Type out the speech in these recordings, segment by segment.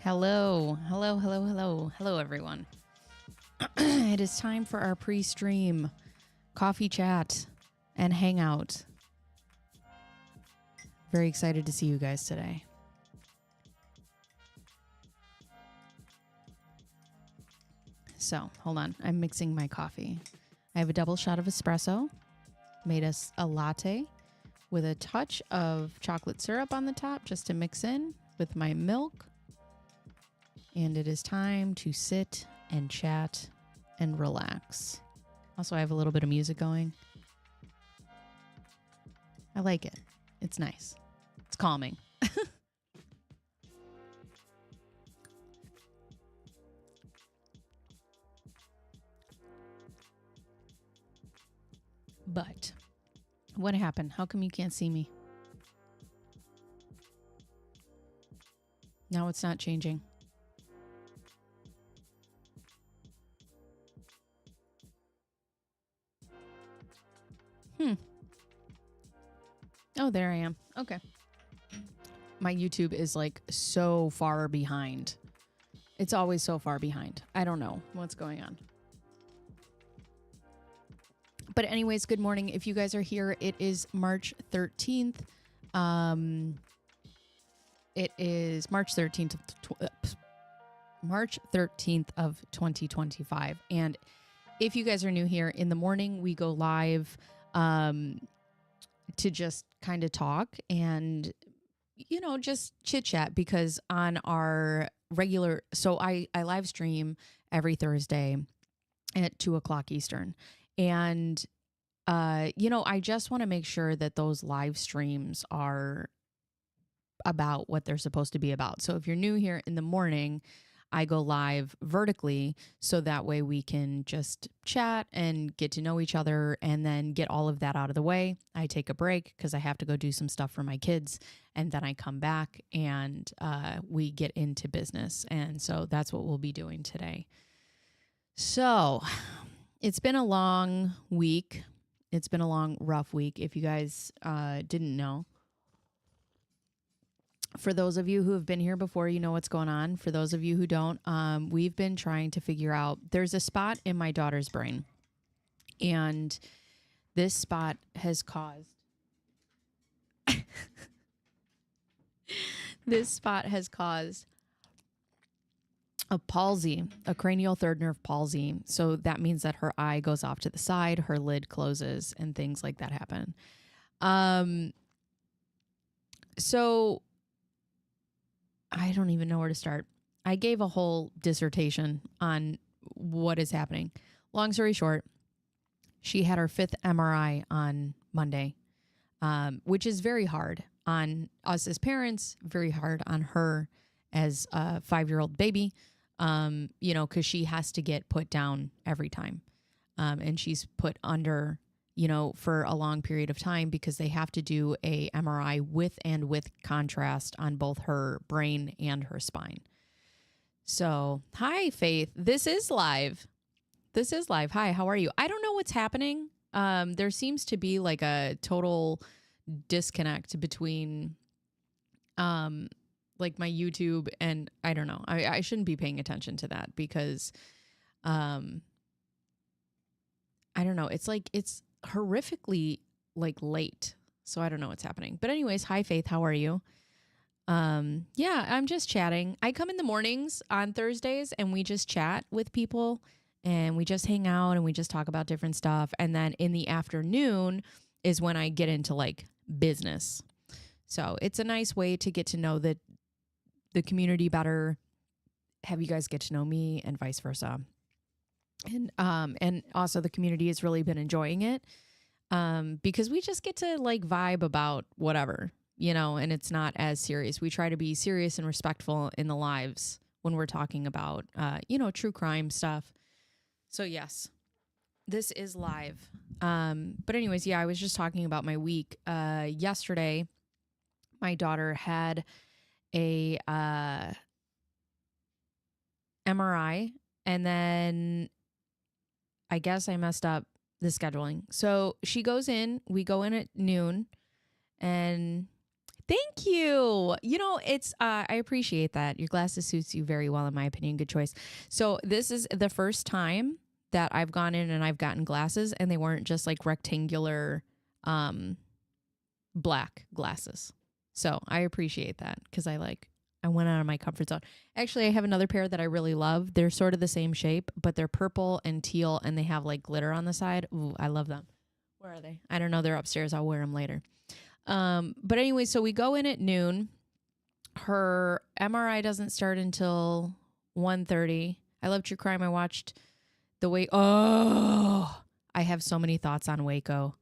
Hello, hello, hello, hello, hello, everyone. It is time for our pre-stream coffee chat and hangout. Very excited to see you guys today. So, hold on. I'm mixing my coffee. I have a double shot of espresso, made us a latte with a touch of chocolate syrup on the top just to mix in with my milk. And it is time to sit and chat and relax. Also, I have a little bit of music going. I like it. It's nice. It's calming. But what happened? How come you can't see me? Now it's not changing. Oh, there I am. Okay. My YouTube is like so far behind. It's always so far behind. I don't know what's going on. But anyways, good morning. If you guys are here, it is March 13th. It is March 13th of 2025. And if you guys are new here, in the morning we go live to just kind of talk and, you know, just chit chat, because on our regular, so I live stream every Thursday at 2:00 Eastern. And, you know, I just want to make sure that those live streams are about what they're supposed to be about. So if you're new here in the morning, I go live vertically so that way we can just chat and get to know each other and then get all of that out of the way. I take a break because I have to go do some stuff for my kids, and then I come back and we get into business. And so that's what we'll be doing today. So it's been a long week. It's been a long, rough week. If you guys didn't know. For those of you who have been here before, you know what's going on. For those of you who don't, we've been trying to figure out, there's a spot in my daughter's brain. And this spot has caused, a palsy, a cranial third nerve palsy. So that means that her eye goes off to the side, her lid closes, and things like that happen. So I don't even know where to start. I gave a whole dissertation on what is happening. Long story short, she had her 5th MRI on Monday, which is very hard on us as parents, very hard on her as a 5-year-old baby, you know, because she has to get put down every time. And she's put under, you know, for a long period of time because they have to do a MRI with contrast on both her brain and her spine. So, hi, Faith. This is live. Hi, how are you? I don't know what's happening. There seems to be like a total disconnect between like my YouTube and I don't know. I shouldn't be paying attention to that because I don't know. It's like it's horrifically like late. So I don't know what's happening. But anyways, hi Faith, how are you? Yeah, I'm just chatting. I come in the mornings on Thursdays and we just chat with people and we just hang out and we just talk about different stuff. And then in the afternoon is when I get into like business. So it's a nice way to get to know the community better, have you guys get to know me and vice versa. And also the community has really been enjoying it because we just get to like vibe about whatever, you know, and it's not as serious. We try to be serious and respectful in the lives when we're talking about, you know, true crime stuff. So yes, this is live. But anyways, yeah, I was just talking about my week. Yesterday, my daughter had a MRI, and then I guess I messed up the scheduling. So she goes in, we go in at noon, and Thank you. You know, it's I appreciate that. Your glasses suits you very well, in my opinion. Good choice. So this is the first time that I've gone in and I've gotten glasses, and they weren't just like rectangular black glasses. So I appreciate that because I went out of my comfort zone. Actually, I have another pair that I really love. They're sort of the same shape, but they're purple and teal, and they have like glitter on the side. Ooh, I love them. Where are they? I don't know. They're upstairs. I'll wear them later. But anyway, so we go in at noon. Her MRI doesn't start until 1:30. I love true crime. I watched I have so many thoughts on Waco.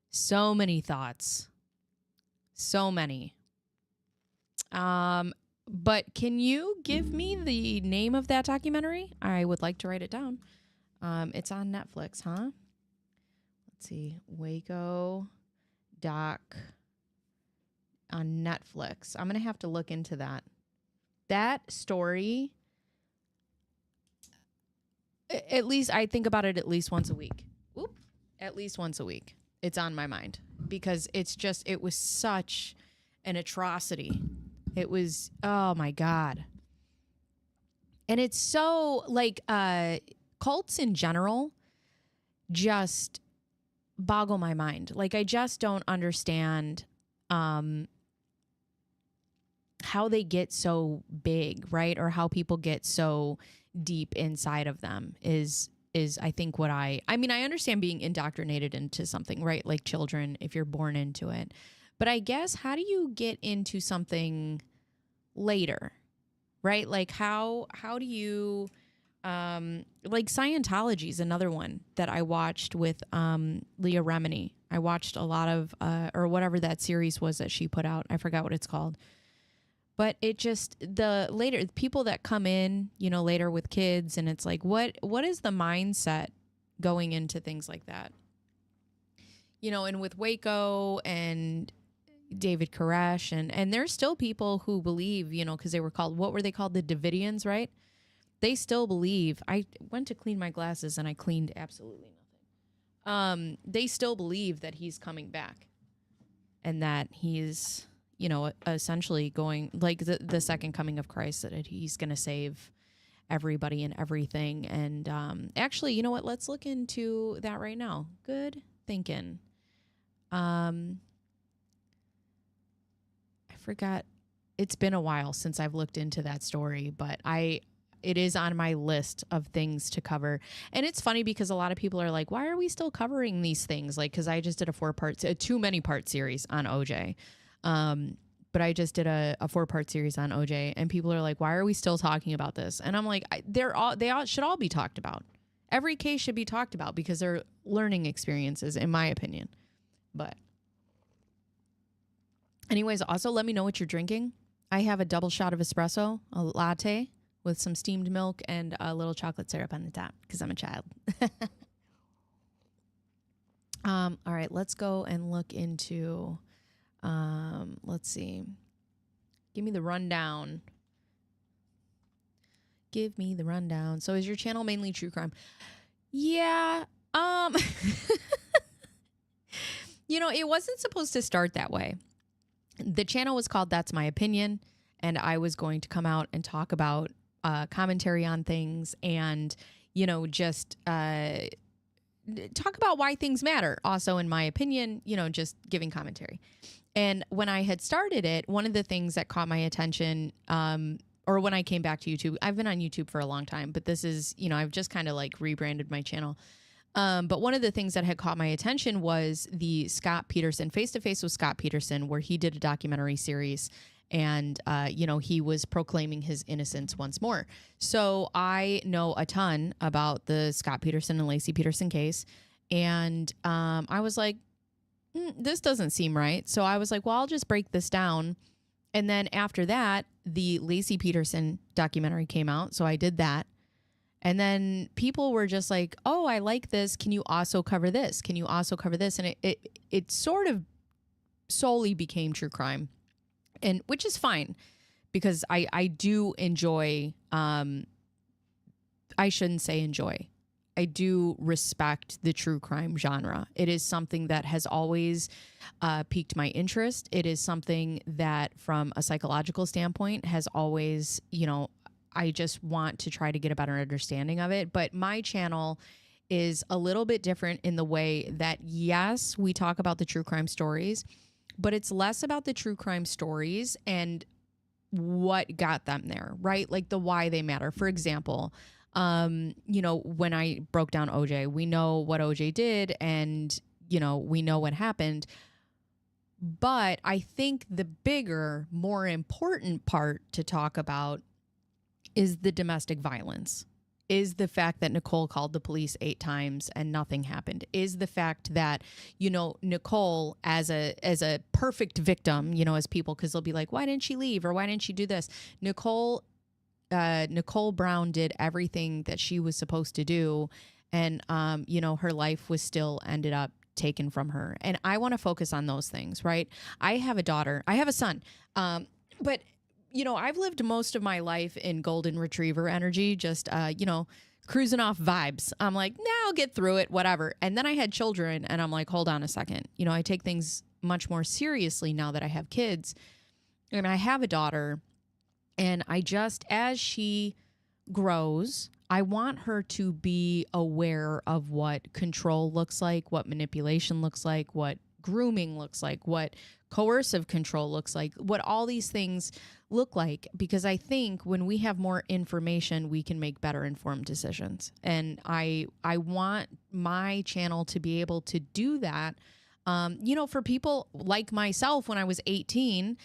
So many thoughts. So many. But can you give me the name of that documentary? I would like to write it down. It's on Netflix, huh? Let's see. Waco doc on Netflix. I'm going to have to look into that. That story, at least I think about it at least once a week. Whoop. At least once a week. It's on my mind because it was such an atrocity. It was, oh my God. And it's so like, cults in general just boggle my mind. Like, I just don't understand, how they get so big, right? Or how people get so deep inside of them is I think what I understand being indoctrinated into something, right? Like children, if you're born into it. But I guess, how do you get into something later, right? Like how do you, like Scientology is another one that I watched with Leah Remini. I watched a lot of, or whatever that series was that she put out. I forgot what it's called. But it just, the later people that come in, you know, later with kids, and it's like, what is the mindset going into things like that? You know, and with Waco and David Koresh, and there's still people who believe, you know, because they were called, what were they called? The Davidians, right? They still believe. I went to clean my glasses and I cleaned absolutely nothing. They still believe that he's coming back and that he's, you know, essentially going like the second coming of Christ, that he's going to save everybody and everything. And actually, you know what? Let's look into that right now. Good thinking. I forgot. It's been a while since I've looked into that story, but it is on my list of things to cover. And it's funny because a lot of people are like, why are we still covering these things? Like, because I just did a 2-part series on OJ. But I just did a 4-part series on OJ, and people are like, why are we still talking about this? And I'm like, they should all be talked about. Every case should be talked about because they're learning experiences, in my opinion. But anyways, also let me know what you're drinking. I have a double shot of espresso, a latte with some steamed milk and a little chocolate syrup on the top because I'm a child. All right, let's go and look into, let's see. Give me the rundown. Give me the rundown. So is your channel mainly true crime? Yeah. You know, it wasn't supposed to start that way. The channel was called That's My Opinion, and I was going to come out and talk about commentary on things and, you know, just talk about why things matter. Also, in my opinion, you know, just giving commentary. And when I had started it, one of the things that caught my attention, or when I came back to YouTube, I've been on YouTube for a long time, but this is, you know, I've just kind of like rebranded my channel. But one of the things that had caught my attention was the Scott Peterson, Face to Face with Scott Peterson, where he did a documentary series and, you know, he was proclaiming his innocence once more. So I know a ton about the Scott Peterson and Lacey Peterson case. And I was like, this doesn't seem right. So I was like, well, I'll just break this down. And then after that, the Lacey Peterson documentary came out. So I did that. And then people were just like, oh, I like this. Can you also cover this? Can you also cover this? And it sort of solely became true crime, and which is fine because I do enjoy, I shouldn't say enjoy. do respect the true crime genre. It is something that has always piqued my interest. It is something that, from a psychological standpoint, has always, I just want to try to get a better understanding of it. But my channel is a little bit different in the way that, yes, we talk about the true crime stories, but it's less about the true crime stories and what got them there, right? Like the why they matter. For example, when I broke down OJ, we know what OJ did and, we know what happened. But I think the bigger, more important part to talk about is the domestic violence, is the fact that Nicole called the police 8 times and nothing happened, is the fact that, Nicole as a perfect victim, as people, because they'll be like, why didn't she leave? Or why didn't she do this? Nicole Brown did everything that she was supposed to do. And, her life was still ended up taken from her. And I want to focus on those things, right? I have a daughter. I have a son. But I've lived most of my life in golden retriever energy, just, cruising off vibes. I'm like, nah, I'll get through it, whatever. And then I had children and I'm like, hold on a second. I take things much more seriously now that I have kids. And I have a daughter, and as she grows, I want her to be aware of what control looks like, what manipulation looks like, what grooming looks like, what coercive control looks like, what all these things look like, because I think when we have more information, we can make better informed decisions. And I want my channel to be able to do that. For people like myself, when I was 18,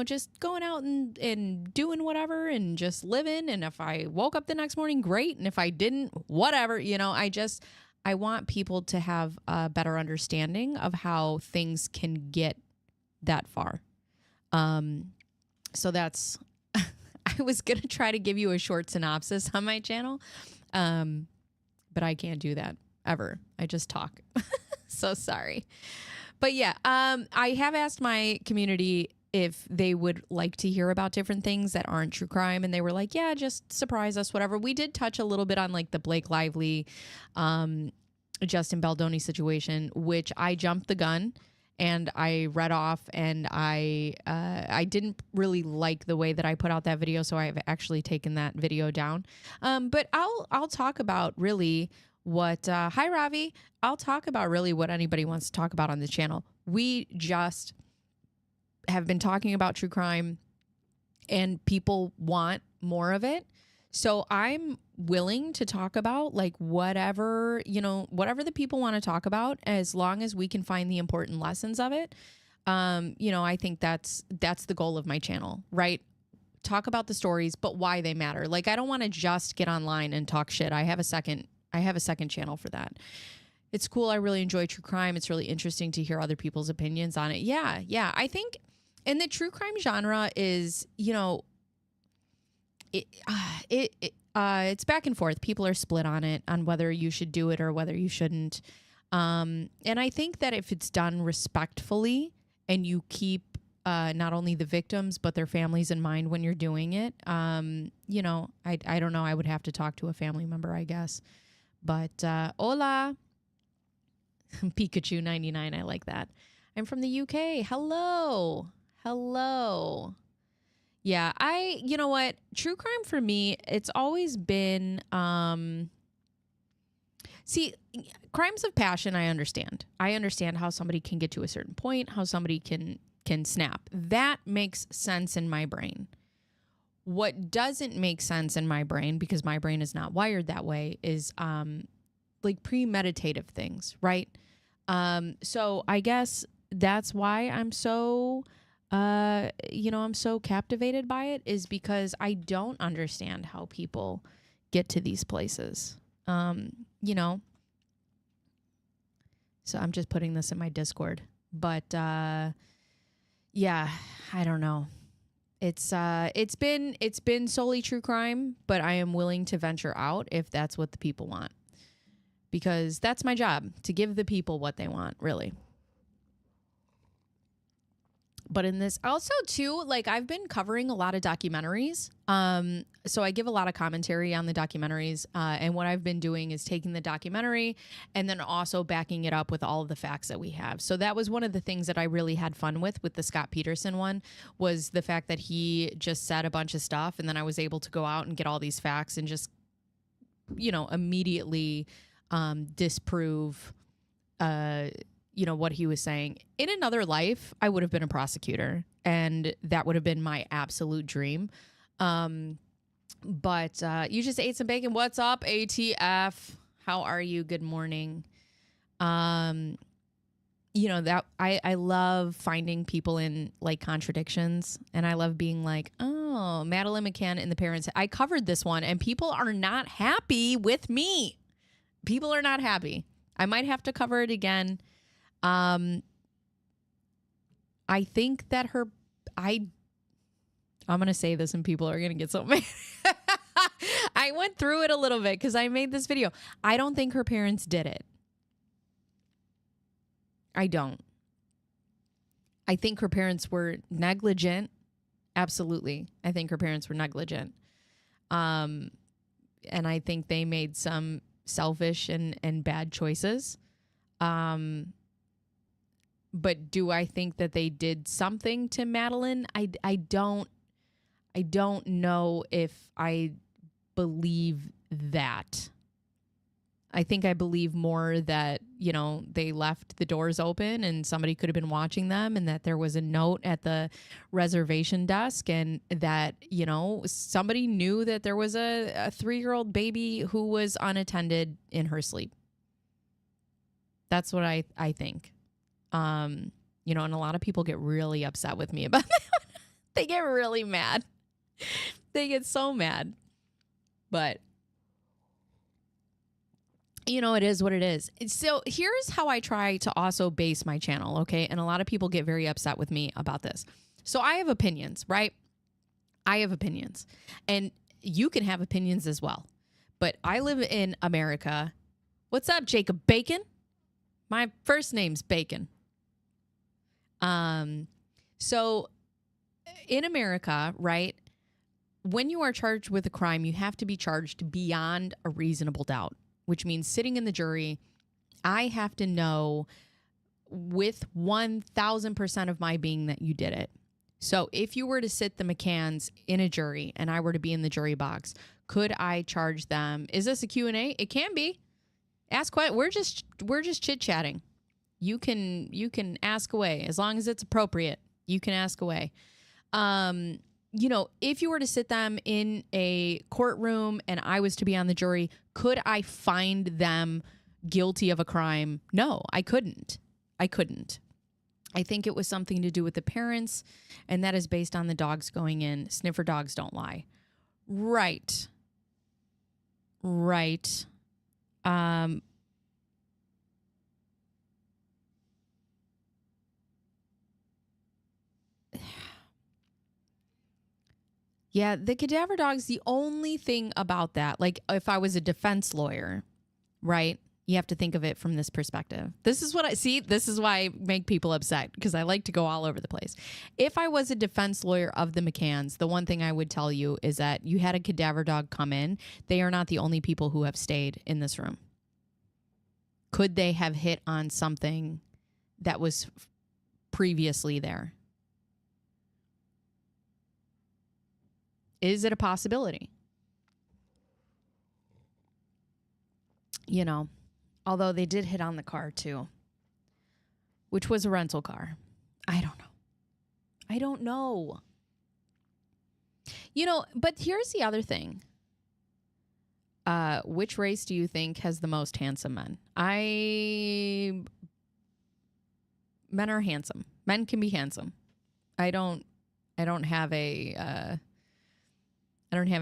just going out and doing whatever and just living. And if I woke up the next morning, great. And if I didn't, whatever, I want people to have a better understanding of how things can get that far. So that's, I was going to try to give you a short synopsis on my channel. But I can't do that ever. I just talk. So sorry. But yeah, I have asked my community if they would like to hear about different things that aren't true crime. And they were like, yeah, just surprise us, whatever. We did touch a little bit on like the Blake Lively, Justin Baldoni situation, which I jumped the gun and I read off, and I didn't really like the way that I put out that video. So I've actually taken that video down. But I'll talk about really what, hi Ravi. I'll talk about really what anybody wants to talk about on the channel. We just have been talking about true crime and people want more of it. So I'm willing to talk about like whatever the people want to talk about, as long as we can find the important lessons of it. I think that's the goal of my channel, right? Talk about the stories, but why they matter. Like, I don't want to just get online and talk shit. I have a second channel for that. It's cool. I really enjoy true crime. It's really interesting to hear other people's opinions on it. Yeah. I think, and the true crime genre is, it's back and forth. People are split on it, on whether you should do it or whether you shouldn't. And I think that if it's done respectfully and you keep not only the victims but their families in mind when you're doing it, I don't know. I would have to talk to a family member, I guess. But hola, Pikachu 99. I like that. I'm from the UK. Hello. Yeah, you know what? True crime for me, it's always been, crimes of passion, I understand. I understand how somebody can get to a certain point, how somebody can snap. That makes sense in my brain. What doesn't make sense in my brain, because my brain is not wired that way, is like premeditative things, right? So I guess that's why I'm so... I'm so captivated by it, is because I don't understand how people get to these places. So I'm just putting this in my Discord, but, yeah, I don't know. It's been solely true crime, but I am willing to venture out if that's what the people want, because that's my job, to give the people what they want, really. But in this also too, like I've been covering a lot of documentaries. So I give a lot of commentary on the documentaries. And what I've been doing is taking the documentary and then also backing it up with all of the facts that we have. So that was one of the things that I really had fun with the Scott Peterson one, was the fact that he just said a bunch of stuff. And then I was able to go out and get all these facts and just, immediately disprove, what he was saying. In another life, I would have been a prosecutor, and that would have been my absolute dream. But you just ate some bacon. What's up, ATF? How are you? Good morning. That I love finding people in like contradictions, and I love being like, oh, Madeline Mccann and the parents. I covered this one, and people are not happy with me. People are not happy. I might have to cover it again. I think that I'm going to say this and people are going to get so mad. I went through it a little bit because I made this video. I don't think her parents did it. I don't. I think her parents were negligent. Absolutely. I think her parents were negligent. And I think they made some selfish and bad choices. But do I think that they did something to Madeline? I don't know if I believe that. I think I believe more that, they left the doors open and somebody could have been watching them, and that there was a note at the reservation desk, and that, somebody knew that there was a 3-year-old baby who was unattended in her sleep. That's what I think. And a lot of people get really upset with me about that. They get really mad. They get so mad. But, it is what it is. So here's how I try to also base my channel, okay? And a lot of people get very upset with me about this. So I have opinions, right? I have opinions. And you can have opinions as well. But I live in America. What's up, Jacob Bacon? My first name's Bacon. So in America, right, when you are charged with a crime, you have to be charged beyond a reasonable doubt, which means sitting in the jury, I have to know with 1,000% of my being that you did it. So if you were to sit the Mccanns in a jury and I were to be in the jury box, could I charge them? Is this a Q&A? It can be. Ask questions. We're just chit-chatting. You can ask away as long as it's appropriate. You can ask away. If you were to sit them in a courtroom and I was to be on the jury, could I find them guilty of a crime? No, I couldn't. I think it was something to do with the parents, and that is based on the dogs going in. Sniffer dogs don't lie. Right. Yeah, the cadaver dogs, the only thing about that, like if I was a defense lawyer, right? You have to think of it from this perspective. This is what I see. This is why I make people upset, because I like to go all over the place. If I was a defense lawyer of the Mccanns, the one thing I would tell you is that you had a cadaver dog come in. They are not the only people who have stayed in this room. Could they have hit on something that was previously there? Is it a possibility? Although they did hit on the car too, which was a rental car. I don't know. But here's the other thing. Which race do you think has the most handsome men? Men are handsome. Men can be handsome. I don't have an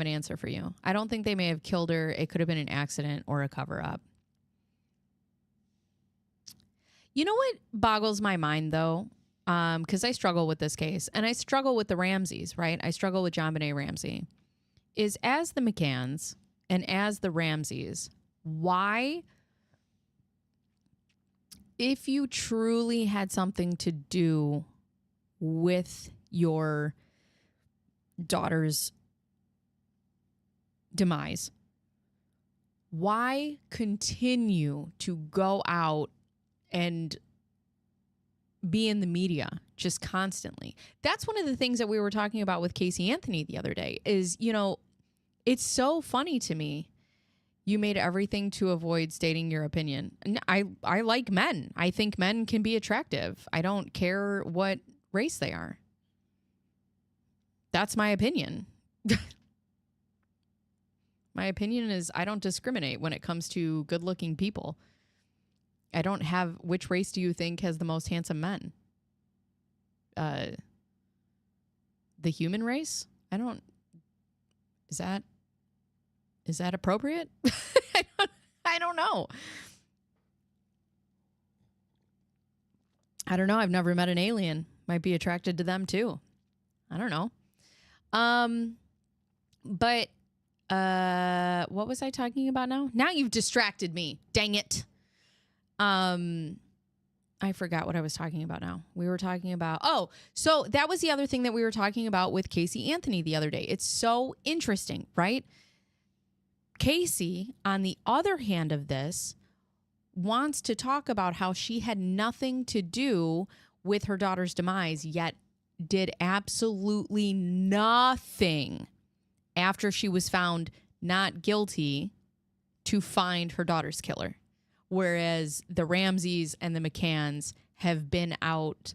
answer for you. I don't think they may have killed her. It could have been an accident or a cover-up. You know what boggles my mind, though? Because I struggle with this case, and I struggle with the Ramseys, right? I struggle with JonBenet Ramsey. Is as the Mccanns and as the Ramseys, why, if you truly had something to do with your daughter's demise, why continue to go out and be in the media just constantly? That's one of the things that we were talking about with Casey Anthony the other day is, you know, it's so funny to me. You made everything to avoid stating your opinion. I like men. I think men can be attractive. I don't care what race they are. That's my opinion. My opinion is I don't discriminate when it comes to good-looking people. I don't have, which race do you think has the most handsome men? The human race? Is that appropriate? I don't know. I don't know. I've never met an alien. Might be attracted to them too. I don't know. But what was I talking about now? Now you've distracted me. Dang it. I forgot what I was talking about now. We were talking about, so that was the other thing that we were talking about with Casey Anthony the other day. It's so interesting, right? Casey, on the other hand of this, wants to talk about how she had nothing to do with her daughter's demise, yet did absolutely nothing after she was found not guilty to find her daughter's killer. Whereas the Ramseys and the Mccanns have been out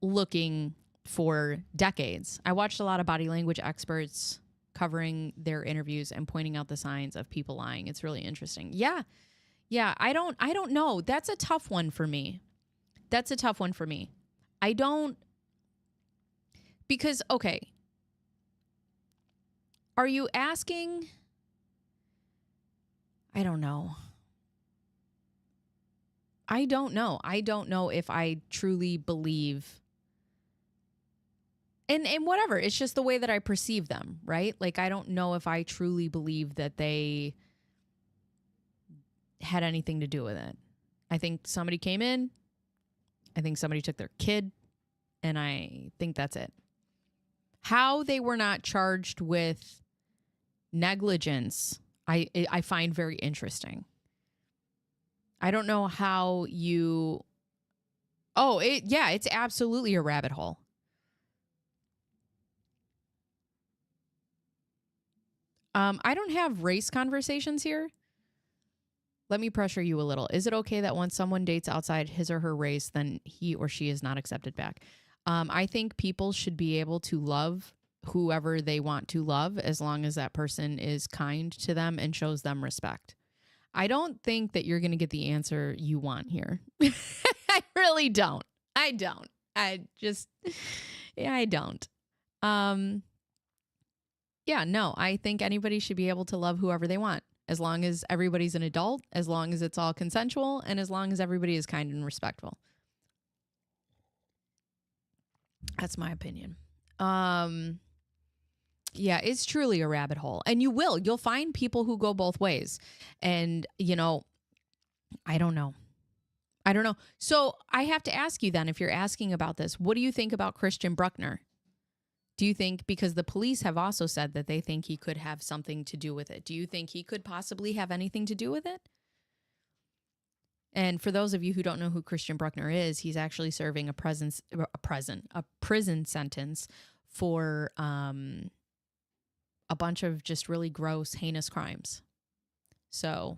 looking for decades. I watched a lot of body language experts covering their interviews and pointing out the signs of people lying. It's really interesting. Yeah. I don't know. That's a tough one for me. Because, okay. Are you asking? I don't know. I don't know if I truly believe. And whatever, it's just the way that I perceive them, right? Like, I don't know if I truly believe that they had anything to do with it. I think somebody came in. I think somebody took their kid. And I think that's it. How they were not charged with negligence, I find very interesting. I don't know how you... it's absolutely a rabbit hole. I don't have race conversations here. Let me pressure you a little. Is it okay that once someone dates outside his or her race, then he or she is not accepted back? I think people should be able to love whoever they want to love as long as that person is kind to them and shows them respect. I don't think that you're going to get the answer you want here. I really don't. I don't. I don't. I think anybody should be able to love whoever they want, as long as everybody's an adult, as long as it's all consensual, and as long as everybody is kind and respectful. That's my opinion. It's truly a rabbit hole. And you'll find people who go both ways. And, I don't know. So I have to ask you then, if you're asking about this, what do you think about Christian Bruckner? Do you think, because the police have also said that they think he could have something to do with it, do you think he could possibly have anything to do with it? And for those of you who don't know who Christian Bruckner is, he's actually serving a prison sentence for a bunch of just really gross, heinous crimes. So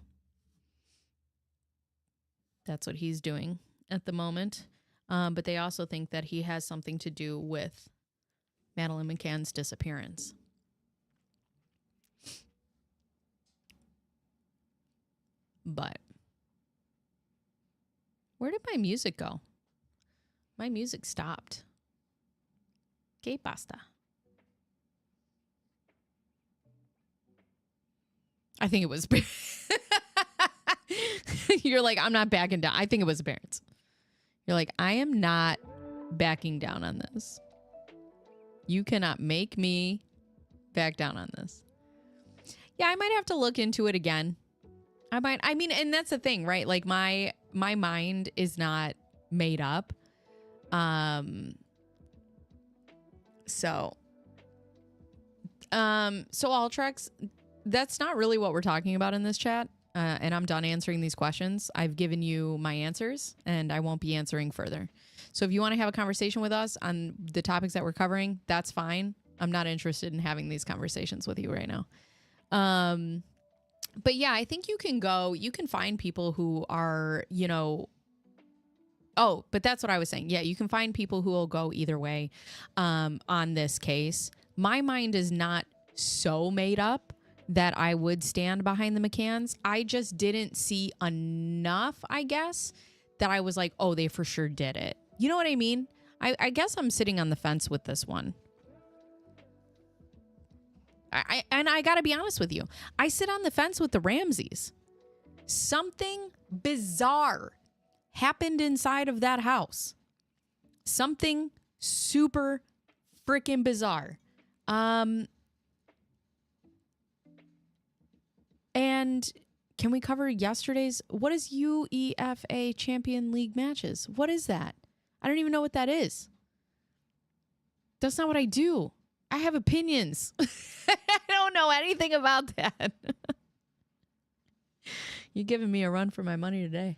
that's what he's doing at the moment. But they also think that he has something to do with Madeleine McCann's disappearance. But where did my music go? My music stopped. ¿Qué pasa? I think it was... You're like, I'm not backing down. I think it was parents. You're like, I am not backing down on this. You cannot make me back down on this. Yeah, I might have to look into it again. And that's the thing, right? Like my mind is not made up. So Altrex, that's not really what we're talking about in this chat. And I'm done answering these questions. I've given you my answers, and I won't be answering further. So if you want to have a conversation with us on the topics that we're covering, that's fine. I'm not interested in having these conversations with you right now. But yeah, I think you can find people who are, oh, but that's what I was saying. Yeah, you can find people who will go either way on this case. My mind is not so made up that I would stand behind the Mccanns. I just didn't see enough, I guess, that I was like, oh, they for sure did it. You know what I mean? I guess I'm sitting on the fence with this one. And I got to be honest with you. I sit on the fence with the Ramseys. Something bizarre happened inside of that house. Something super freaking bizarre. And can we cover yesterday's? What is UEFA Champion League matches? What is that? I don't even know what that is. That's not what I do. I have opinions. I don't know anything about that. You're giving me a run for my money today.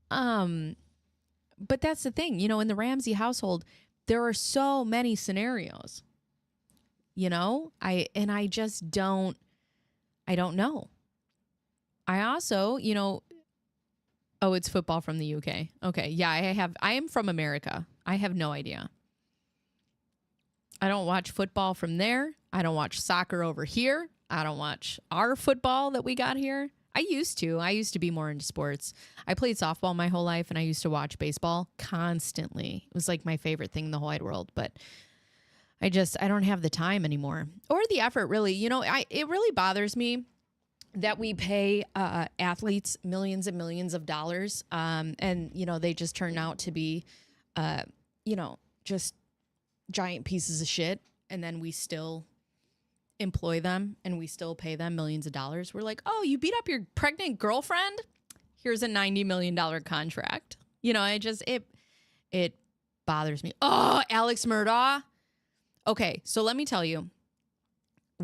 But that's the thing, in the Ramsey household, there are so many scenarios. I don't know. I also, oh, it's football from the UK. Okay. Yeah, I am from America. I have no idea. I don't watch football from there. I don't watch soccer over here. I don't watch our football that we got here. I used to be more into sports. I played softball my whole life, and I used to watch baseball constantly. It was like my favorite thing in the whole wide world, but I don't have the time anymore or the effort, really. It really bothers me that we pay athletes millions and millions of dollars, and they just turn out to be, just giant pieces of shit, and then we still employ them and we still pay them millions of dollars. We're like, oh, you beat up your pregnant girlfriend? Here's a $90 million contract. It bothers me. Oh, Alex Murdaugh. Okay, so let me tell you.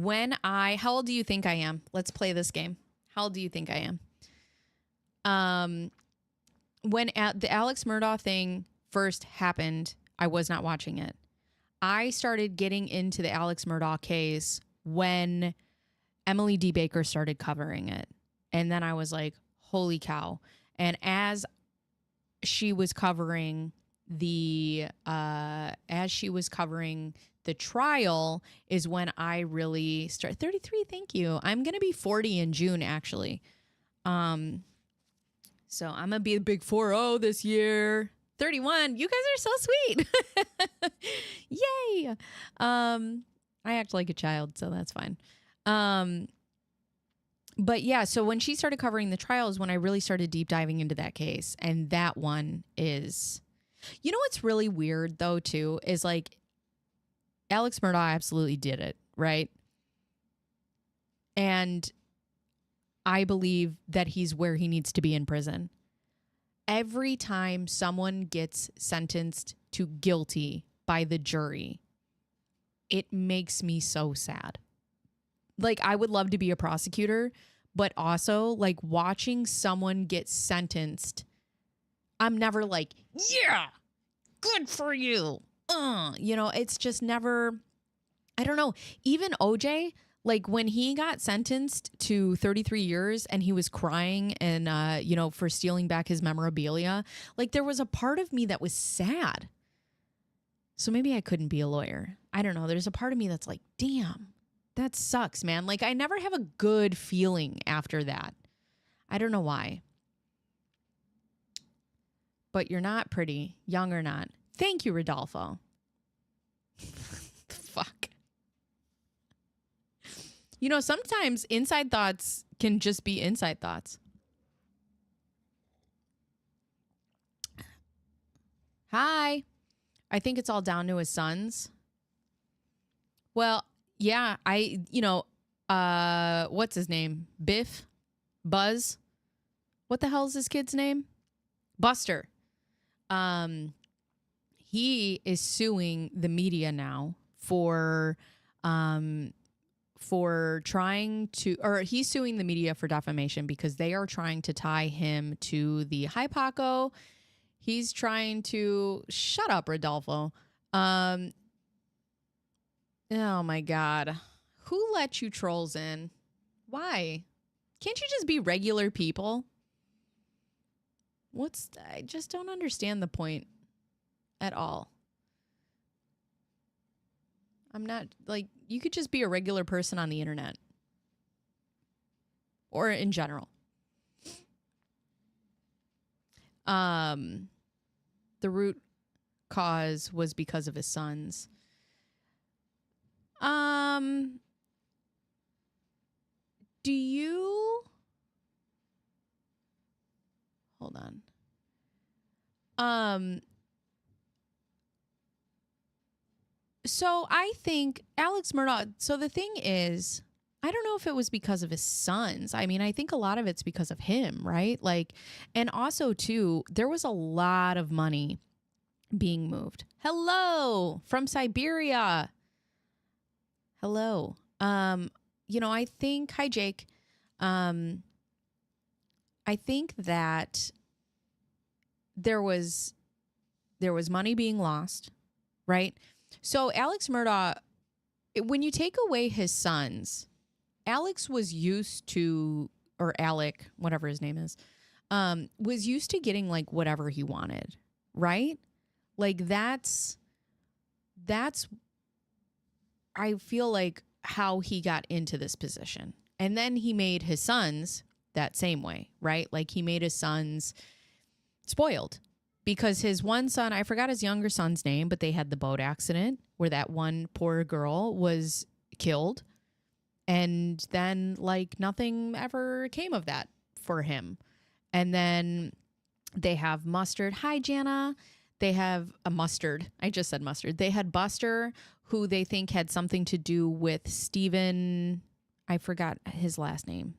How old do you think I am? Let's play this game. How old do you think I am? When the Alex Murdaugh thing first happened, I was not watching it. I started getting into the Alex Murdaugh case when Emily D. Baker started covering it. And then I was like, holy cow. And as she was covering the trial is when I really started. 33, thank you. I'm going to be 40 in June, actually. So I'm going to be a big 4-0 this year. 31. You guys are so sweet. Yay. I act like a child, so that's fine. But yeah, so when she started covering the trial is when I really started deep diving into that case. And that one is, what's really weird though, too, is like Alex Murdaugh absolutely did it, right? And I believe that he's where he needs to be in prison. Every time someone gets sentenced to guilty by the jury, it makes me so sad. Like, I would love to be a prosecutor, but also, like, watching someone get sentenced, I'm never like, yeah, good for you. It's just never, I don't know. Even OJ, like, when he got sentenced to 33 years and he was crying and, for stealing back his memorabilia, like, there was a part of me that was sad. So maybe I couldn't be a lawyer. I don't know. There's a part of me that's like, damn, that sucks, man. Like, I never have a good feeling after that. I don't know why. But you're not pretty, young or not. Thank you, Rodolfo. Fuck. Sometimes inside thoughts can just be inside thoughts. Hi. I think it's all down to his sons. Well, yeah, what's his name? Biff? Buzz? What the hell is this kid's name? Buster. he is suing the media now for trying to, or he's suing the media for defamation because they are trying to tie him to the Hi Paco. He's trying to shut up, Rodolfo. Oh my God. Who let you trolls in? Why? Can't you just be regular people? I just don't understand the point at all. I'm not, like, you could just be a regular person on the internet. Or in general. The root cause was because of his sons. Do you... Hold on. So I think Alex Murdaugh, so the thing is, I don't know if it was because of his sons. I mean, I think a lot of it's because of him, right? Like, and also too, there was a lot of money being moved. Hello from Siberia. Hello. I think, hi Jake. I think that there was money being lost, right? So Alex Murdaugh, when you take away his sons, Alex was used to, or Alec, whatever his name is, was used to getting like whatever he wanted, right? Like that's I feel like how he got into this position. And then he made his sons that same way, right? Like he made his sons spoiled because his one son, I forgot his younger son's name, but they had the boat accident where that one poor girl was killed. And then like nothing ever came of that for him. And then they have Mustard. Hi, Jana. They have a Mustard. I just said Mustard. They had Buster, who they think had something to do with Stephen. I forgot his last name.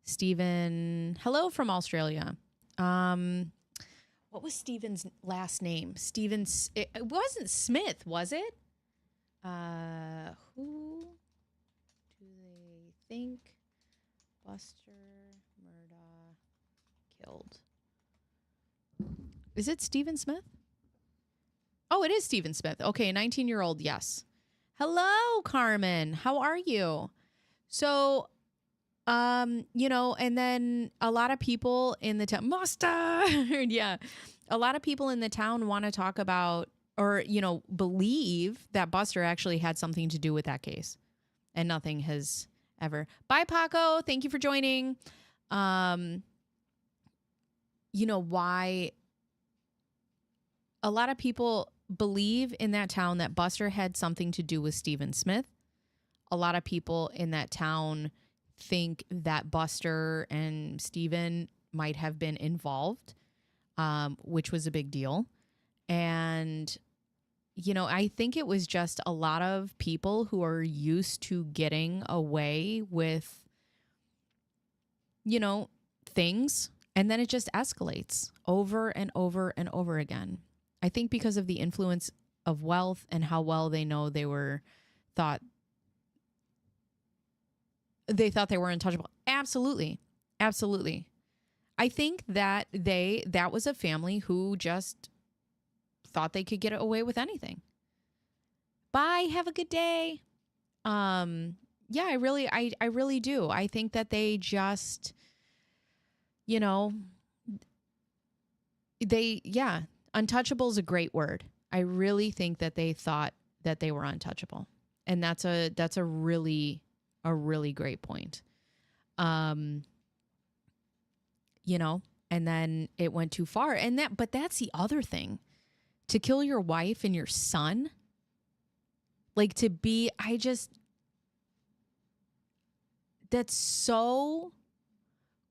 Stephen. Hello from Australia. What was Stephen's last name? It wasn't Smith, was it? Who do they think Buster Murdaugh killed? Is it Stephen Smith? Oh, it is Stephen Smith. Okay, a 19-year-old, yes. Hello, Carmen. How are you? So, and then a lot of people in the town, Mustard, yeah. A lot of people in the town want to talk about or, believe that Buster actually had something to do with that case. And nothing has ever. Bye, Paco. Thank you for joining. Why a lot of people believe in that town that Buster had something to do with Stephen Smith. A lot of people in that town think that Buster and Stephen might have been involved, which was a big deal. And, I think it was just a lot of people who are used to getting away with, things. And then it just escalates over and over and over again. I think because of the influence of wealth and how well they know they thought they were untouchable. Absolutely. Absolutely. I think that that was a family who just thought they could get away with anything. Bye. Have a good day. Yeah, I really do. I think that they just, untouchable is a great word. I really think that they thought that they were untouchable. And that's a really great point. And then it went too far. But that's the other thing. To kill your wife and your son, that's so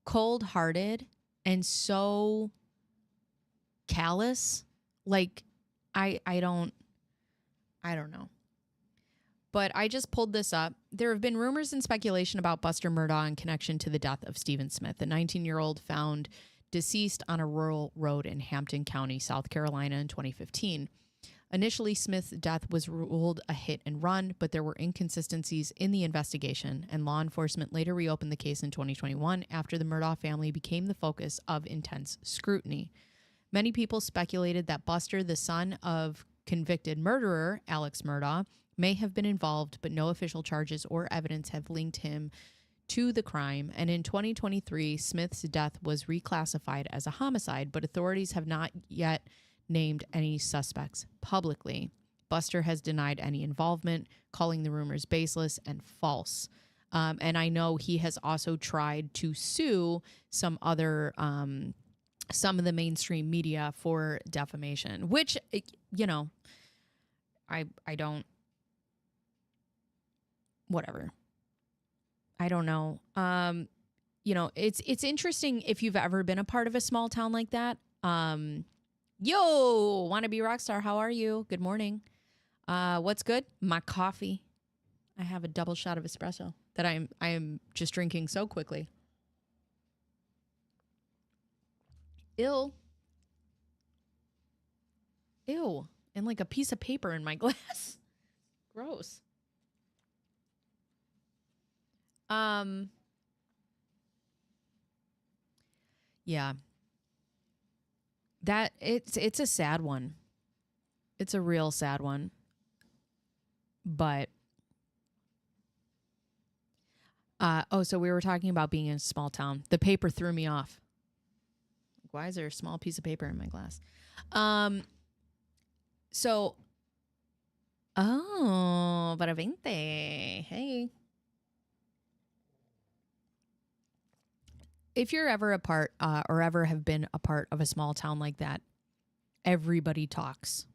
cold-hearted and so callous. I don't know. But I just pulled this up. There have been rumors and speculation about Buster Murdaugh in connection to the death of Stephen Smith. The 19-year-old found deceased on a rural road in Hampton County, South Carolina in 2015. Initially, Smith's death was ruled a hit and run, but there were inconsistencies in the investigation, and law enforcement later reopened the case in 2021 after the Murdaugh family became the focus of intense scrutiny. Many people speculated that Buster, the son of convicted murderer Alex Murdaugh, may have been involved, but no official charges or evidence have linked him to the crime. And in 2023, Smith's death was reclassified as a homicide, but authorities have not yet named any suspects publicly. Buster has denied any involvement, calling the rumors baseless and false. And I know he has also tried to sue some other, some of the mainstream media for defamation, which, you know, I don't, whatever. I don't know. You know, it's interesting if you've ever been a part of a small town like that. Yo, wanna be rock star? How are you? Good morning. What's good? My coffee. I have a double shot of espresso that I am just drinking so quickly. Ew. Ew. And like a piece of paper in my glass. Gross. Yeah. That it's a sad one. It's a real sad one. But so we were talking about being in a small town. The paper threw me off. Why is there a small piece of paper in my glass? So para 20. Hey. If you're ever a part or ever have been a part of a small town like that, everybody talks.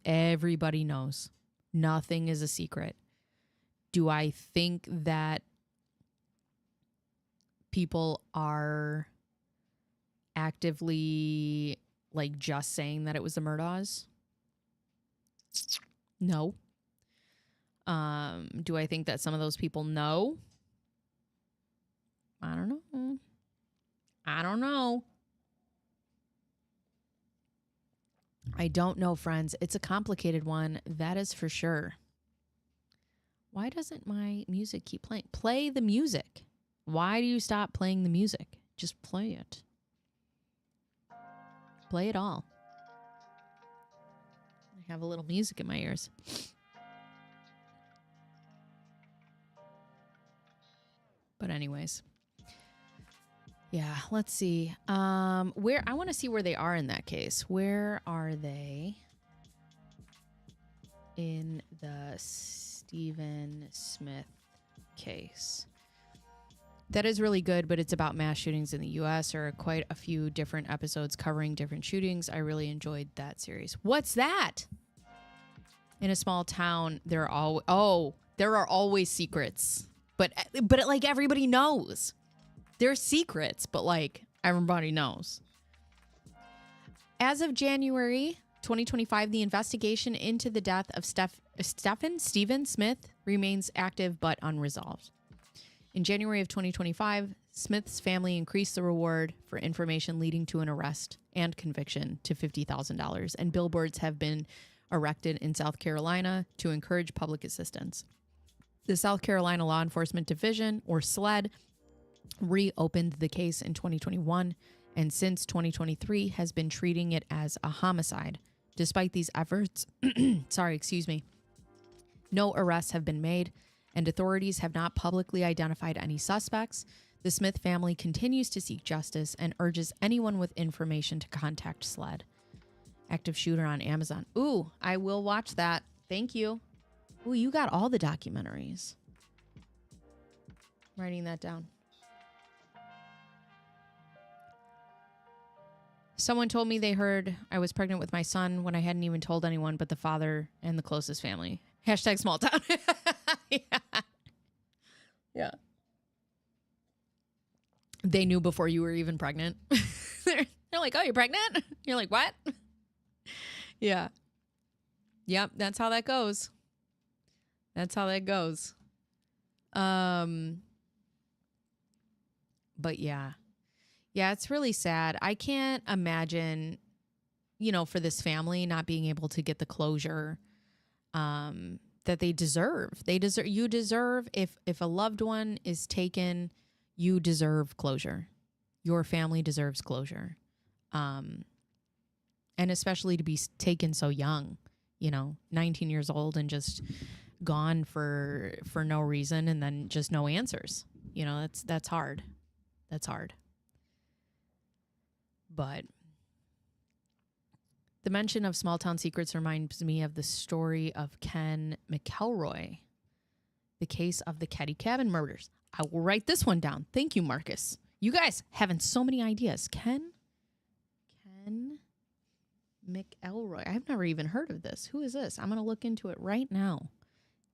Everybody knows. Nothing is a secret. Do I think that people are actively like just saying that it was the Murdaughs? No. Do I think that some of those people know? I don't know. I don't know. I don't know, friends. It's a complicated one. That is for sure. Why doesn't my music keep playing? Play the music. Why do you stop playing the music? Just play it. Play it all. I have a little music in my ears. But anyways. Yeah, let's see. Where I want to see where they are in that case. Where are they in the Stephen Smith case? That is really good, but it's about mass shootings in the U.S. There are quite a few different episodes covering different shootings. I really enjoyed that series. What's that? In a small town, there are always secrets, but like everybody knows. There's secrets, but like everybody knows. As of January 2025, the investigation into the death of Stephen Smith remains active but unresolved. In January of 2025, Smith's family increased the reward for information leading to an arrest and conviction to $50,000, and billboards have been erected in South Carolina to encourage public assistance. The South Carolina Law Enforcement Division, or SLED, reopened the case in 2021 and since 2023 has been treating it as a homicide. Despite these efforts, no arrests have been made and authorities have not publicly identified any suspects. The Smith family continues to seek justice and urges anyone with information to contact SLED. Active shooter on Amazon. Ooh, I will watch that. Thank you. Ooh, you got all the documentaries. Writing that down. Someone told me they heard I was pregnant with my son when I hadn't even told anyone but the father and the closest family. Hashtag small town. Yeah. They knew before you were even pregnant. They're like, oh, you're pregnant? You're like, what? Yeah. Yep, that's how that goes. That's how that goes. But yeah. Yeah, it's really sad. I can't imagine, for this family not being able to get the closure that they deserve. You deserve, if a loved one is taken, you deserve closure. Your family deserves closure. And especially to be taken so young, 19 years old and just gone for no reason, and then just no answers. That's hard. That's hard. But the mention of small town secrets reminds me of the story of Ken McElroy, the case of the Keddie cabin murders. I will write this one down. Thank you, Marcus. You guys having so many ideas. Ken McElroy. I've never even heard of this. Who is this? I'm going to look into it right now.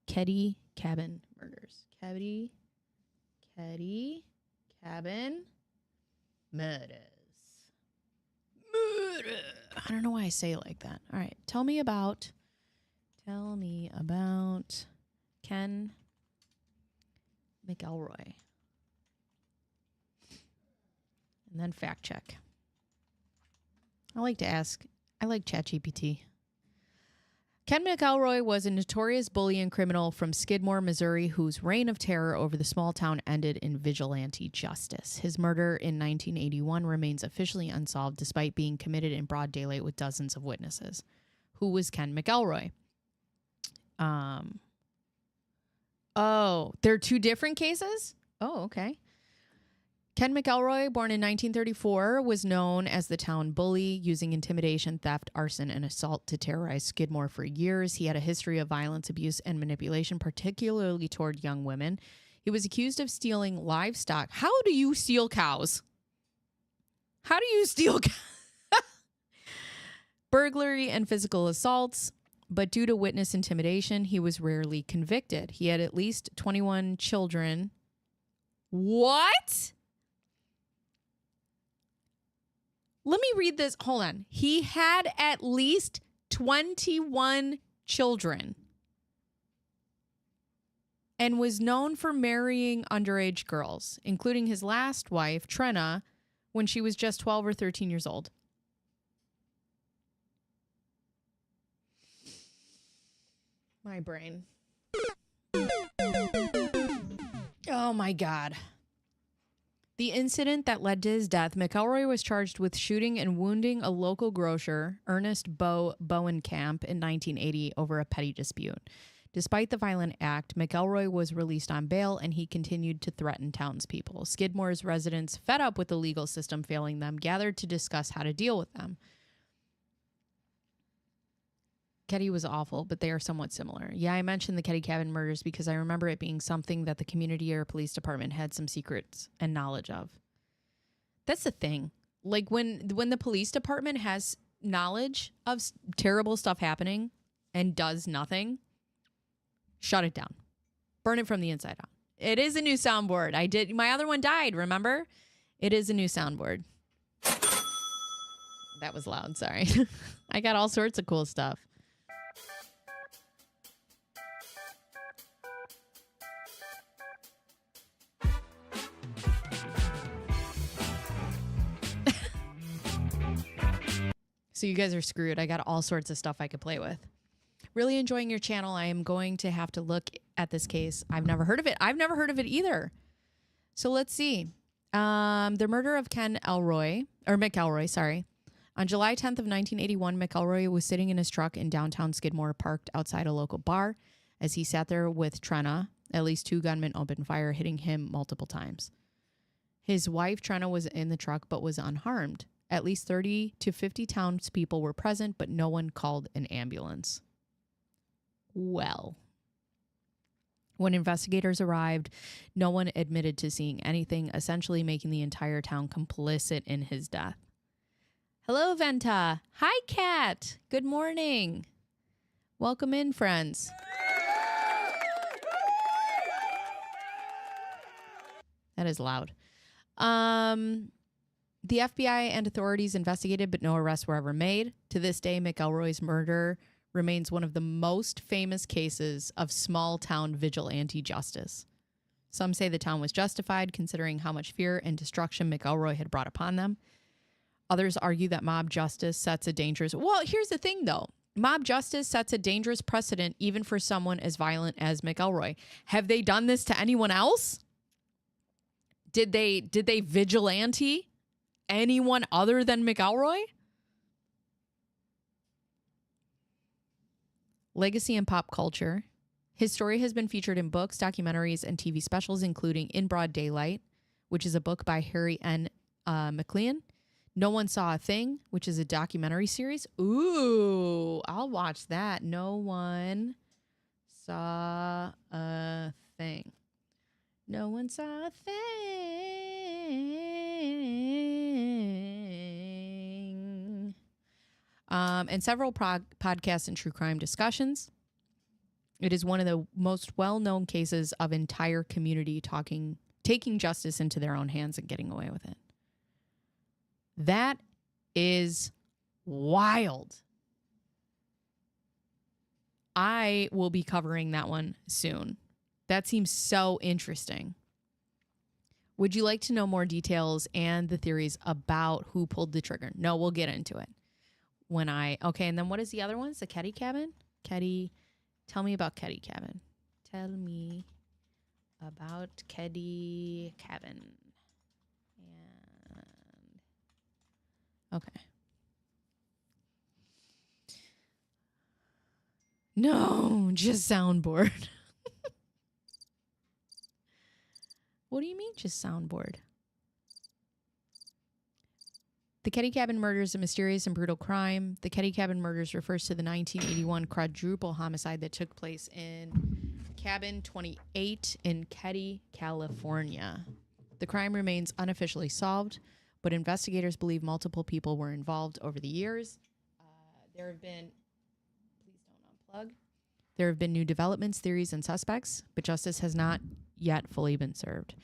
Keddie cabin murders. Keddie cabin murders. I don't know why I say it like that. All right. Tell me about Ken McElroy. And then fact check. I like ChatGPT. Ken McElroy was a notorious bully and criminal from Skidmore, Missouri, whose reign of terror over the small town ended in vigilante justice. His murder in 1981 remains officially unsolved despite being committed in broad daylight with dozens of witnesses. Who was Ken McElroy? They're two different cases? Oh, okay. Ken McElroy, born in 1934, was known as the town bully, using intimidation, theft, arson, and assault to terrorize Skidmore for years. He had a history of violence, abuse, and manipulation, particularly toward young women. He was accused of stealing livestock. How do you steal cows? How do you steal cows? Burglary and physical assaults. But due to witness intimidation, he was rarely convicted. He had at least 21 children. What? Let me read this. Hold on. He had at least 21 children and was known for marrying underage girls, including his last wife, Trenna, when she was just 12 or 13 years old. My brain. Oh, my God. The incident that led to his death, McElroy was charged with shooting and wounding a local grocer, Ernest Bowenkamp, in 1980 over a petty dispute. Despite the violent act, McElroy was released on bail, and he continued to threaten townspeople. Skidmore's residents, fed up with the legal system failing them, gathered to discuss how to deal with them. Keddie was awful, but they are somewhat similar. Yeah, I mentioned the Keddie cabin murders because I remember it being something that the community or police department had some secrets and knowledge of. That's the thing. Like when the police department has knowledge of terrible stuff happening and does nothing, shut it down. Burn it from the inside out. It is a new soundboard. My other one died, remember? It is a new soundboard. That was loud, sorry. I got all sorts of cool stuff. So you guys are screwed. I got all sorts of stuff I could play with. Really enjoying your channel. I am going to have to look at this case. I've never heard of it. I've never heard of it either. So let's see. The murder of McElroy, sorry. On July 10th of 1981, McElroy was sitting in his truck in downtown Skidmore, parked outside a local bar. As he sat there with Trenna, at least two gunmen opened fire, hitting him multiple times. His wife, Trenna, was in the truck but was unharmed. At least 30 to 50 townspeople were present, but no one called an ambulance. Well, when investigators arrived, no one admitted to seeing anything, essentially making the entire town complicit in his death. Hello, Venta. Hi, Kat. Good morning. Welcome in, friends. That is loud. The FBI and authorities investigated, but no arrests were ever made. To this day, McElroy's murder remains one of the most famous cases of small-town vigilante justice. Some say the town was justified considering how much fear and destruction McElroy had brought upon them. Others argue that mob justice sets a dangerous... Well, here's the thing, though. Mob justice sets a dangerous precedent even for someone as violent as McElroy. Have they done this to anyone else? Did they vigilante anyone other than McElroy? Legacy and pop culture. His story has been featured in books, documentaries, and TV specials, including In Broad Daylight, which is a book by Harry N. Mccann. No One Saw a Thing, which is a documentary series. Ooh, I'll watch that. No One Saw a Thing. No one saw a thing. And several podcasts and true crime discussions. It is one of the most well-known cases of entire community taking justice into their own hands and getting away with it. That is wild. I will be covering that one soon. That seems so interesting. Would you like to know more details and the theories about who pulled the trigger? No, we'll get into it. Okay, and then what is the other one? It's the Keddie cabin? Keddie, tell me about Keddie cabin. Tell me about Keddie cabin. And okay. No, just soundboard. What do you mean just soundboard? The Keddie Cabin murder is a mysterious and brutal crime. The Keddie Cabin murders refers to the 1981 quadruple homicide that took place in Cabin 28 in Keddie, California. The crime remains unofficially solved, but investigators believe multiple people were involved over the years. There have been... Please don't unplug. There have been new developments, theories, and suspects, but justice has not yet fully been served.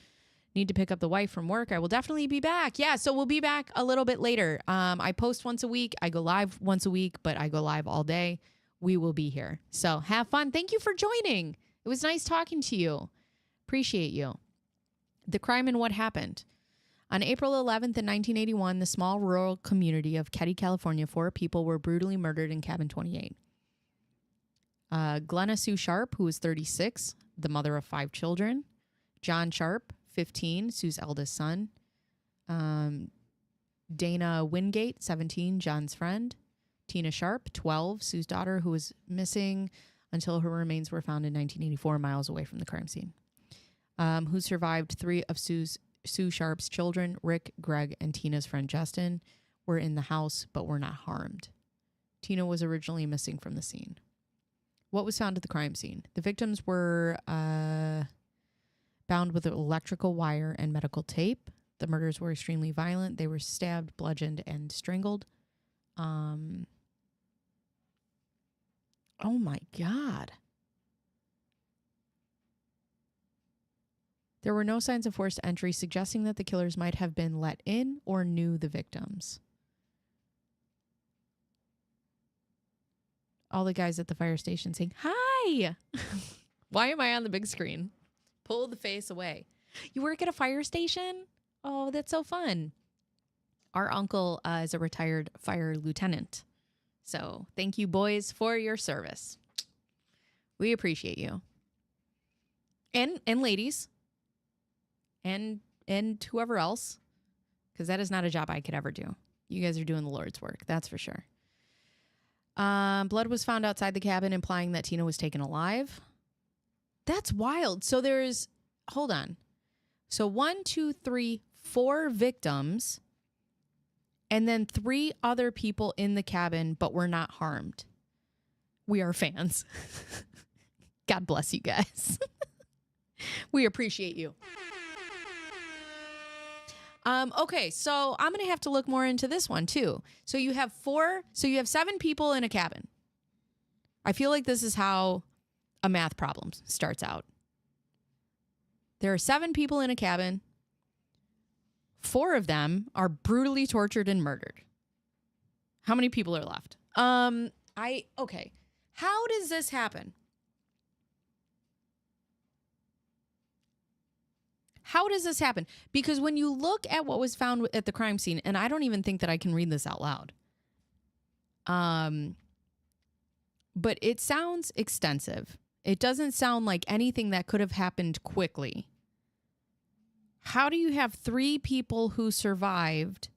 Need to pick up the wife from work. I will definitely be back. Yeah, so we'll be back a little bit later. I post once a week. I go live once a week, but I go live all day. We will be here. So have fun. Thank you for joining. It was nice talking to you. Appreciate you. The crime and what happened. On April 11th in 1981, the small rural community of Keddie, California, 4 people were brutally murdered in Cabin 28. Glenna Sue Sharp, who was 36, the mother of 5 children. John Sharp, 15, Sue's eldest son. Dana Wingate, 17, John's friend. Tina Sharp, 12, Sue's daughter, who was missing until her remains were found in 1984, miles away from the crime scene. Who survived 3 of Sue Sharp's children, Rick, Greg, and Tina's friend Justin, were in the house but were not harmed. Tina was originally missing from the scene. What was found at the crime scene? The victims were bound with electrical wire and medical tape. The murders were extremely violent. They were stabbed, bludgeoned, and strangled. Oh my God. There were no signs of forced entry, suggesting that the killers might have been let in or knew the victims. All the guys at the fire station saying, "Hi!" Why am I on the big screen? Pull the face away. You work at a fire station? Oh, that's so fun. Our uncle is a retired fire lieutenant. So thank you, boys, for your service. We appreciate you. And ladies. And whoever else. Because that is not a job I could ever do. You guys are doing the Lord's work. That's for sure. Blood was found outside the cabin, implying that Tina was taken alive. That's wild. So hold on. So 1, 2, 3, 4 victims, and then 3 other people in the cabin, but were not harmed. We are fans. God bless you guys. We appreciate you. Okay, so I'm going to have to look more into this one too. So you have 7 people in a cabin. I feel like this is how a math problem starts out. There are 7 people in a cabin. 4 of them are brutally tortured and murdered. How many people are left? Okay. How does this happen? How does this happen? Because when you look at what was found at the crime scene, and I don't even think that I can read this out loud. But it sounds extensive. It doesn't sound like anything that could have happened quickly. How do you have 3 people who survived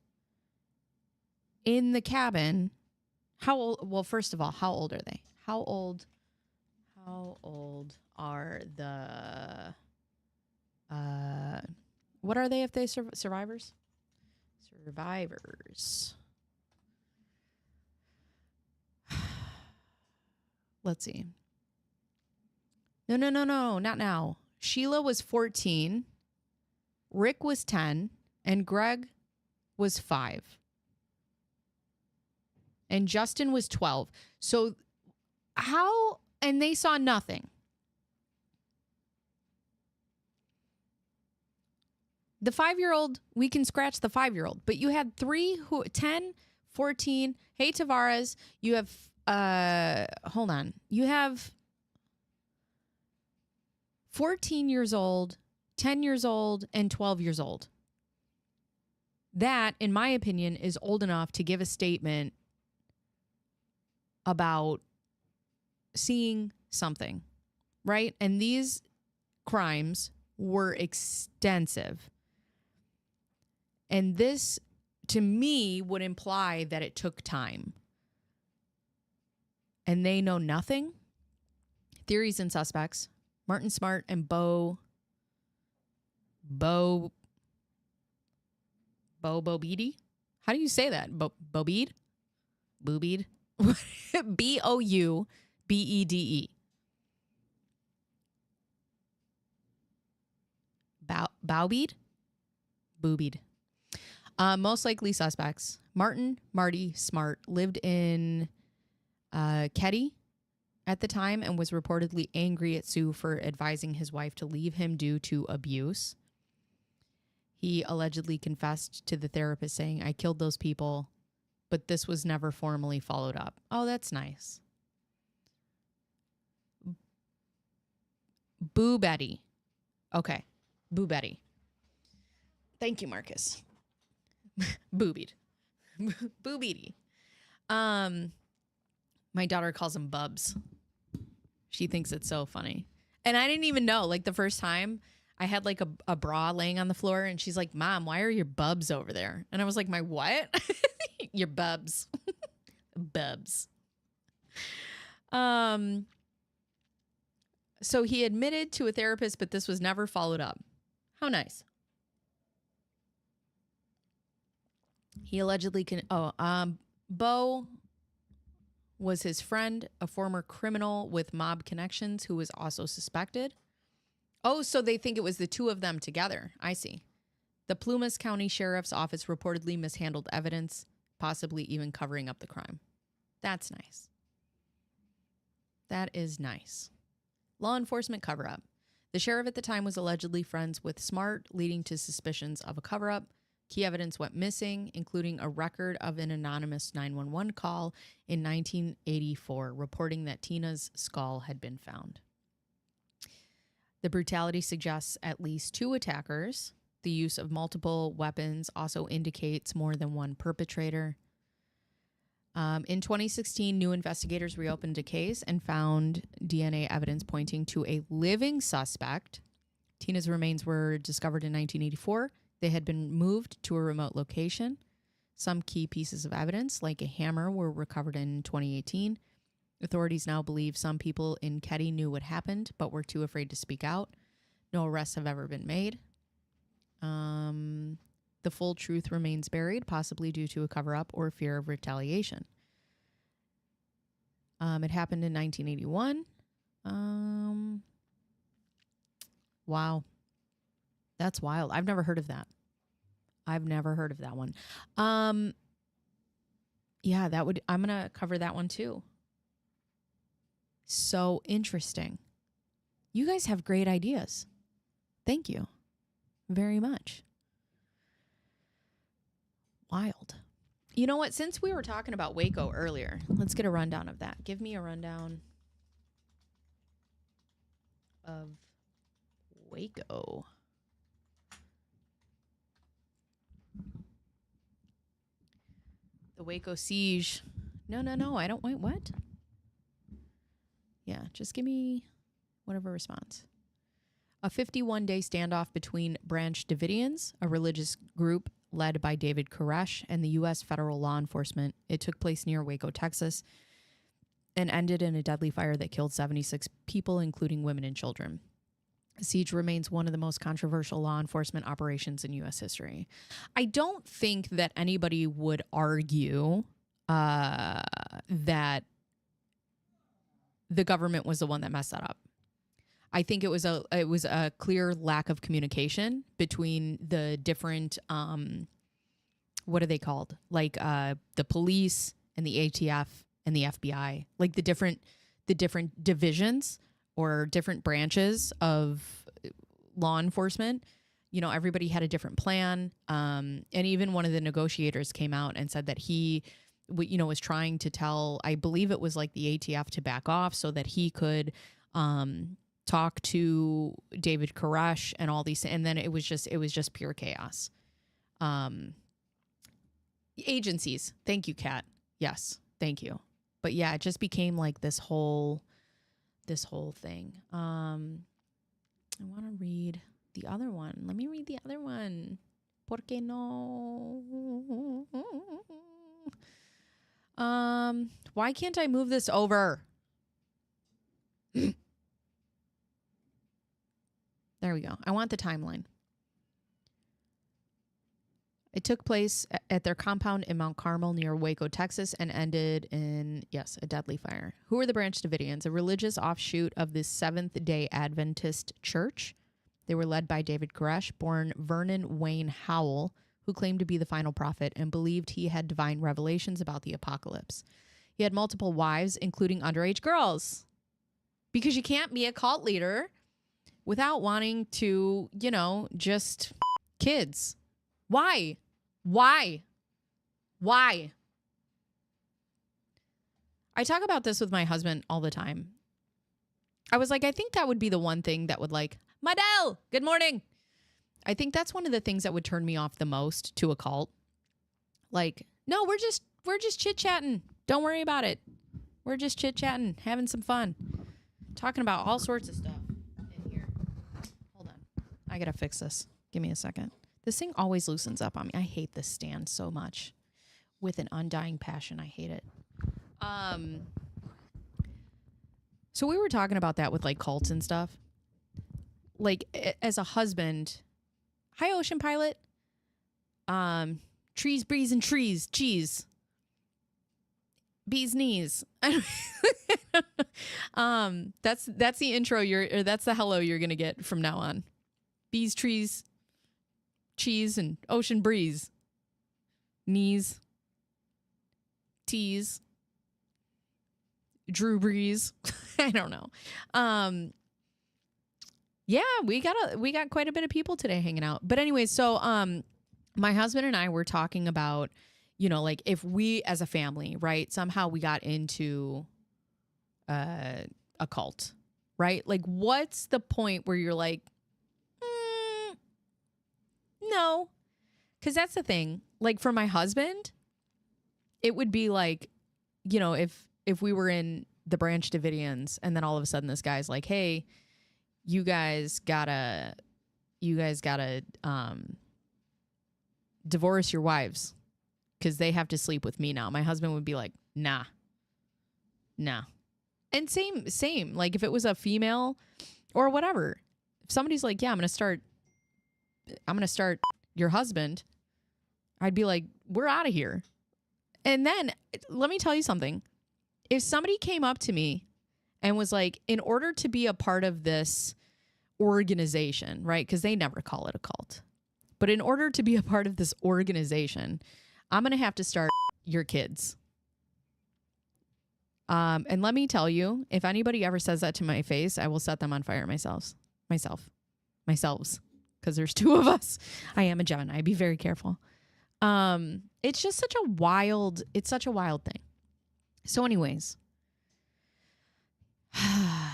in the cabin? How old? Well, first of all, how old are they? How old are the what are they if they survivors? Survivors. Let's see. No, not now. Sheila was 14, Rick was 10, and Greg was 5. And Justin was 12. So how, and they saw nothing. The 5-year-old, we can scratch the 5-year-old, but you had 3 who 10, 14. Hey, Tavares, you have hold on. You have 14 years old, 10 years old, and 12 years old. That, in my opinion, is old enough to give a statement about seeing something, right? And these crimes were extensive. And this, to me, would imply that it took time. And they know nothing. Theories and suspects. Martin Smart and Bo Beede? How do you say that? Boubede? Boubede? Boubede. Boubede? Boobied. Most likely suspects. Marty Smart lived in Keddie at the time and was reportedly angry at Sue for advising his wife to leave him due to abuse. He allegedly confessed to the therapist saying, I killed those people, but this was never formally followed up. Oh, that's nice. Boo Betty. Okay. Boo Betty. Thank you, Marcus. Boobied. Boobiedy. My daughter calls him Bubs. She thinks it's so funny. And I didn't even know. Like the first time I had like a bra laying on the floor and she's like, Mom, why are your bubs over there? And I was like, my what? Your bubs. Bubs. So he admitted to a therapist, but this was never followed up. How nice. He allegedly Bo was his friend, a former criminal with mob connections who was also suspected. Oh, so they think it was the two of them together. I see. The Plumas County Sheriff's Office reportedly mishandled evidence, possibly even covering up the crime. That's nice. That is nice. Law enforcement cover-up. The sheriff at the time was allegedly friends with Smart, leading to suspicions of a cover-up. Key evidence went missing, including a record of an anonymous 911 call in 1984 reporting that Tina's skull had been found. The brutality suggests at least 2 attackers. The use of multiple weapons also indicates more than one perpetrator. In 2016, new investigators reopened a case and found DNA evidence pointing to a living suspect. Tina's remains were discovered in 1984. They had been moved to a remote location. Some key pieces of evidence, like a hammer, were recovered in 2018. Authorities now believe some people in Keddie knew what happened, but were too afraid to speak out. No arrests have ever been made. The full truth remains buried, possibly due to a cover-up or fear of retaliation. It happened in 1981. Wow. That's wild. I've never heard of that. I've never heard of that one. Yeah, I'm going to cover that one too. So interesting. You guys have great ideas. Thank you very much. Wild. You know what? Since we were talking about Waco earlier, let's get a rundown of that. Give me a rundown of Waco. The Waco siege. No. I don't. Wait, what? Yeah, just give me whatever response. A 51-day standoff between Branch Davidians, a religious group led by David Koresh, and the U.S. federal law enforcement. It took place near Waco, Texas, and ended in a deadly fire that killed 76 people, including women and children. The siege remains one of the most controversial law enforcement operations in U.S. history. I don't think that anybody would argue that the government was the one that messed that up. I think it was a clear lack of communication between the different what are they called? Like the police and the ATF and the FBI, like the different divisions or different branches of law enforcement. You know, everybody had a different plan. And even one of the negotiators came out and said that he, you know, was trying to tell, I believe it was like the ATF to back off so that he could talk to David Koresh and all these. And then it was just pure chaos. Agencies. Thank you, Kat. Yes. Thank you. But yeah, it just became like this whole thing. I want to read the other one. Let me read the other one. ¿Por qué no? Why can't I move this over? There we go. I want the timeline. It took place at their compound in Mount Carmel near Waco, Texas, and ended in, yes, a deadly fire. Who are the Branch Davidians? A religious offshoot of the Seventh-day Adventist Church. They were led by David Koresh, born Vernon Wayne Howell, who claimed to be the final prophet and believed he had divine revelations about the apocalypse. He had multiple wives, including underage girls. Because you can't be a cult leader without wanting to, you know, just kids. Why? I talk about this with my husband all the time. I was like, I think that would be the one thing that would like, Madel, good morning. I think that's one of the things that would turn me off the most to a cult. Like, no, we're just chit-chatting. Don't worry about it. We're just chit-chatting, having some fun. Talking about all sorts of stuff in here. Hold on. I got to fix this. Give me a second. This thing always loosens up on me. I hate this stand so much. With an undying passion, I hate it. So we were talking about that with like cults and stuff. Like as a husband, hi Ocean Pilot. Trees, breeze, and trees, cheese. Bees knees. That's the intro that's the hello you're gonna get from now on. Bees, trees, cheese, and ocean breeze. Knees. Tease. Drew Breeze. I don't know. Yeah, we got quite a bit of people today hanging out. But anyway, so my husband and I were talking about, you know, like if we as a family, right, somehow we got into a cult, right? Like what's the point where you're like, no. Because that's the thing. Like for my husband, it would be like, you know, if we were in the Branch Davidians and then all of a sudden this guy's like, hey, you guys gotta divorce your wives because they have to sleep with me now. My husband would be like, nah. And same. Like if it was a female or whatever, if somebody's like, yeah, I'm gonna start your husband, I'd be like, we're out of here. And then let me tell you something. If somebody came up to me and was like, in order to be a part of this organization, right? Because they never call it a cult. But in order to be a part of this organization, I'm going to have to start your kids. And let me tell you, if anybody ever says that to my face, I will set them on fire myself. Because there's two of us. I am a Gemini. Be very careful. It's just such a wild thing. So anyways,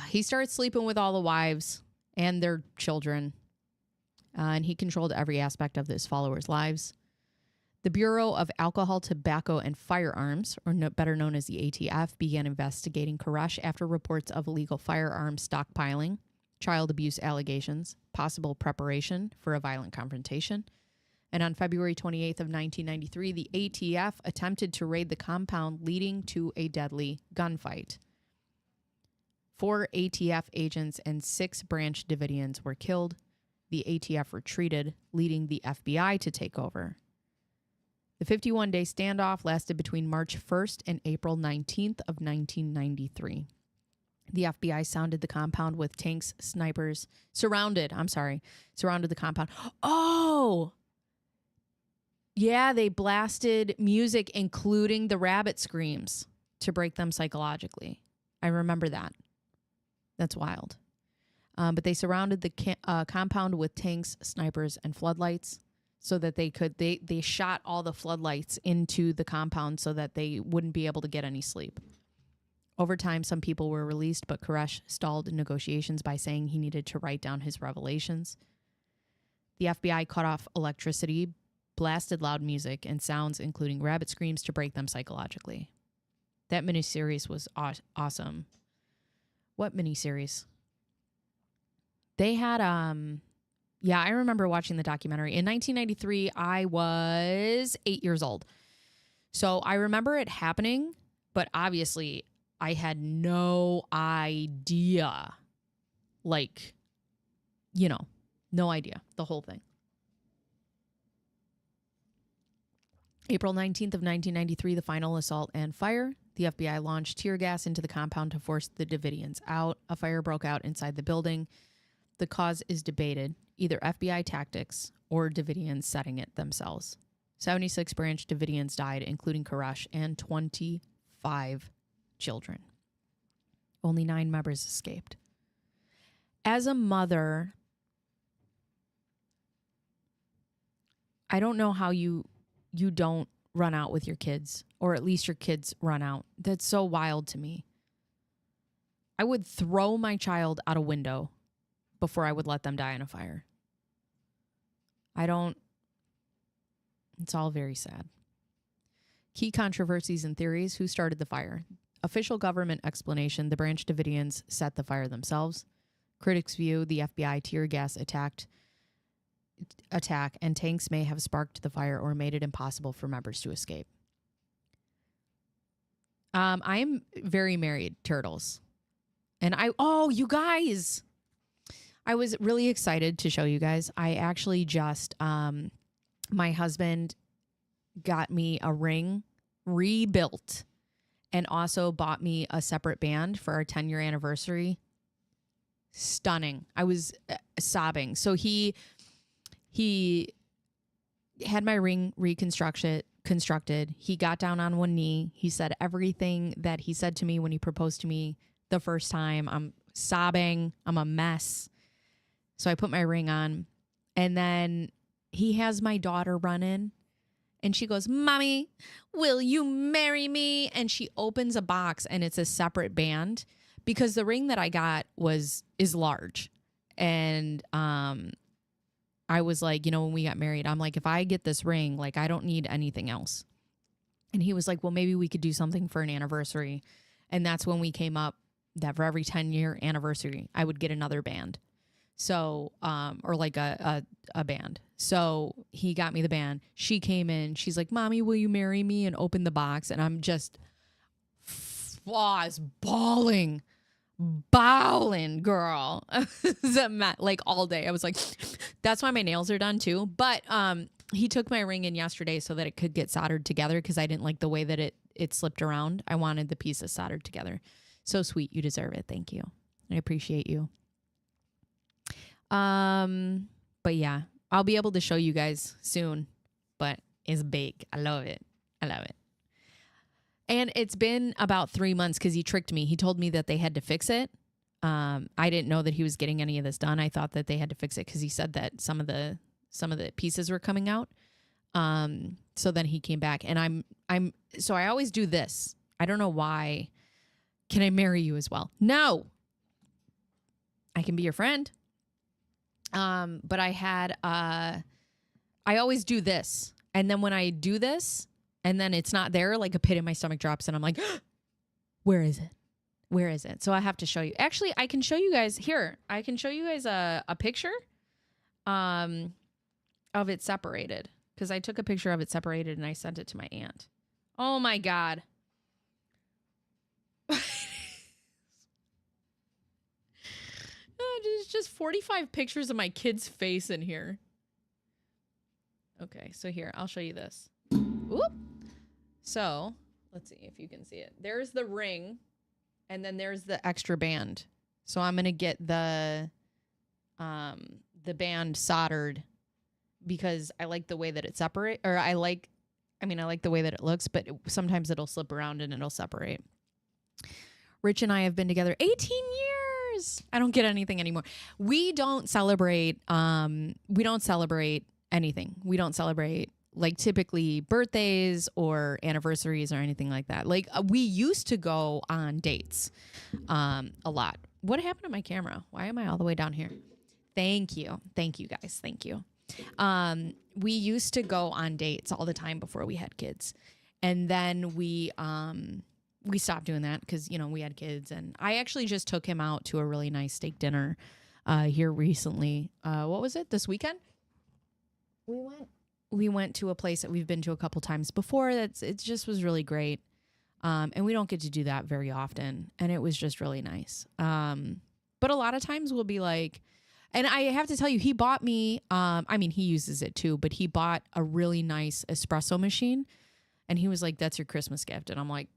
he started sleeping with all the wives and their children. And he controlled every aspect of his followers' lives. The Bureau of Alcohol, Tobacco, and Firearms, or better known as the ATF, began investigating Koresh after reports of illegal firearms stockpiling, child abuse allegations, possible preparation for a violent confrontation. And on February 28th of 1993, the ATF attempted to raid the compound, leading to a deadly gunfight. 4 ATF agents and 6 Branch Davidians were killed. The ATF retreated, leading the FBI to take over. The 51-day standoff lasted between March 1st and April 19th of 1993. The FBI sounded the compound with tanks, snipers, surrounded the compound. Oh! Yeah, they blasted music, including the rabbit screams, to break them psychologically. I remember that. That's wild. But they surrounded the compound with tanks, snipers, and floodlights so that they shot all the floodlights into the compound so that they wouldn't be able to get any sleep. Over time, some people were released, but Koresh stalled negotiations by saying he needed to write down his revelations. The FBI cut off electricity, blasted loud music and sounds, including rabbit screams, to break them psychologically. That miniseries was awesome. What miniseries? They had, I remember watching the documentary. In 1993, I was 8 years old. So I remember it happening, but obviously I had no idea. No idea. The whole thing. April 19th of 1993, the final assault and fire. The FBI launched tear gas into the compound to force the Davidians out. A fire broke out inside the building. The cause is debated, either FBI tactics or Davidians setting it themselves. 76 Branch Davidians died, including Koresh, and 25 children. Only 9 members escaped. As a mother, I don't know how you don't run out with your kids, or at least your kids run out. That's so wild to me. I would throw my child out a window before I would let them die in a fire. It's all very sad. Key controversies and theories. Who started the fire? Official government explanation: the Branch Davidians set the fire themselves. Critics' view: the FBI tear gas attack and tanks may have sparked the fire or made it impossible for members to escape. I am very married, turtles. And you guys, I was really excited to show you guys. I actually just, my husband got me a ring rebuilt and also bought me a separate band for our 10-year anniversary. Stunning. I was sobbing. So he had my ring constructed. He got down on one knee. He said everything that he said to me when he proposed to me the first time. I'm sobbing. I'm a mess. So I put my ring on, and then he has my daughter run in, and she goes, "Mommy, will you marry me?" And she opens a box, and it's a separate band because the ring that I got is large. And I was like, when we got married, I'm like, if I get this ring, I don't need anything else. And he was like, well, maybe we could do something for an anniversary. And that's when we came up that for every 10-year anniversary, I would get another band. So, or a band. So he got me the band. She came in. She's like, "Mommy, will you marry me?" And opened the box. And I'm just was bawling, girl. All day. I was like, that's why my nails are done too. But he took my ring in yesterday so that it could get soldered together because I didn't like the way that it slipped around. I wanted the pieces soldered together. So sweet. You deserve it. Thank you. I appreciate you. But yeah, I'll be able to show you guys soon, but it's big. I love it. And it's been about 3 months because he tricked me. He told me that they had to fix it. I didn't know that he was getting any of this done. I thought that they had to fix it because he said that some of the pieces were coming out. So then he came back, and so I always do this. I don't know why. Can I marry you as well? No. I can be your friend. But I always do this And then when I do this and then it's not there, like a pit in my stomach drops and I'm like, where is it? Where is it? So I have to show you. Actually, I can show you guys here. I can show you guys a picture of it separated, because I took a picture of it separated and I sent it to my aunt. Oh my God. There's just 45 pictures of my kid's face in here. Okay, so here, I'll show you this. Oop. So, let's see if you can see it. There's the ring, and then there's the extra band. So I'm going to get the band soldered because I like the way that it separates, or I like the way that it looks, but sometimes it'll slip around and it'll separate. Rich and I have been together 18 years. I don't get anything anymore. We don't celebrate anything. We don't celebrate like typically birthdays or anniversaries or anything like that. Like we used to go on dates a lot. What happened to my camera? Why am I all the way down here? Thank you. Thank you guys. Thank you. We used to go on dates all the time before we had kids. And then we stopped doing that because, you know, we had kids, and I actually just took him out to a really nice steak dinner here recently. What was it? This weekend? We went to a place that we've been to a couple times before. It just was really great. And we don't get to do that very often. And it was just really nice. But a lot of times we'll be like, and I have to tell you, he bought me, he uses it too, but he bought a really nice espresso machine. And he was like, that's your Christmas gift. And I'm like,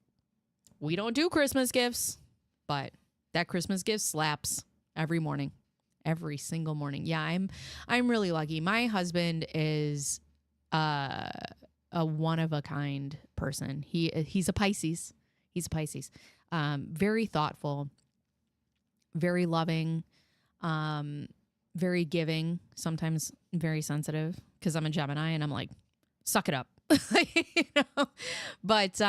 we don't do Christmas gifts, but that Christmas gift slaps every morning, every single morning. Yeah, I'm really lucky. My husband is a one of a kind person. He's a Pisces. He's a Pisces. Very thoughtful, very loving, very giving, sometimes very sensitive, because I'm a Gemini and I'm like, suck it up. You know? But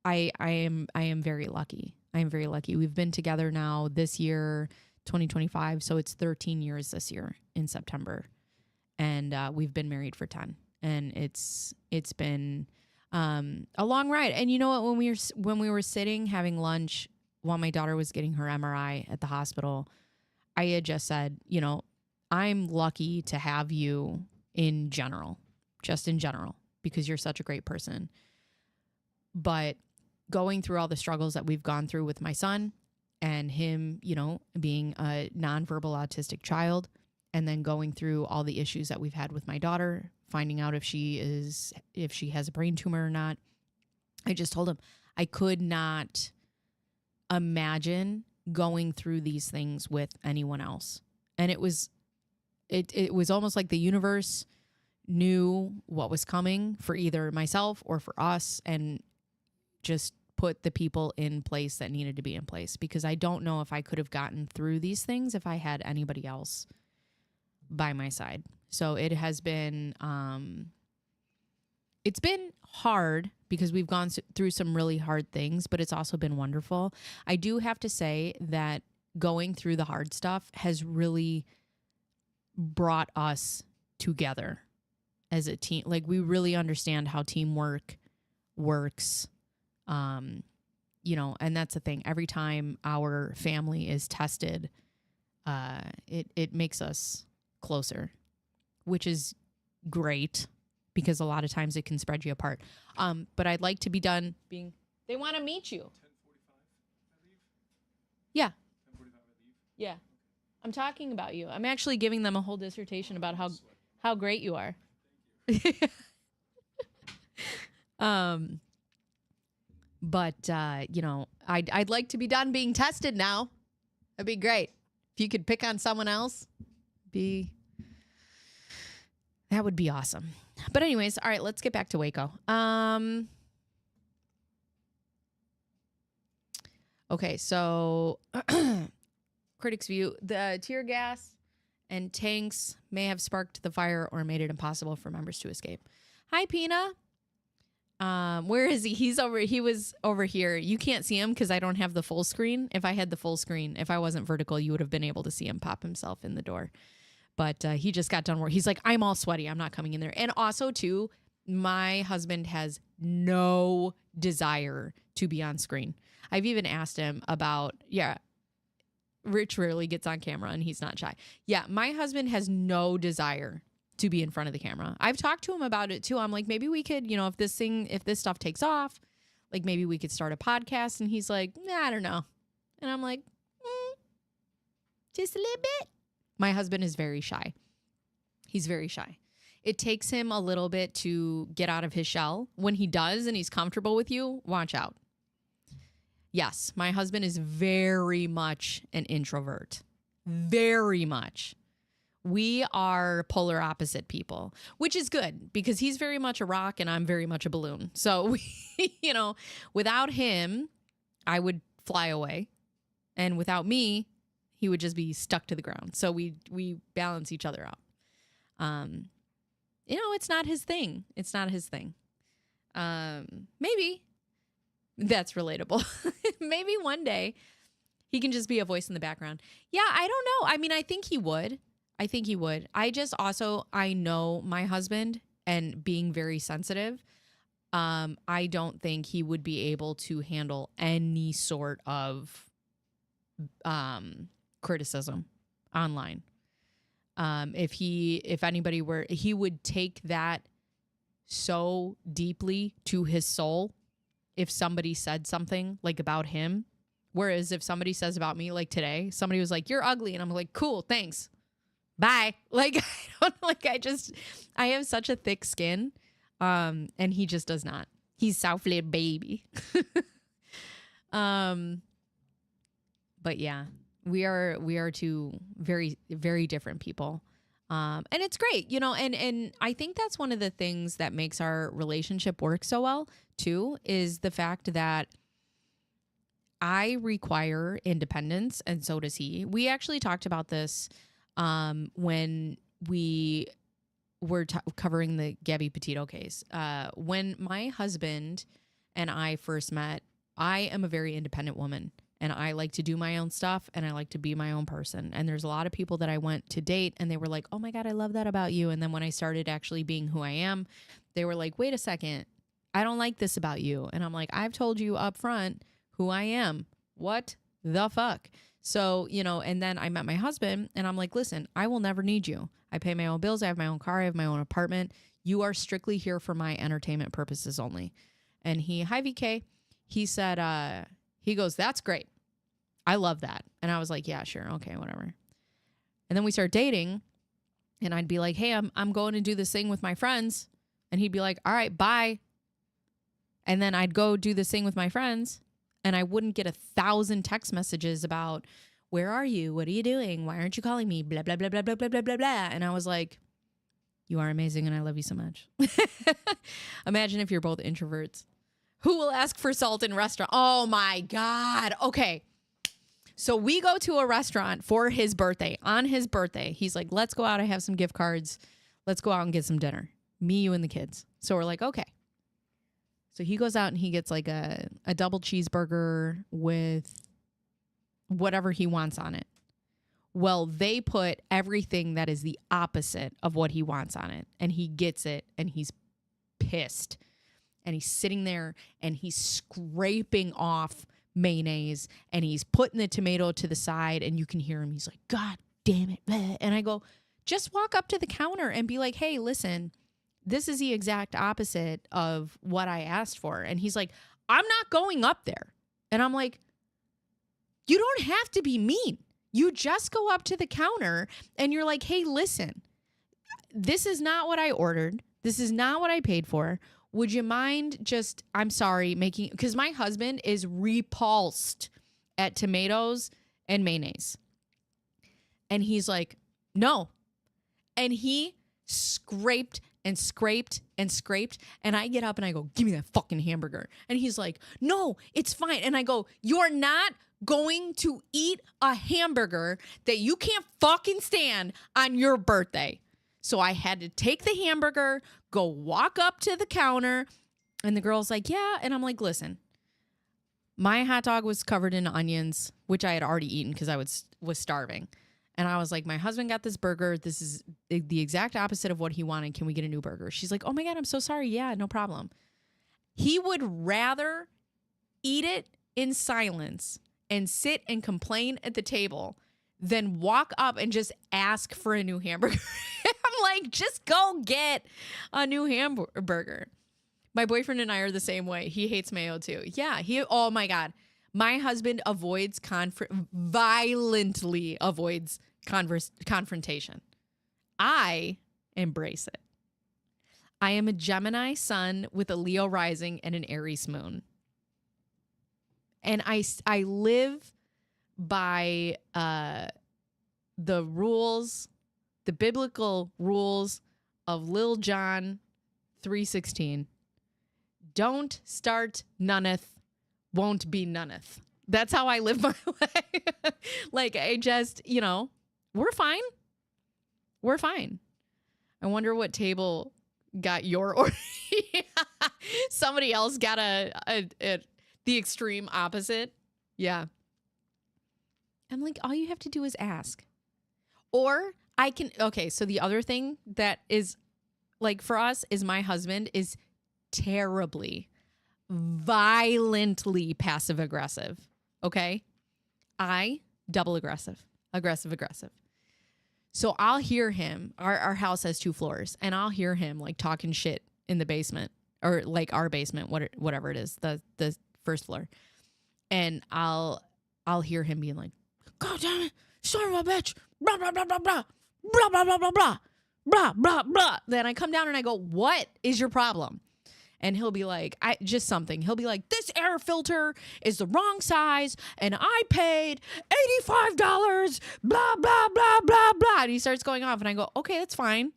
I am very lucky. I am very lucky. We've been together now this year, 2025. So it's 13 years this year in September. And we've been married for 10. And it's been a long ride. And you know what? When we were sitting having lunch while my daughter was getting her MRI at the hospital, I had just said, you know, I'm lucky to have you in general, just in general, because you're such a great person. But going through all the struggles that we've gone through with my son and him, you know, being a nonverbal autistic child, and then going through all the issues that we've had with my daughter, finding out if she has a brain tumor or not. I just told him I could not imagine going through these things with anyone else. And it was almost like the universe knew what was coming for either myself or for us, and just put the people in place that needed to be in place, because I don't know if I could have gotten through these things if I had anybody else by my side. So it has been, it's been hard because we've gone through some really hard things, but it's also been wonderful. I do have to say that going through the hard stuff has really brought us together as a team. Like, we really understand how teamwork works. You know, and that's the thing. Every time our family is tested, it makes us closer, which is great, because a lot of times it can spread you apart. But I'd like to be done being, they want to meet you. 10:45, I leave? Yeah. 10:45, I leave? Yeah. I'm talking about you. I'm actually giving them a whole dissertation about how great you are. Thank you. But, you know, I'd like to be done being tested now. That'd be great. If you could pick on someone else, that would be awesome. But anyways, all right, let's get back to Waco. Okay, so critics' view, the tear gas and tanks may have sparked the fire or made it impossible for members to escape. Hi, Pina. Where is he? He was over here. You can't see him because I don't have the full screen. If I had the full screen, if I wasn't vertical, you would have been able to see him pop himself in the door. But he just got done work. He's like, I'm all sweaty. I'm not coming in there. And also, too, my husband has no desire to be on screen. I've even asked him about, Rich rarely gets on camera and he's not shy. Yeah, my husband has no desire to be in front of the camera. I've talked to him about it too. I'm like, maybe we could, if this stuff takes off, like maybe we could start a podcast. And he's like, nah, I don't know. And I'm like, just a little bit. My husband is very shy. He's very shy. It takes him a little bit to get out of his shell. When he does and he's comfortable with you, watch out. Yes, my husband is very much an introvert. Very much. We are polar opposite people, which is good because he's very much a rock and I'm very much a balloon. So, without him, I would fly away. And without me, he would just be stuck to the ground. So we balance each other out. It's not his thing. It's not his thing. Maybe that's relatable. Maybe one day he can just be a voice in the background. Yeah, I don't know. I mean, I think he would. I know my husband and being very sensitive. I don't think he would be able to handle any sort of criticism online. If anybody were, he would take that so deeply to his soul if somebody said something like about him. Whereas if somebody says about me, like today, somebody was like, you're ugly. And I'm like, cool, thanks. Bye. Like, I have such a thick skin. And he just does not. He's soft little baby. But yeah, we are two very, very different people. And it's great, and I think that's one of the things that makes our relationship work so well too, is the fact that I require independence and so does he. We actually talked about this when we were covering the Gabby Petito case. When my husband and I first met, I am a very independent woman. And I like to do my own stuff and I like to be my own person. And there's a lot of people that I went to date and they were like, oh my God, I love that about you. And then when I started actually being who I am, they were like, wait a second, I don't like this about you. And I'm like, I've told you up front who I am. What the fuck? So, and then I met my husband and I'm like, listen, I will never need you. I pay my own bills. I have my own car. I have my own apartment. You are strictly here for my entertainment purposes only. And hi VK, he said, he goes, that's great. I love that. And I was like, yeah, sure. Okay, whatever. And then we started dating and I'd be like, hey, I'm going to do this thing with my friends. And he'd be like, all right, bye. And then I'd go do this thing with my friends and I wouldn't get 1,000 text messages about, where are you? What are you doing? Why aren't you calling me? Blah, blah, blah, blah, blah, blah, blah, blah, blah. And I was like, you are amazing and I love you so much. Imagine if you're both introverts. Who will ask for salt in restaurant? Oh my God. Okay. So we go to a restaurant for his birthday. On his birthday, he's like, let's go out. I have some gift cards. Let's go out and get some dinner. Me, you, and the kids. So we're like, okay. So he goes out and he gets like a double cheeseburger with whatever he wants on it. Well, they put everything that is the opposite of what he wants on it. And he gets it and he's pissed. And he's sitting there and he's scraping off mayonnaise and he's putting the tomato to the side and you can hear him. He's like, God damn it. Bleh. And I go, just walk up to the counter and be like, hey, listen, this is the exact opposite of what I asked for. And he's like, I'm not going up there. And I'm like, you don't have to be mean. You just go up to the counter and you're like, hey, listen, this is not what I ordered. This is not what I paid for. Would you mind just, I'm sorry, making, because my husband is repulsed at tomatoes and mayonnaise. And he's like, no. And he scraped and scraped and scraped. And I get up and I go, give me that fucking hamburger. And he's like, no, it's fine. And I go, you're not going to eat a hamburger that you can't fucking stand on your birthday. So I had to take the hamburger, go walk up to the counter, and the girl's like, yeah. And I'm like, listen, my hot dog was covered in onions, which I had already eaten because I was starving. And I was like, my husband got this burger. This is the exact opposite of what he wanted. Can we get a new burger? She's like, oh my God, I'm so sorry. Yeah, no problem. He would rather eat it in silence and sit and complain at the table than walk up and just ask for a new hamburger. I'm like, just go get a new hamburger. My boyfriend and I are the same way. He hates mayo too. Yeah, oh my God. My husband violently avoids confrontation. I embrace it. I am a Gemini sun with a Leo rising and an Aries moon. And I live by the rules, the biblical rules of Lil John 3:16. Don't start noneth, won't be noneth. That's how I live my life. Like, I just, we're fine. We're fine. I wonder what table got your order. Somebody else got the extreme opposite. Yeah. I'm like, all you have to do is ask. Or so the other thing that is like for us is my husband is terribly, violently passive aggressive. Okay. I double aggressive. So I'll hear him. Our house has 2 floors, and I'll hear him like talking shit in the basement, or like our basement, whatever it is, the first floor. And I'll hear him being like, God damn it, son of a bitch, blah, blah, blah, blah, blah, blah, blah, blah, blah, blah, blah, blah, blah. Then I come down and I go, what is your problem? And he'll be like, he'll be like, this air filter is the wrong size, and I paid $85, blah, blah, blah, blah, blah. And he starts going off, and I go, okay, that's fine.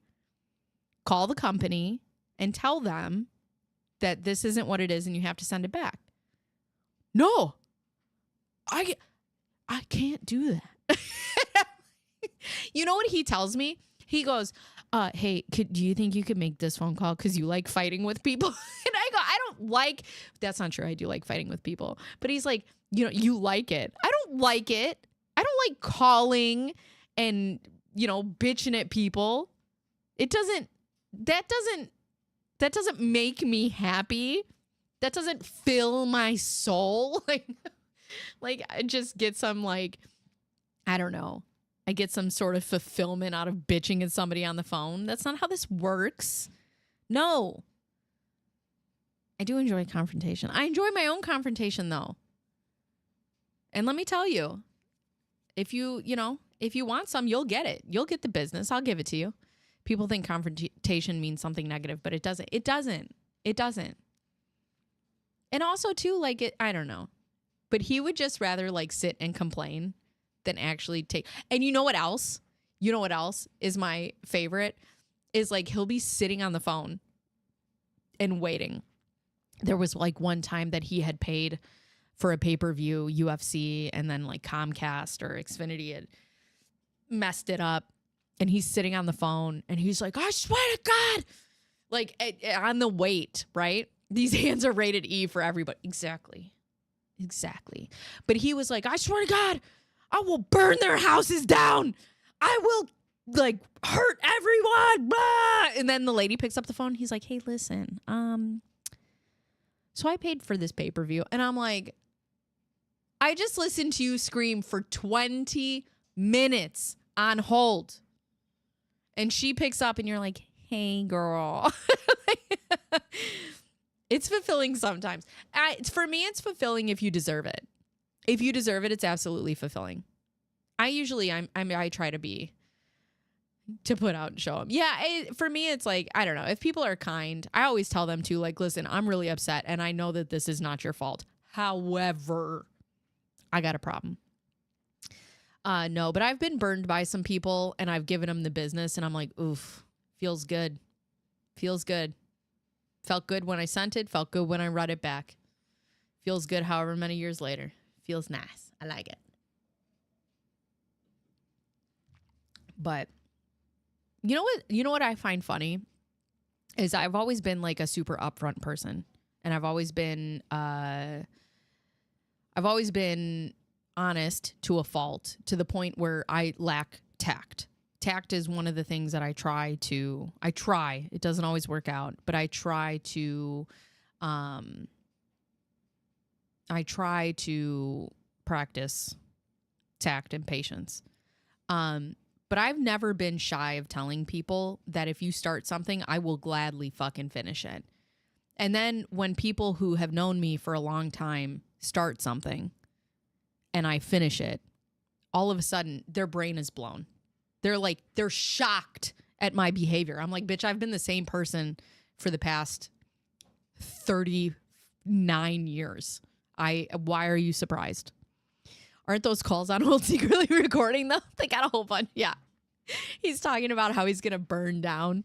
Call the company and tell them that this isn't what it is and you have to send it back. No, I can't do that. You know what he tells me? He goes, hey, do you think you could make this phone call because you like fighting with people? And I go, I don't like, that's not true. I do like fighting with people. But he's like, you like it. I don't like it. I don't like calling and, bitching at people. That doesn't make me happy. That doesn't fill my soul. Like I just get some I don't know. I get some sort of fulfillment out of bitching at somebody on the phone. That's not how this works. No. I do enjoy confrontation. I enjoy my own confrontation, though. And let me tell you, if you want some, you'll get it. You'll get the business. I'll give it to you. People think confrontation means something negative, but it doesn't. It doesn't. It doesn't. And also, too, I don't know. But he would just rather, sit and complain than actually take. And you know what else? You know what else is my favorite? Is he'll be sitting on the phone and waiting. There was one time that he had paid for a pay-per-view UFC, and then Comcast or Xfinity had messed it up. And he's sitting on the phone and he's like, I swear to God, on the wait, right? These hands are rated E for everybody. Exactly. But he was like, I swear to God, I will burn their houses down. I will hurt everyone. Blah! And then the lady picks up the phone. He's like, hey, listen, so I paid for this pay-per-view. And I'm like, I just listened to you scream for 20 minutes on hold. And she picks up and you're like, hey, girl. It's fulfilling sometimes. For me, it's fulfilling if you deserve it. If you deserve it, it's absolutely fulfilling. I try to put out and show them. Yeah, for me, it's I don't know. If people are kind, I always tell them to listen, I'm really upset and I know that this is not your fault. However, I got a problem. No, but I've been burned by some people and I've given them the business and I'm like, oof, feels good. Feels good. Felt good when I sent it. Felt good when I read it back. Feels good however many years later. Feels nice. I like it. But you know what I find funny is I've always been a super upfront person, and I've always been honest to a fault, to the point where I lack tact. Tact is one of the things that I try. It doesn't always work out, but I try to practice tact and patience. But I've never been shy of telling people that if you start something, I will gladly fucking finish it. And then when people who have known me for a long time start something and I finish it, all of a sudden their brain is blown. They're shocked at my behavior. I'm like, bitch, I've been the same person for the past 39 years. Why are you surprised? Aren't those calls on hold secretly recording though? They got a whole bunch. Yeah. He's talking about how he's going to burn down.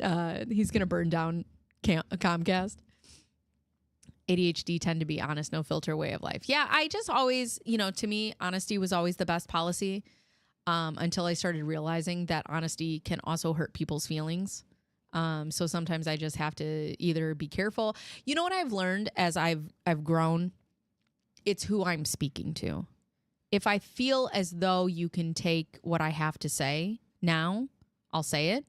Comcast. ADHD tend to be honest, no filter way of life. Yeah. I just always, to me, honesty was always the best policy. Until I started realizing that honesty can also hurt people's feelings. So sometimes I just have to either be careful. You know what I've learned as I've grown? It's who I'm speaking to. If I feel as though you can take what I have to say now, I'll say it.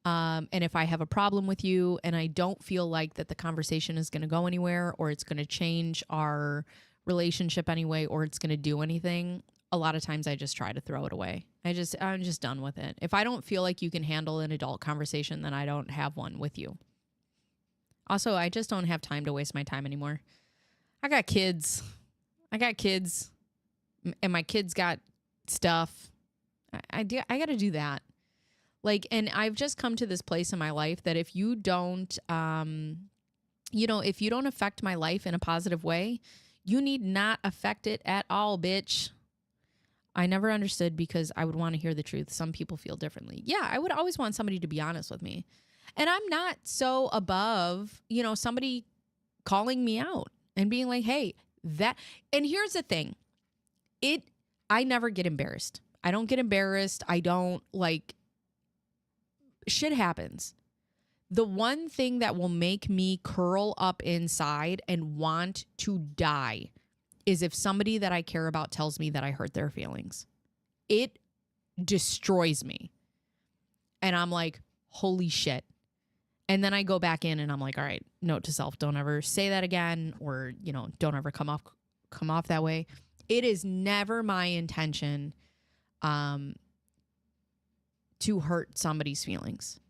And if I have a problem with you and I don't feel like that the conversation is going to go anywhere or it's going to change our relationship anyway or it's going to do anything, a lot of times I just try to throw it away. I'm just done with it. If I don't feel like you can handle an adult conversation, then I don't have one with you. Also, I just don't have time to waste my time anymore. I got kids. And my kids got stuff. I got to do that. And I've just come to this place in my life that if you don't, if you don't affect my life in a positive way, you need not affect it at all, bitch. I never understood because I would want to hear the truth. Some people feel differently. Yeah, I would always want somebody to be honest with me. And I'm not so above, somebody calling me out and being like, hey, that. And here's the thing. I never get embarrassed. I don't get embarrassed. I don't shit happens. The one thing that will make me curl up inside and want to die is if somebody that I care about tells me that I hurt their feelings. It destroys me. And I'm like, holy shit. And then I go back in and I'm like, all right, note to self, don't ever say that again or, don't ever come off that way. It is never my intention to hurt somebody's feelings.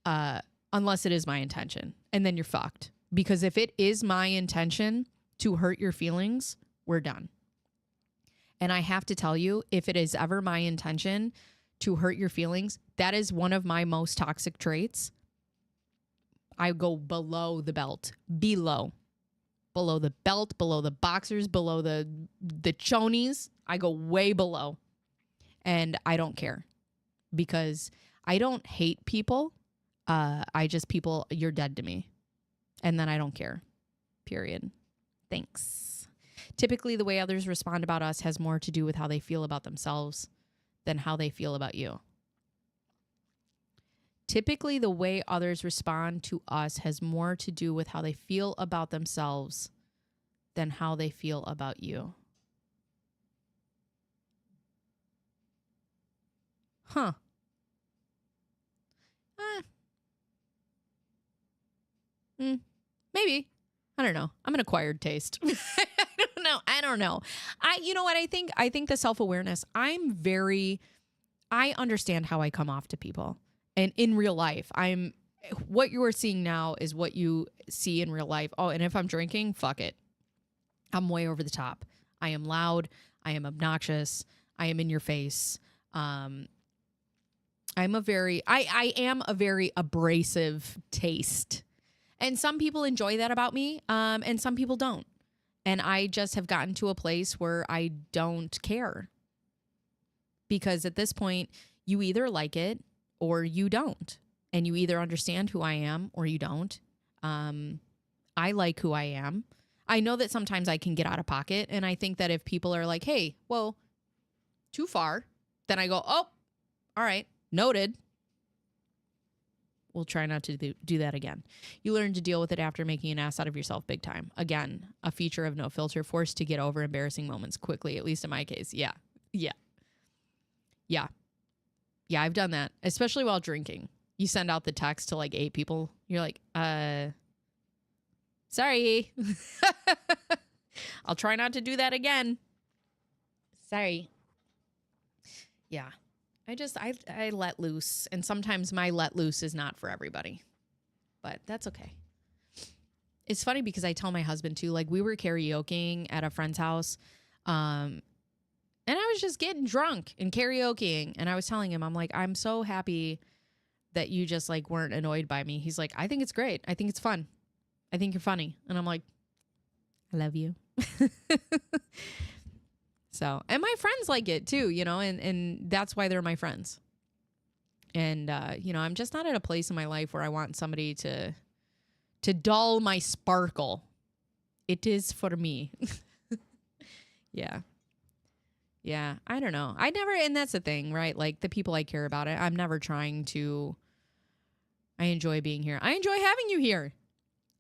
Unless it is my intention. And then you're fucked. Because if it is my intention to hurt your feelings, we're done. And I have to tell you, if it is ever my intention to hurt your feelings, that is one of my most toxic traits. I go below the belt, below the belt, below the boxers, below the chonies. I go way below. And I don't care because I don't hate people. You're dead to me. And then I don't care. Period. Thanks. Typically, the way others respond about us has more to do with how they feel about themselves than how they feel about you. Typically, the way others respond to us has more to do with how they feel about themselves than how they feel about you. Huh. Maybe. I don't know. I'm an acquired taste. I don't know. You know what I think? I think the self-awareness, I understand how I come off to people. And in real life, what you are seeing now is what you see in real life. Oh, and if I'm drinking, fuck it. I'm way over the top. I am loud. I am obnoxious. I am in your face. I am a very abrasive taste. And some people enjoy that about me, and some people don't. And I just have gotten to a place where I don't care. Because at this point, you either like it or you don't. And you either understand who I am or you don't. I like who I am. I know that sometimes I can get out of pocket. And I think that if people are like, hey, well, too far, then I go, oh, all right, noted. We'll try not to do that again. You learn to deal with it after making an ass out of yourself big time. Again, a feature of no filter, forced to get over embarrassing moments quickly, at least in my case. Yeah. Yeah. Yeah, I've done that, especially while drinking. You send out the text to like 8 people. You're like, sorry. I'll try not to do that again. Sorry. Yeah. I let loose. And sometimes my let loose is not for everybody. But that's okay. It's funny because I tell my husband too, like we were karaokeing at a friend's house. And I was just getting drunk and karaokeing. And I was telling him, I'm like, I'm so happy that you just like weren't annoyed by me. He's like, I think it's great. I think it's fun. I think you're funny. And I'm like, I love you. So, and my friends like it too, you know, and that's why they're my friends. And, you know, I'm just not at a place in my life where I want somebody to dull my sparkle. It is for me. Yeah. Yeah, I don't know. And that's the thing, right? Like the people I care about, I'm never trying to, I enjoy being here. I enjoy having you here.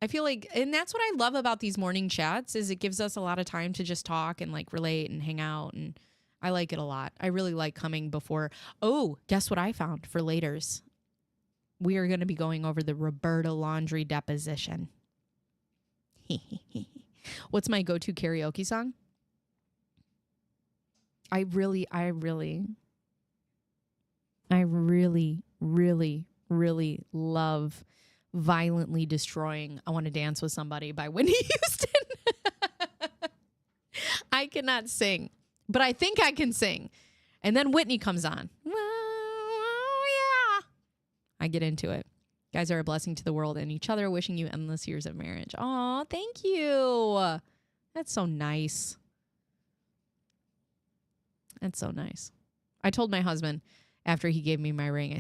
I feel like, and that's what I love about these morning chats is it gives us a lot of time to just talk and like relate and hang out. And I like it a lot. I really like coming before. Oh, guess what I found for laters? We are going to be going over the Roberta Laundrie deposition. What's my go-to karaoke song? I really love Violently Destroying I Want to Dance with Somebody by Whitney Houston. I cannot sing, but I think I can sing. And then Whitney comes on. Well, yeah. I get into it. Guys are a blessing to the world and each other, wishing you endless years of marriage. Aw, thank you. That's so nice. That's so nice. I told my husband after he gave me my ring, I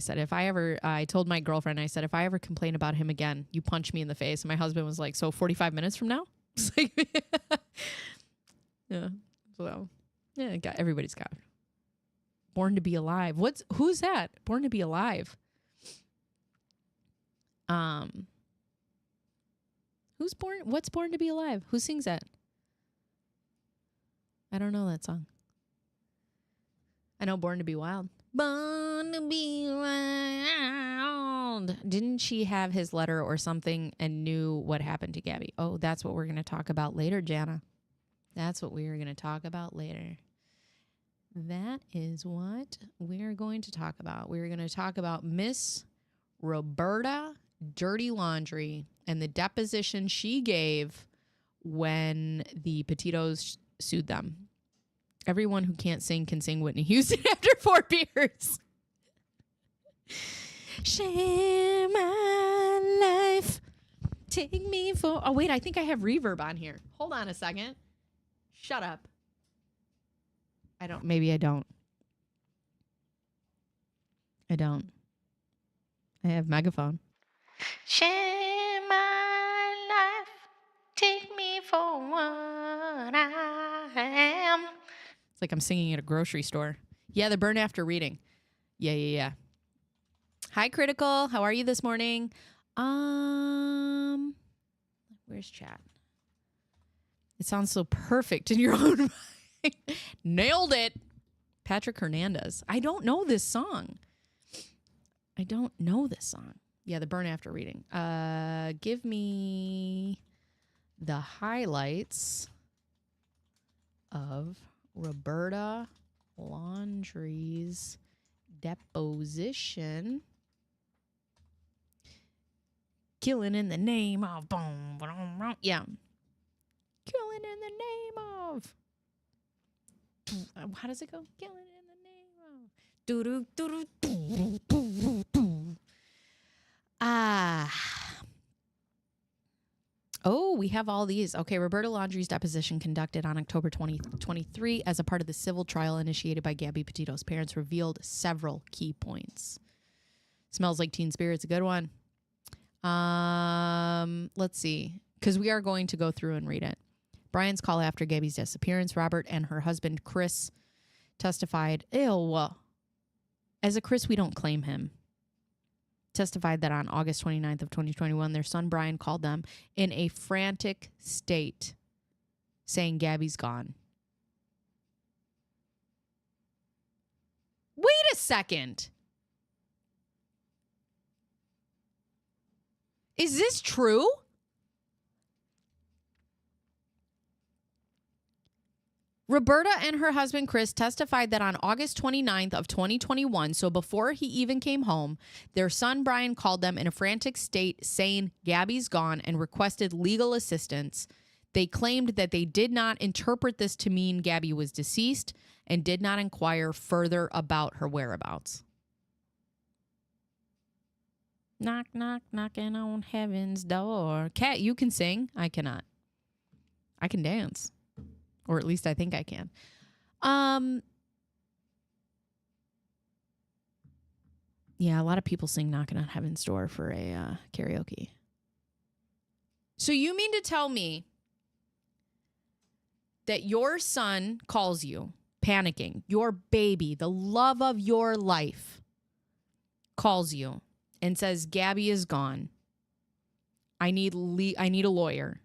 told my girlfriend, I said, if I ever complain about him again, you punch me in the face. And my husband was like, so 45 minutes from now? It's like, yeah. So, yeah, everybody's got Born to Be Alive. Who's that? Born to Be Alive. What's Born to Be Alive? Who sings that? I don't know that song. I know Born to Be Wild. Born to Be Wild. Didn't she have his letter or something and knew what happened to Gabby? Oh, that's what we're going to talk about later, Jana. That's what we are going to talk about later. That is what we're going to talk about. We're going to talk about Miss Roberta Dirty Laundrie and the deposition she gave when the Petitos sued them. Everyone who can't sing can sing Whitney Houston after 4 beers. Share my life. Take me for... Oh, wait, I think I have reverb on here. Hold on a second. Shut up. Maybe I don't. I have megaphone. Share my life. Take me for what I am. It's like I'm singing at a grocery store. Yeah, the burn after reading. Yeah. Hi, Critical. How are you this morning? Where's chat? It sounds so perfect in your own mind. Nailed it. Patrick Hernandez. I don't know this song. Yeah, the burn after reading. Give me the highlights of Roberta Laundrie's deposition. Killing in the name of boom, boom, boom. Yeah. Killing in the name of. How does it go? Killing in the name of. Doo doo doo doo doo doo. Oh, we have all these. Okay, Roberta Laundrie's deposition conducted on October 2023 as a part of the civil trial initiated by Gabby Petito's parents revealed several key points. Smells Like Teen Spirit's a good one. Let's see, because we are going to go through and read it. Brian's call after Gabby's disappearance. Robert and her husband, Chris, testified. As a Chris, we don't claim him. Testified that on August 29th of 2021, their son Brian called them in a frantic state, saying Gabby's gone. Wait second. Is this true? Roberta and her husband Chris testified that on August 29th of 2021, so before he even came home, their son Brian called them in a frantic state saying Gabby's gone and requested legal assistance. They claimed that they did not interpret this to mean Gabby was deceased and did not inquire further about her whereabouts. Knock, knock, knocking on heaven's door. Kat, you can sing. I cannot. I can dance. Or at least I think I can. Yeah, a lot of people sing Knocking on Heaven's Door for a karaoke. So you mean to tell me that your son calls you, panicking, your baby, the love of your life, calls you and says, Gabby is gone. I need a lawyer.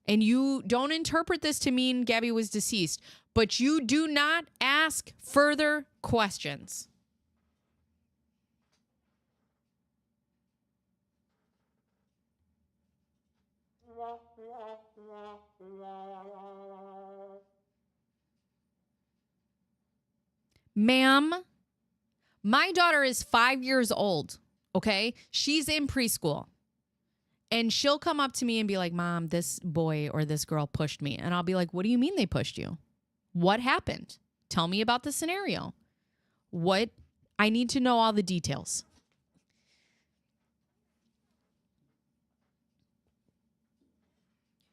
And you don't interpret this to mean Gabby was deceased, but you do not ask further questions. Ma'am, my daughter is 5 years old, okay? She's in preschool. And she'll come up to me and be like, Mom, this boy or this girl pushed me. And I'll be like, what do you mean they pushed you? What happened? Tell me about the scenario. I need to know all the details.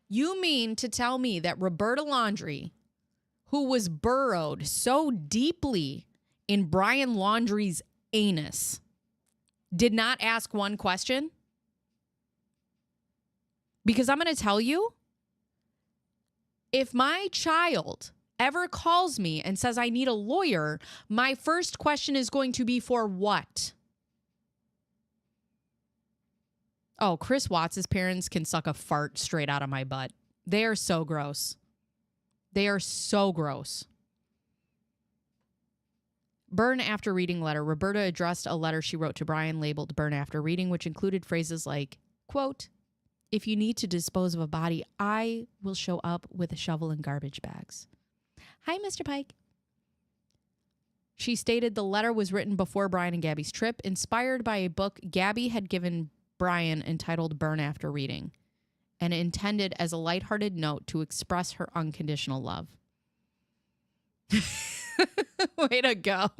You mean to tell me that Roberta Laundrie, who was burrowed so deeply in Brian Laundrie's anus, did not ask one question? Because I'm going to tell you, if my child ever calls me and says I need a lawyer, my first question is going to be for what? Oh, Chris Watts' parents can suck a fart straight out of my butt. They are so gross. They are so gross. Burn after reading letter. Roberta addressed a letter she wrote to Brian labeled Burn after reading, which included phrases like, quote, if you need to dispose of a body, I will show up with a shovel and garbage bags. Hi, Mr. Pike. She stated the letter was written before Brian and Gabby's trip, inspired by a book Gabby had given Brian entitled Burn After Reading, and intended as a lighthearted note to express her unconditional love. Way to go.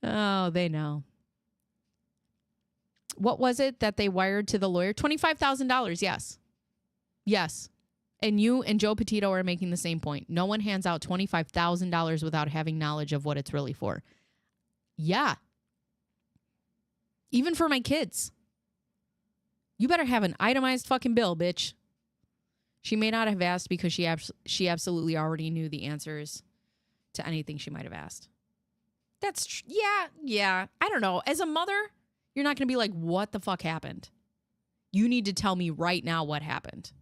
Oh, they know. What was it that they wired to the lawyer? $25,000. Yes. Yes. And you and Joe Petito are making the same point. No one hands out $25,000 without having knowledge of what it's really for. Yeah. Even for my kids. You better have an itemized fucking bill, bitch. She may not have asked because she absolutely already knew the answers to anything she might have asked. Yeah. I don't know. As a mother, you're not going to be like, what the fuck happened? You need to tell me right now what happened.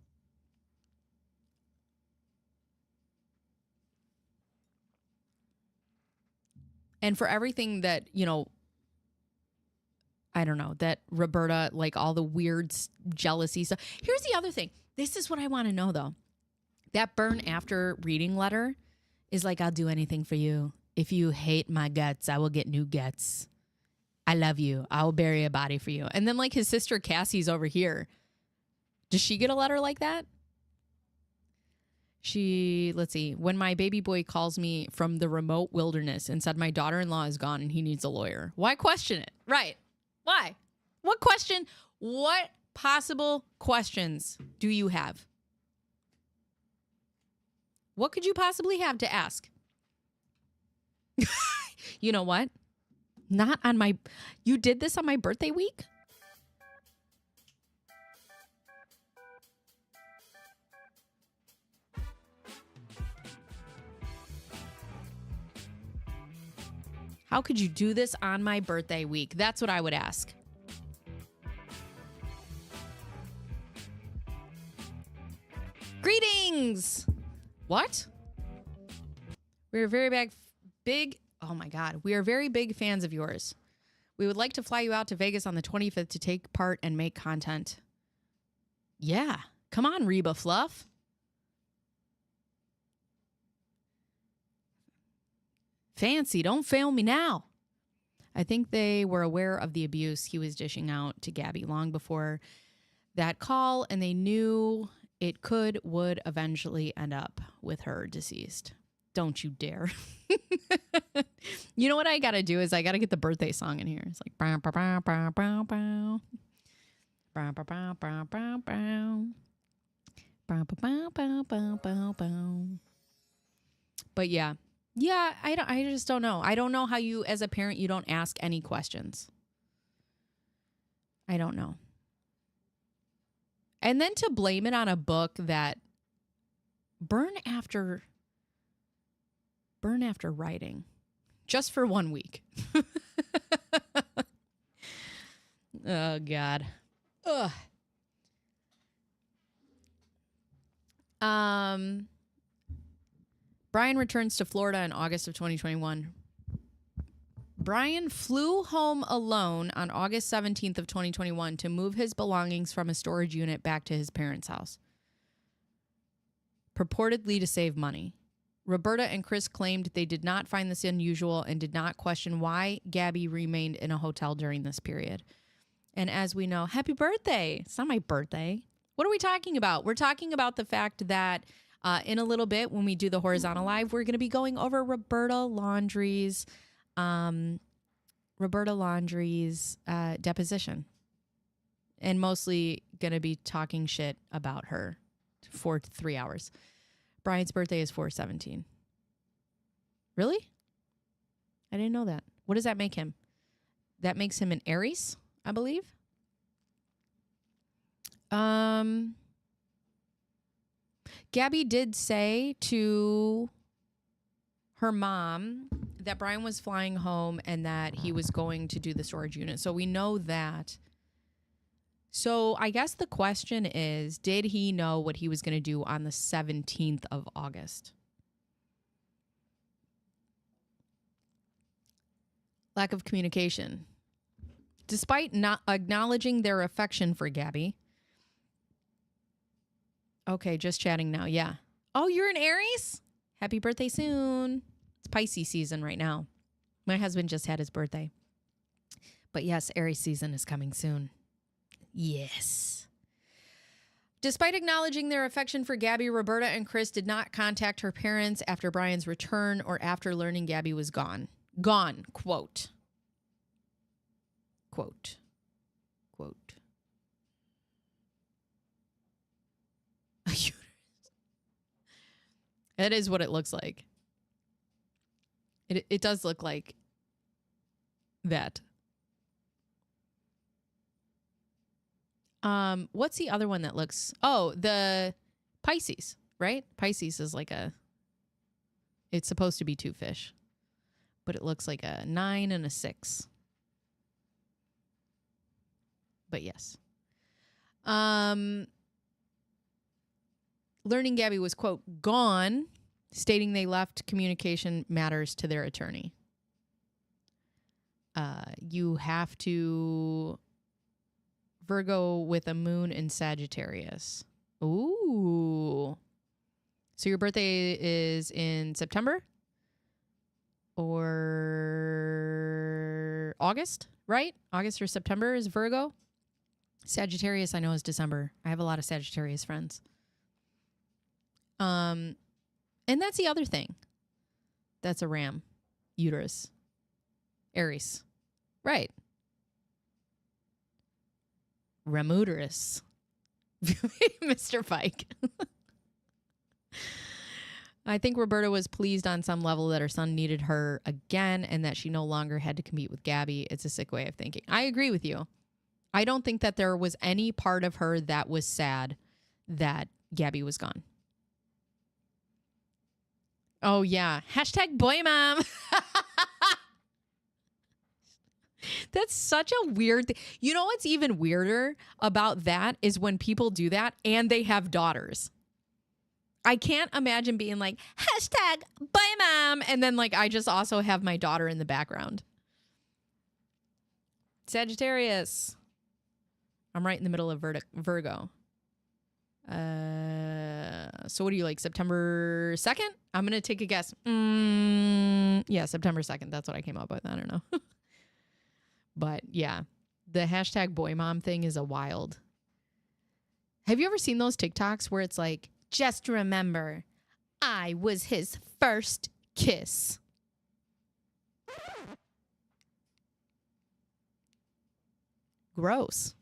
And for everything that, I don't know, that Roberta, like all the weird jealousy stuff. Here's the other thing. This is what I want to know, though. That Burn After Reading letter is like, I'll do anything for you. If you hate my guts, I will get new guts. I love you. I will bury a body for you. And then like his sister Cassie's over here. Does she get a letter like that? Let's see. When my baby boy calls me from the remote wilderness and said my daughter-in-law is gone and he needs a lawyer. Why question it? Right. Why? What possible questions do you have? What could you possibly have to ask? You know what? You did this on my birthday week? How could you do this on my birthday week? That's what I would ask. Greetings. What? We are very big. Oh my God. We are very big fans of yours. We would like to fly you out to Vegas on the 25th to take part and make content. Yeah. Come on, Reba Fluff. Fancy. Don't fail me now. I think they were aware of the abuse he was dishing out to Gabby long before that call, and they knew it would eventually end up with her deceased. Don't you dare. You know what I got to do is I got to get the birthday song in here. It's like, bow, bow, bow, bow, bow, bow. Bow, bow, bow, bow, bow, bow. Bow, bow, bow, bow, bow, bow. But yeah. Yeah, I just don't know. I don't know how you, as a parent, you don't ask any questions. I don't know. And then to blame it on a book that burn after writing just for 1 week. Oh, God. Ugh. Brian returns to Florida in August of 2021. Brian flew home alone on August 17th of 2021 to move his belongings from a storage unit back to his parents' house, purportedly to save money. Roberta and Chris claimed they did not find this unusual and did not question why Gabby remained in a hotel during this period. And as we know, happy birthday. It's not my birthday. What are we talking about? We're talking about the fact that in a little bit, when we do the Horizontal Live, we're going to be going over Roberta Laundrie's deposition. And mostly going to be talking shit about her for 3 hours. Brian's birthday is 4/17. Really? I didn't know that. What does that make him? That makes him an Aries, I believe. Gabby did say to her mom that Brian was flying home and that he was going to do the storage unit. So we know that. So I guess the question is, did he know what he was going to do on the 17th of August? Lack of communication. Despite not acknowledging their affection for Gabby. Okay, just chatting now. Yeah. Oh, you're an Aries? Happy birthday soon. It's Pisces season right now. My husband just had his birthday. But yes, Aries season is coming soon. Yes. Despite acknowledging their affection for Gabby, Roberta and Chris did not contact her parents after Brian's return or after learning Gabby was gone. Gone, quote. Quote. Quote. That is what it looks like. It does look like that. What's the other one that looks? Oh, the Pisces, right? Pisces is like it's supposed to be two fish, but it looks like a 9 and a 6. But yes. Learning Gabby was, quote, gone, stating they left communication matters to their attorney. You have to Virgo with a moon in Sagittarius. Ooh. So your birthday is in September or August, right? August or September is Virgo. Sagittarius, I know, is December. I have a lot of Sagittarius friends. And that's the other thing. That's a ram. Uterus. Aries. Right. Ramuterus. Mr. Pike. I think Roberta was pleased on some level that her son needed her again and that she no longer had to compete with Gabby. It's a sick way of thinking. I agree with you. I don't think that there was any part of her that was sad that Gabby was gone. Oh, yeah. Hashtag boy mom. That's such a weird thing. You know what's even weirder about that is when people do that and they have daughters. I can't imagine being like, hashtag bye mom. And then like, I just also have my daughter in the background. Sagittarius. I'm right in the middle of Virgo. So what do you like? September 2nd? I'm going to take a guess. Yeah, September 2nd. That's what I came up with. I don't know. But yeah, the hashtag boy mom thing is a wild. Have you ever seen those TikToks where it's like, just remember, I was his first kiss. Gross.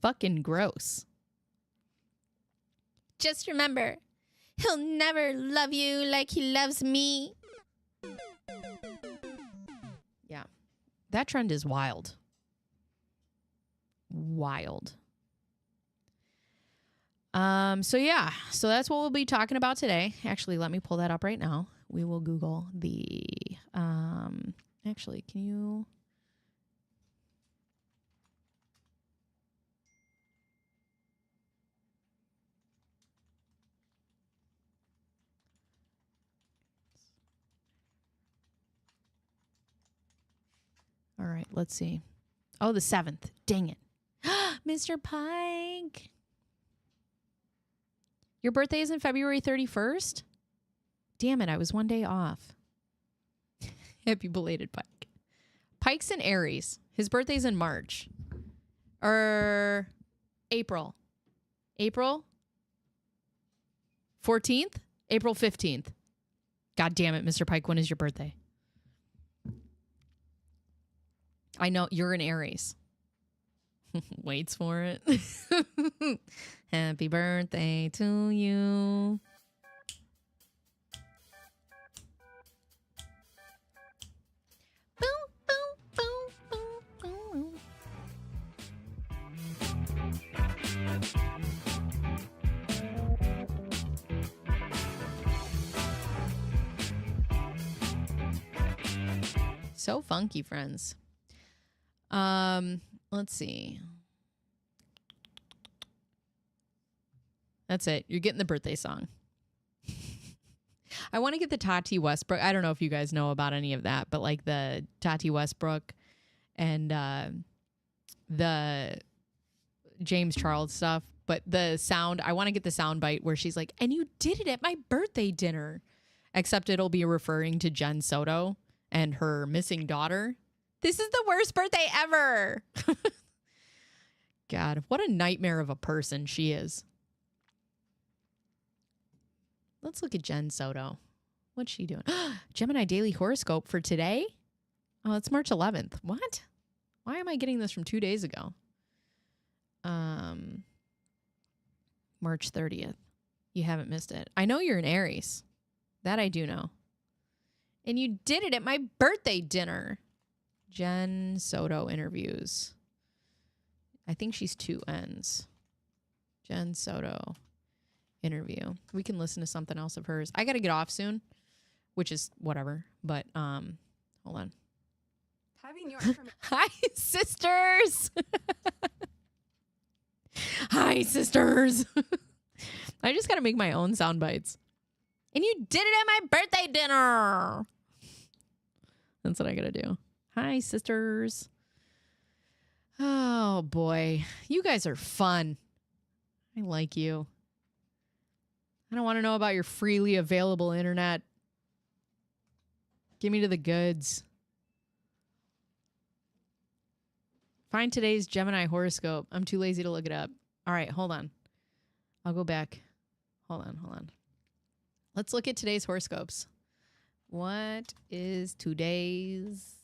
Fucking gross. Just remember, he'll never love you like he loves me. Yeah. That trend is wild. Wild. So yeah, so that's what we'll be talking about today. Actually, let me pull that up right now. We will Google the, actually, can you? All right, let's see. Oh, the 7th. Dang it. Mr. Pike. Your birthday is in February 31st? Damn it, I was one day off. Happy belated Pike. Pike's in Aries. His birthday's in March. April. April 14th? April 15th. God damn it, Mr. Pike, when is your birthday? I know you're in Aries. Waits for it. Happy birthday to you. Boom, boom, boom, boom, boom. So funky, friends. Let's see. That's it. You're getting the birthday song. I want to get the Tati Westbrook. I don't know if you guys know about any of that, but like the Tati Westbrook and the James Charles stuff. But the sound, I want to get the sound bite where she's like, and you did it at my birthday dinner. Except it'll be referring to Jen Soto and her missing daughter. This is the worst birthday ever. God, what a nightmare of a person she is. Let's look at Jen Soto. What's she doing? Gemini Daily Horoscope for today? Oh, it's March 11th. What? Why am I getting this from 2 days ago? March 30th. You haven't missed it. I know you're in Aries. That I do know. And you did it at my birthday dinner. Jen Soto interviews. I think she's 2 N's. Jen Soto interview. We can listen to something else of hers. I got to get off soon, which is whatever. But hold on. Having your Hi, sisters. Hi, sisters. I just got to make my own sound bites. And you did it at my birthday dinner. That's what I got to do. Hi, sisters. Oh, boy. You guys are fun. I like you. I don't want to know about your freely available internet. Give me to the goods. Find today's Gemini horoscope. I'm too lazy to look it up. All right, hold on. I'll go back. Hold on. Let's look at today's horoscopes. What is today's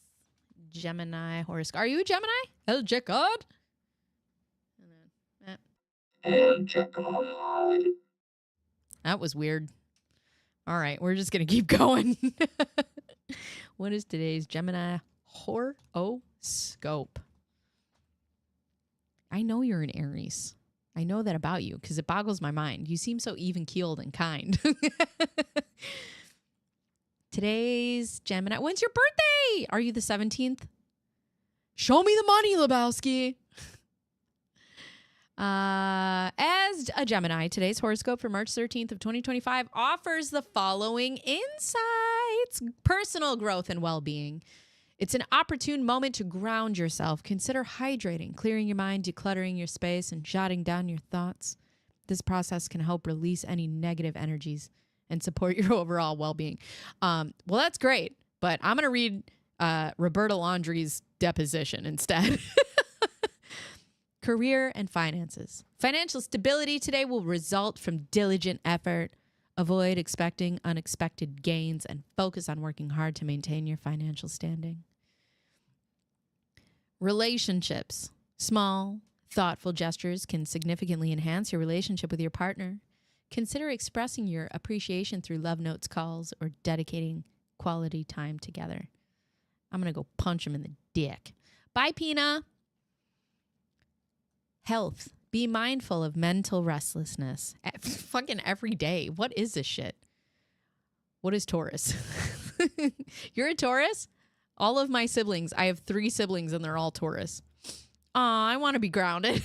Gemini horoscope? Are you a Gemini? El Jacod? That was weird. All right, we're just going to keep going. What is today's Gemini horoscope? I know you're an Aries. I know that about you because it boggles my mind. You seem so even-keeled and kind. Today's Gemini. When's your birthday? Are you the 17th? Show me the money, Lebowski. As a Gemini, today's horoscope for March 13th of 2025 offers the following insights: personal growth and well-being. It's an opportune moment to ground yourself. Consider hydrating, clearing your mind, decluttering your space, and jotting down your thoughts. This process can help release any negative energies and support your overall well-being. Well, that's great, but I'm going to read Roberta Laundrie's deposition instead. Career and finances. Financial stability today will result from diligent effort. Avoid expecting unexpected gains and focus on working hard to maintain your financial standing. Relationships. Small, thoughtful gestures can significantly enhance your relationship with your partner. Consider expressing your appreciation through love notes, calls, or dedicating quality time together. I'm going to go punch him in the dick. Bye, Pina. Health. Be mindful of mental restlessness. Fucking every day. What is this shit? What is Taurus? You're a Taurus? All of my siblings. I have 3 siblings and they're all Taurus. Aw, I want to be grounded.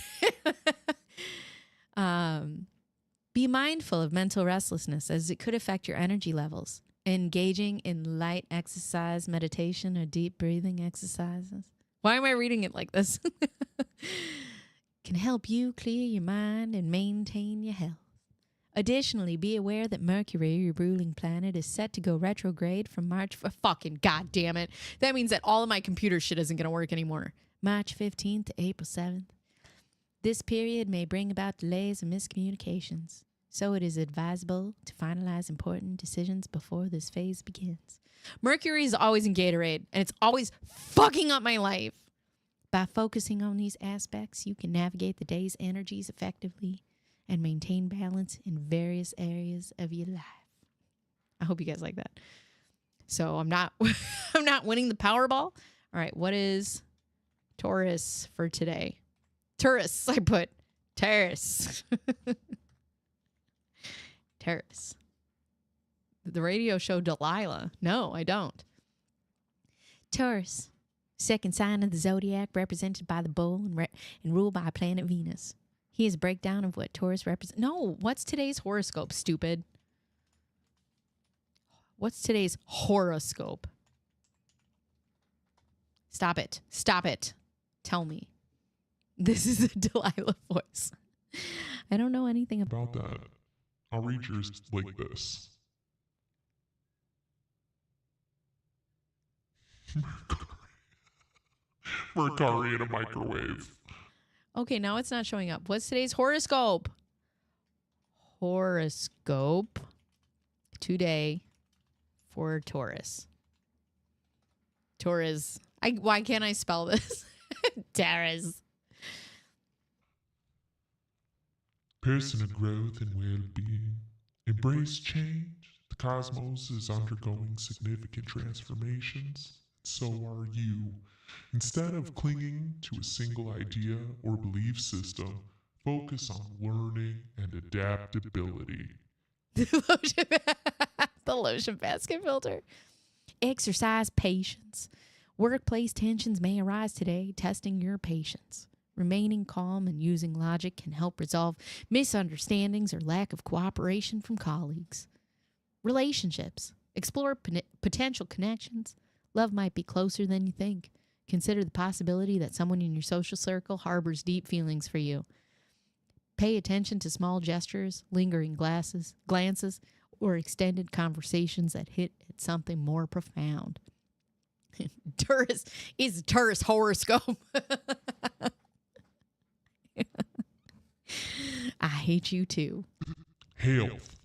Be mindful of mental restlessness as it could affect your energy levels. Engaging in light exercise, meditation, or deep breathing exercises. Why am I reading it like this? Can help you clear your mind and maintain your health. Additionally, be aware that Mercury, your ruling planet, is set to go retrograde from March... Fucking goddamn it. That means that all of my computer shit isn't going to work anymore. March 15th to April 7th. This period may bring about delays and miscommunications, so it is advisable to finalize important decisions before this phase begins. Mercury is always in Gatorade, and it's always fucking up my life. By focusing on these aspects, you can navigate the day's energies effectively and maintain balance in various areas of your life. I hope you guys like that. So I'm not winning the Powerball. All right, what is Taurus for today? Taurus, I put Taurus. Taurus. The radio show Delilah. No, I don't. Taurus. Second sign of the Zodiac, represented by the bull and ruled by planet Venus. He is a breakdown of what Taurus represents. No, what's today's horoscope, stupid? What's today's horoscope? Stop it. Stop it. Tell me. This is a Delilah voice. I don't know anything about that. I'll read yours like this. Mercury in a microwave. Okay, now it's not showing up. What's today's horoscope? Horoscope today for Taurus. Taurus. Why can't I spell this? Taurus. Personal growth and well-being. Embrace change. The cosmos is undergoing significant transformations. So are you. Instead of clinging to a single idea or belief system, focus on learning and adaptability. The lotion basket filter. Exercise patience. Workplace tensions may arise today, testing your patience. Remaining calm and using logic can help resolve misunderstandings or lack of cooperation from colleagues. Relationships. Explore potential connections. Love might be closer than you think. Consider the possibility that someone in your social circle harbors deep feelings for you. Pay attention to small gestures, lingering glances, or extended conversations that hit at something more profound. Taurus is a Taurus horoscope. I hate you too. Health.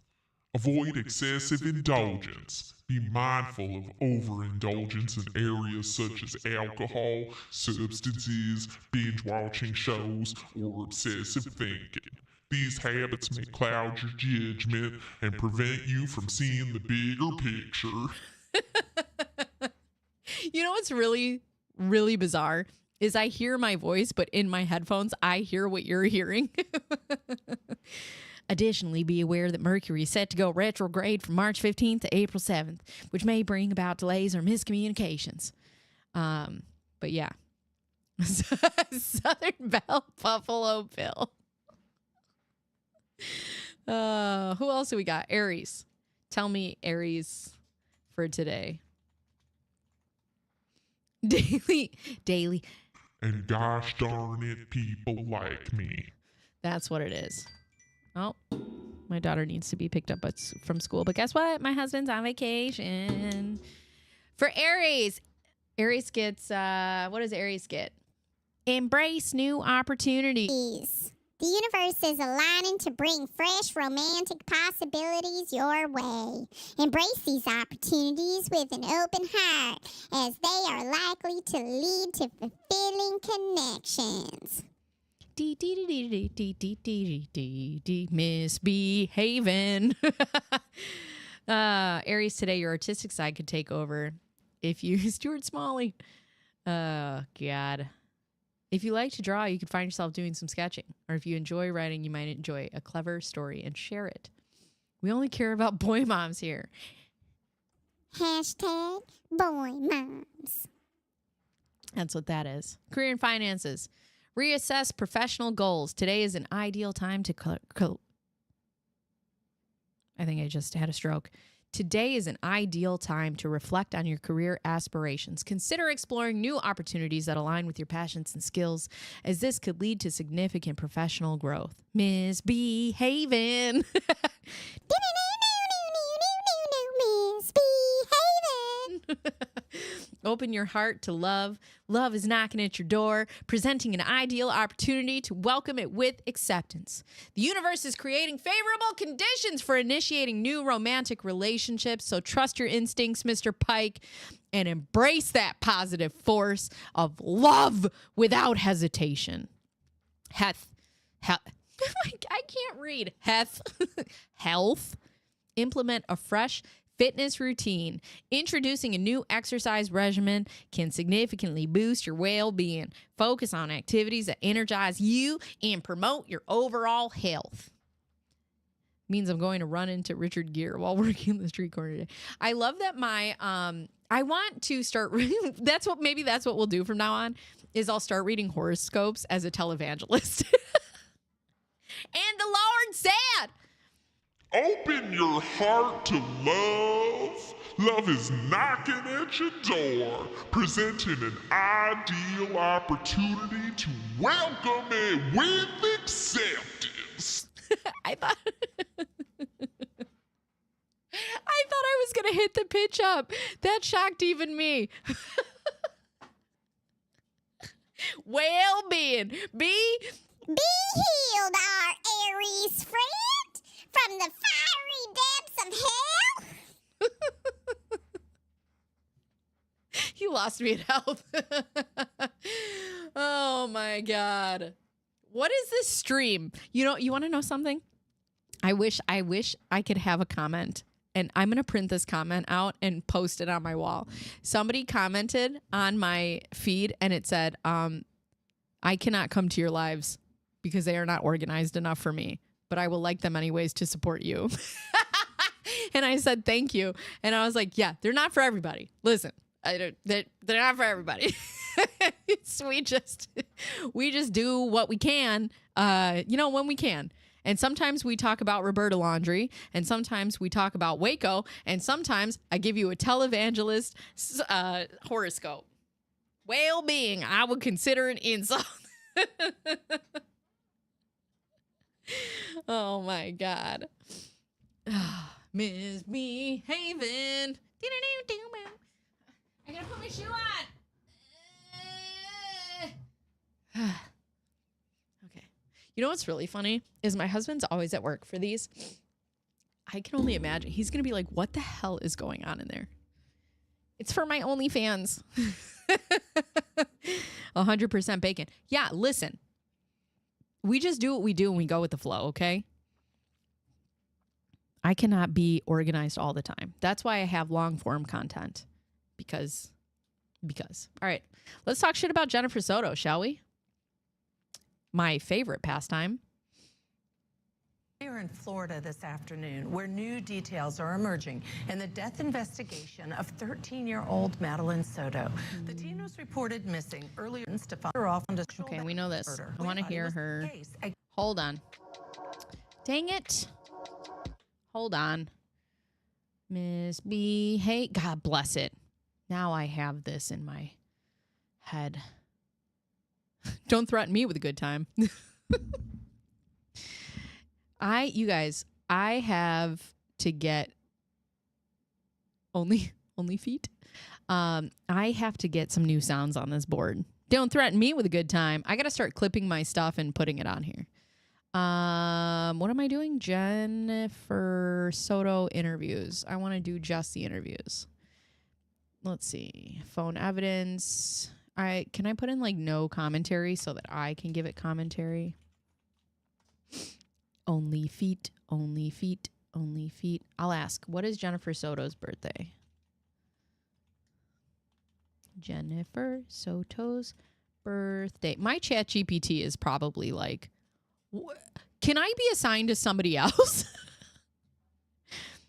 Avoid excessive indulgence. Be mindful of overindulgence in areas such as alcohol, substances, binge-watching shows, or obsessive thinking. These habits may cloud your judgment and prevent you from seeing the bigger picture. You know what's really, really bizarre is I hear my voice, but in my headphones, I hear what you're hearing. Additionally, be aware that Mercury is set to go retrograde from March 15th to April 7th, which may bring about delays or miscommunications. But yeah. Southern Belle Buffalo Bill. Who else do we got? Aries. Tell me Aries for today. Daily. And gosh darn it, people like me. That's what it is. Oh, my daughter needs to be picked up from school. But guess what? My husband's on vacation. For Aries, Aries gets, what does Aries get? Embrace new opportunities. The universe is aligning to bring fresh romantic possibilities your way. Embrace these opportunities with an open heart, as they are likely to lead to fulfilling connections. Misbehaving. Aries, today your artistic side could take over if you Stuart Smalley. God. If you like to draw, you could find yourself doing some sketching. Or if you enjoy writing, you might enjoy a clever story and share it. We only care about boy moms here. Hashtag boy moms. That's what that is. Career and finances. Reassess professional goals. Today is an ideal time to I think I just had a stroke. Today is an ideal time to reflect on your career aspirations. Consider exploring new opportunities that align with your passions and skills, as this could lead to significant professional growth. Misbehaving. Open your heart to love. Love is knocking at your door, presenting an ideal opportunity to welcome it with acceptance. The universe is creating favorable conditions for initiating new romantic relationships, so trust your instincts, Mr. Pike, and embrace that positive force of love without hesitation. I can't read. Health. Implement a fresh fitness routine. Introducing a new exercise regimen can significantly boost your well-being. Focus on activities that energize you and promote your overall health. Means I'm going to run into Richard Gere while working in the street corner today. I love that I want to start reading. That's what we'll do from now on, is I'll start reading horoscopes as a televangelist. And the Lord said, Open your heart to love. Love is knocking at your door, presenting an ideal opportunity to welcome it with acceptance. I thought I was going to hit the pitch up. That shocked even me. Well-being. Be healed, our Aries friend, from the fiery depths of hell. You lost me at health. Oh my God. What is this stream? You want to know something? I wish I could have a comment, and I'm going to print this comment out and post it on my wall. Somebody commented on my feed and it said, I cannot come to your lives because they are not organized enough for me, but I will like them anyways to support you. And I said, thank you. And I was like, yeah, they're not for everybody. Listen, they're not for everybody. We just do what we can, when we can. And sometimes we talk about Roberta Laundrie, and sometimes we talk about Waco, and sometimes I give you a televangelist horoscope. Well-being, I would consider an insult. Oh my God. Misbehaving. I gotta put my shoe on. Okay. You know what's really funny is my husband's always at work for these. I can only imagine. He's gonna be like, what the hell is going on in there? It's for my OnlyFans. 100% bacon. Yeah, listen. We just do what we do and we go with the flow, okay? I cannot be organized all the time. That's why I have long form content. Because. All right. Let's talk shit about Jennifer Soto, shall we? My favorite pastime. Here in Florida this afternoon, where new details are emerging in the death investigation of 13-year-old Madeline Soto. The teen was reported missing earlier to follow her off on Okay, we know this. I want to hear her. Hold on. Dang it. Hold on. Misbehave. God bless it. Now I have this in my head. Don't threaten me with a good time. You guys, I have to get only feet. I have to get some new sounds on this board. Don't threaten me with a good time. I got to start clipping my stuff and putting it on here. What am I doing? Jennifer Soto interviews. I want to do just the interviews. Let's see. Phone evidence. Can I put in like no commentary so that I can give it commentary? Only feet, only feet, only feet. I'll ask, what is Jennifer Soto's birthday? Jennifer Soto's birthday. My chat GPT is probably like, can I be assigned to somebody else?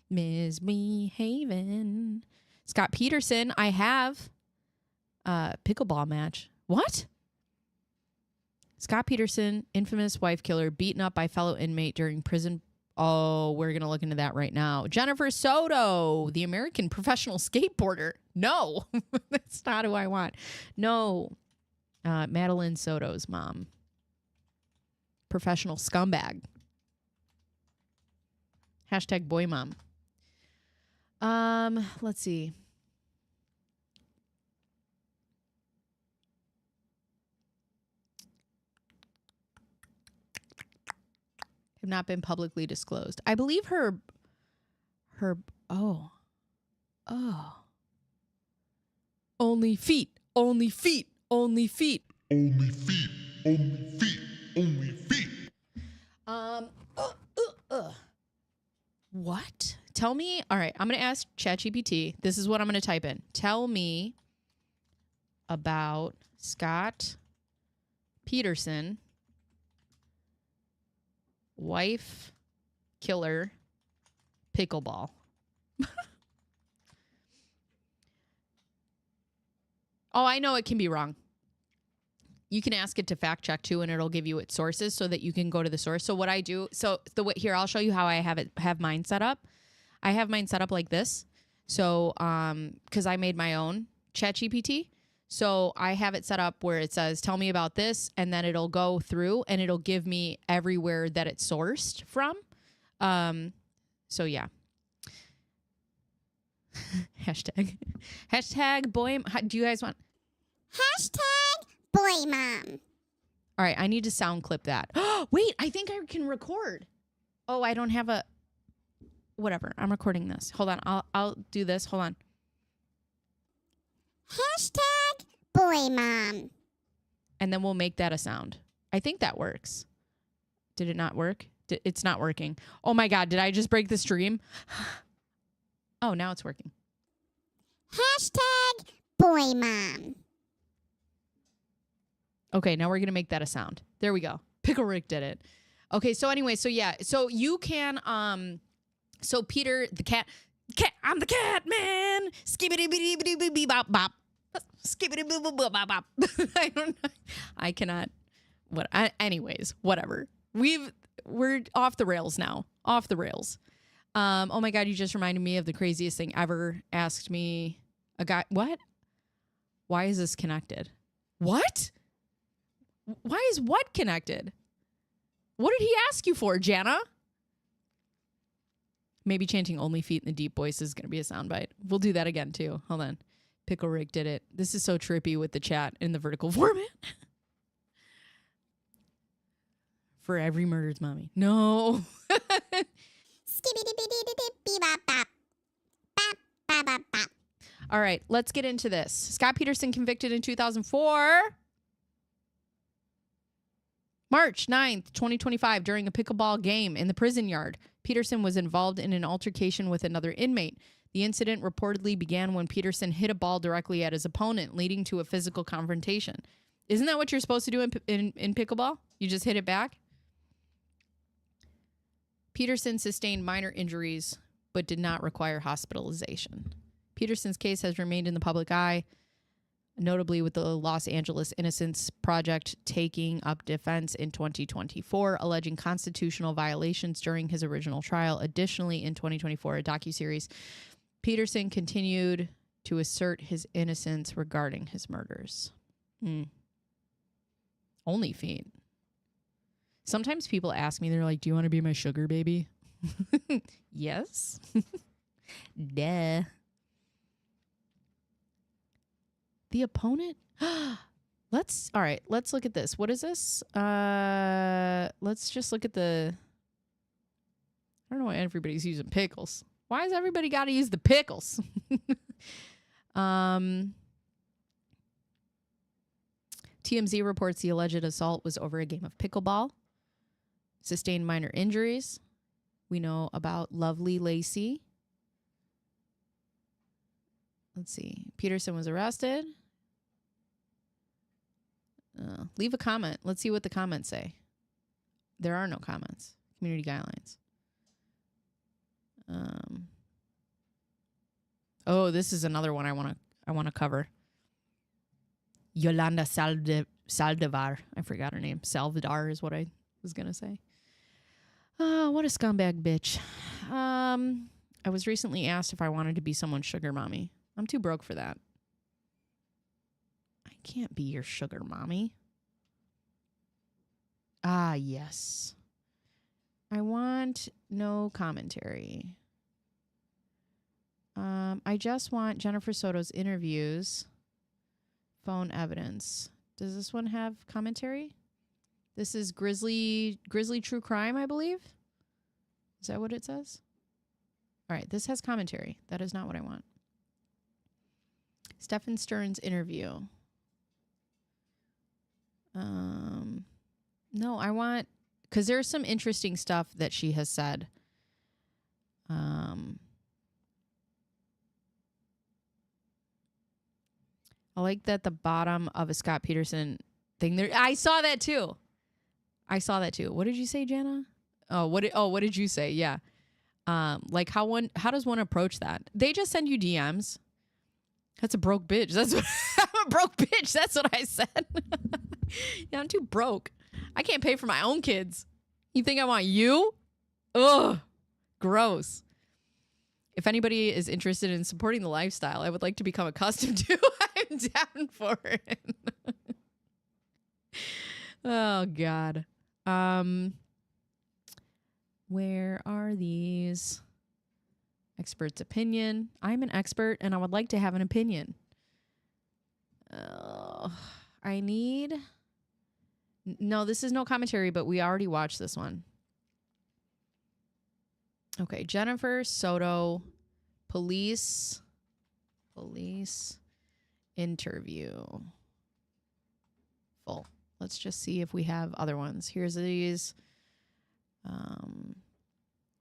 Misbehaving. Scott Peterson. I have pickleball match. What? Scott Peterson, infamous wife killer, beaten up by fellow inmate during prison. Oh, we're going to look into that right now. Jennifer Soto, the American professional skateboarder. No, that's not who I want. No, Madeline Soto's mom. Professional scumbag. Hashtag boy mom. Let's see. Have not been publicly disclosed. I believe her, only feet, only feet, only feet. Only feet, only feet, only feet. What? Tell me. All right, I'm going to ask ChatGPT. This is what I'm going to type in. Tell me about Scott Peterson, wife killer, pickleball. Oh, I know it can be wrong. You can ask it to fact check too, and it'll give you its sources so that you can go to the source. So what I do, here, I'll show you how I have mine set up. I have mine set up like this. So, because I made my own ChatGPT. So I have it set up where it says, tell me about this, and then it'll go through and it'll give me everywhere that it's sourced from. So yeah. Hashtag boy. Do you guys want? Hashtag boy mom. All right, I need to sound clip that. Wait, I think I can record. Oh, I don't have a. Whatever, I'm recording this. Hold on, I'll do this. Hold on. Hashtag boy mom. And then we'll make that a sound. I think that works. Did it not work? It's not working. Oh my God, did I just break the stream? Oh, now it's working. Hashtag boy mom. Okay, now we're going to make that a sound. There we go. Pickle Rick did it. Okay, so anyway, so yeah. So you can, so Peter, the cat, I'm the cat man. Skibbity-bitty-bitty-bop bop. Skibbity-bop-bop-bop. I don't know. I cannot. Anyways, whatever. We're off the rails now. Off the rails. Oh my God, you just reminded me of the craziest thing ever. Asked me a guy, what? Why is this connected? What? Why is what connected? What did he ask you for, Jana? Maybe chanting only feet in the deep voice is going to be a soundbite. We'll do that again too. Hold on. Pickle Rick did it. This is so trippy with the chat in the vertical format. For every murder's mommy. No. All right, let's get into this. Scott Peterson convicted in 2004. March 9th, 2025, during a pickleball game in the prison yard. Peterson was involved in an altercation with another inmate. The incident reportedly began when Peterson hit a ball directly at his opponent, leading to a physical confrontation. Isn't that what you're supposed to do in pickleball? You just hit it back? Peterson sustained minor injuries, but did not require hospitalization. Peterson's case has remained in the public eye notably with the Los Angeles Innocence Project taking up defense in 2024, alleging constitutional violations during his original trial. Additionally, in 2024, a docuseries, Peterson continued to assert his innocence regarding his murders. Only feet. Sometimes people ask me, they're like, do you want to be my sugar baby? Yes. Duh. The opponent? Let's look at this. What is this? Let's just look at the... I don't know why everybody's using pickles. Why has everybody got to use the pickles? TMZ reports the alleged assault was over a game of pickleball. Sustained minor injuries. We know about Lovely Lacey. Let's see. Peterson was arrested. Leave a comment. Let's see what the comments say. There are no comments. Community guidelines. Oh, this is another one I want to cover. Yolanda Saldivar. I forgot her name. Salvador is what I was gonna say. Oh, what a scumbag bitch. I was recently asked if I wanted to be someone's sugar mommy. I'm too broke for that. I can't be your sugar mommy. Ah, yes. I want no commentary. I just want Jennifer Soto's interviews. Phone evidence. Does this one have commentary? This is Grizzly True Crime, I believe. Is that what it says? All right, this has commentary. That is not what I want. Stephen Stern's interview. No, I want... Because there's some interesting stuff that she has said. I like that the bottom of a Scott Peterson thing there. I saw that too. What did you say, Jana? What did you say? Yeah. Like how does one approach that? They just send you DMs. That's a broke bitch. That's what I'm a broke bitch. That's what I said. Yeah, I'm too broke. I can't pay for my own kids. You think I want you? Ugh. Gross. If anybody is interested in supporting the lifestyle I would like to become accustomed to, I'm down for it. Oh, God. Where are these? Expert's opinion. I'm an expert and I would like to have an opinion. I need... No, this is no commentary, but we already watched this one. Okay, Jennifer Soto, police interview. Full. Let's just see if we have other ones. Here's these.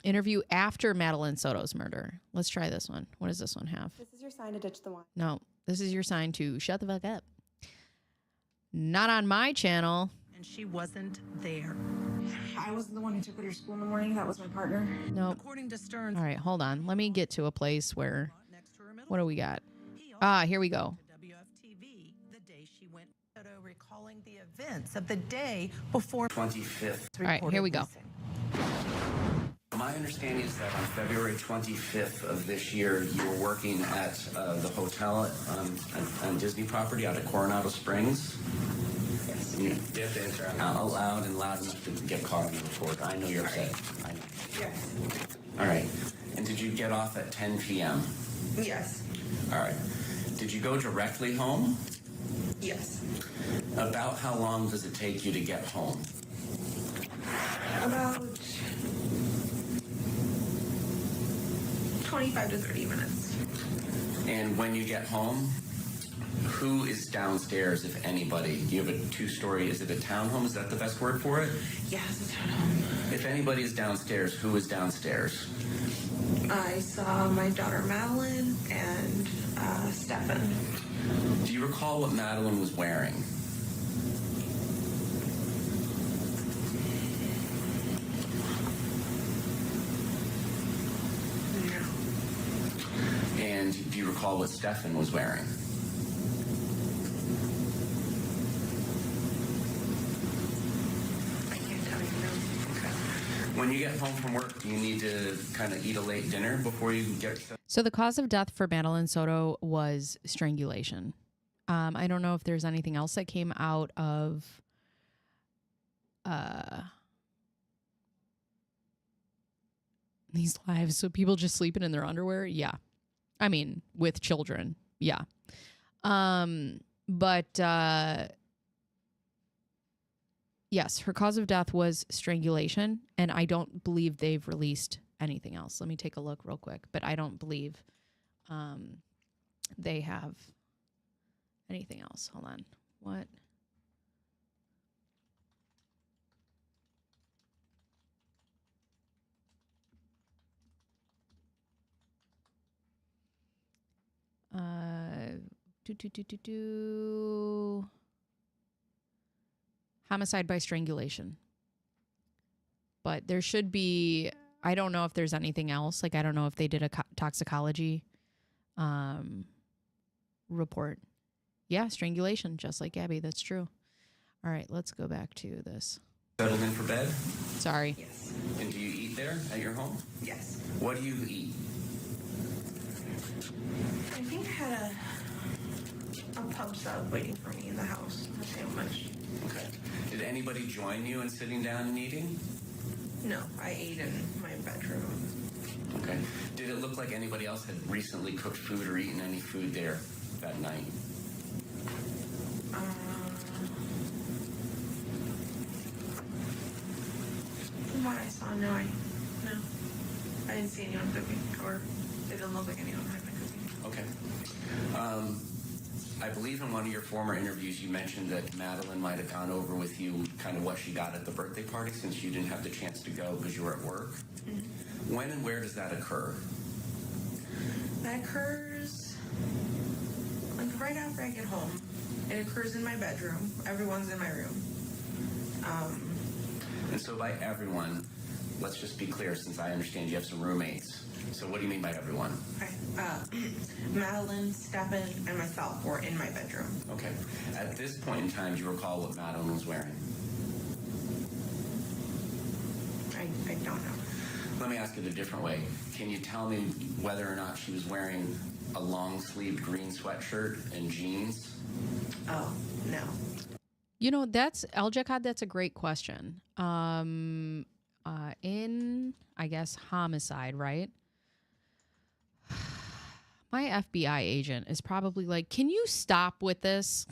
Interview after Madeline Soto's murder. Let's try this one. What does this one have? This is your sign to ditch the wine. No, this is your sign to shut the fuck up. Not on my channel. And she wasn't there. I wasn't the one who took her to school in the morning. That was my partner. Nope. According to Stearns. All right, hold on. Let me get to a place where... What do we got? Here we go. WFTV the day she went. Soto recalling the events of the day before 25th. All right, here we go. My understanding is that on February 25th of this year, you were working at the hotel on Disney property out at Coronado Springs. You have to answer out loud and loud enough to get caught on the record. I know you're upset. I know. Yes. All right. And did you get off at 10 p.m.? Yes. All right. Did you go directly home? Yes. About how long does it take you to get home? About 25 to 30 minutes. And when you get home, who is downstairs, if anybody? Do you have a two-story, is it a townhome? Is that the best word for it? Yes, it's at home. If anybody is downstairs, who is downstairs? I saw my daughter Madeline and Stefan. Do you recall what Madeline was wearing? No. And do you recall what Stefan was wearing? When you get home from work, do you need to kind of eat a late dinner before you get... So the cause of death for Madeline Soto was strangulation. I don't know if there's anything else that came out of these lives. So people just sleeping in their underwear. Yeah. I mean, with children. Yeah. But yes, her cause of death was strangulation. And I don't believe they've released anything else. Let me take a look real quick. But I don't believe they have anything else. Hold on. What? Homicide by strangulation. But there should be, I don't know if there's anything else. Like, I don't know if they did a toxicology report. Yeah, strangulation, just like Gabby. That's true. All right, let's go back to this. Settled in for bed? Sorry. Yes. And do you eat there at your home? Yes. What do you eat? I think I had a pub sub waiting for me in the house. A sandwich. Okay. Did anybody join you in sitting down and eating? No, I ate in my bedroom. Okay. Did it look like anybody else had recently cooked food or eaten any food there that night? From what I saw, no. I didn't see anyone cooking, or it didn't look like anyone had been cooking. Okay. I believe in one of your former interviews you mentioned that Madeline might have gone over with you kind of what she got at the birthday party since you didn't have the chance to go because you were at work. Mm-hmm. When and where does that occur? That occurs like right after I get home. It occurs in my bedroom. Everyone's in my room. And so by everyone, let's just be clear since I understand you have some roommates. So what do you mean by everyone? Okay. Madeline, Stephen, and myself were in my bedroom. Okay. At this point in time, do you recall what Madeline was wearing? I don't know. Let me ask it a different way. Can you tell me whether or not she was wearing a long-sleeved green sweatshirt and jeans? Oh, no. You know, that's Al-Jakad, that's a great question. In, I guess, homicide, right? My FBI agent is probably like, can you stop with this?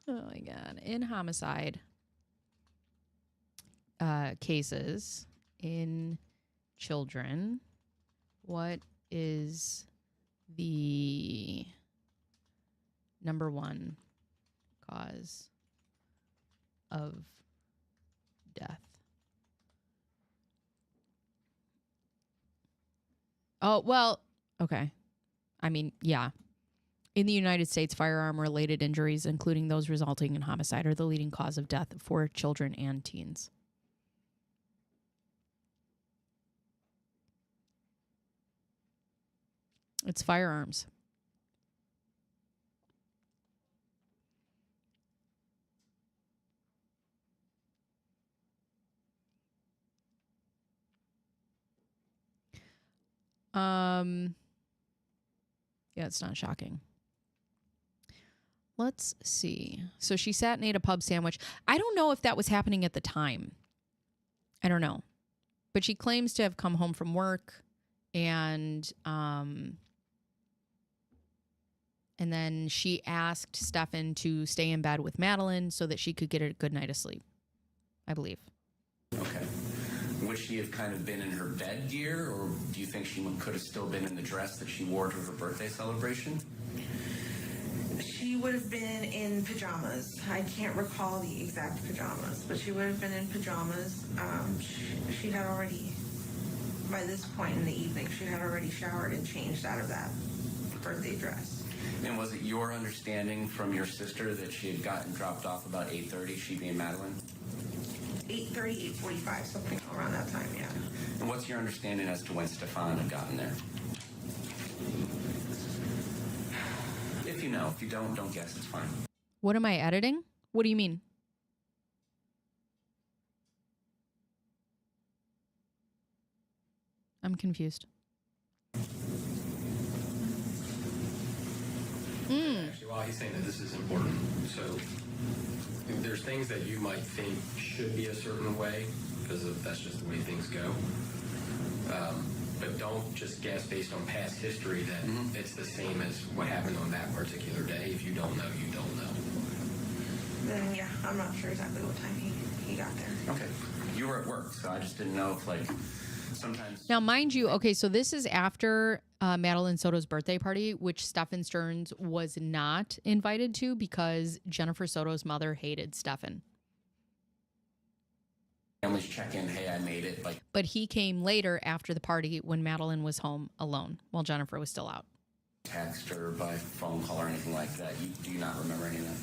Oh my God. In homicide cases in children, what is the number one cause of death? Oh, well, okay. I mean, yeah. In the United States, firearm-related injuries, including those resulting in homicide, are the leading cause of death for children and teens. It's firearms. Yeah, it's not shocking. Let's see. So she sat and ate a pub sandwich. I don't know if that was happening at the time. I don't know. But she claims to have come home from work and then she asked Stephen to stay in bed with Madeline so that she could get a good night of sleep, I believe. Okay. Would she have kind of been in her bed gear, or do you think she could have still been in the dress that she wore to her birthday celebration? She would have been in pajamas. I can't recall the exact pajamas, but she would have been in pajamas. She had already, by this point in the evening, she had already showered and changed out of that birthday dress. And was it your understanding from your sister that she had gotten dropped off about 8:30, she being Madeline? 8:30, 8:45, something around that time, yeah. And what's your understanding as to when Stefan had gotten there? If you know. If you don't guess. It's fine. What am I editing? What do you mean? I'm confused. Actually, while he's saying that, this is important. So there's things that you might think should be a certain way because that's just the way things go. But don't just guess based on past history that it's the same as what happened on that particular day. If you don't know, you don't know. Then, yeah, I'm not sure exactly what time he got there. Okay. You were at work, so I just didn't know if, like, sometimes... Now, mind you, okay, so this is after Madeline Soto's birthday party, which Stephen Stearns was not invited to because Jennifer Soto's mother hated Stephen. Families check in, hey, I made it. Like, But he came later after the party when Madeline was home alone while Jennifer was still out. text or by phone call or anything like that. Do you not remember any of that?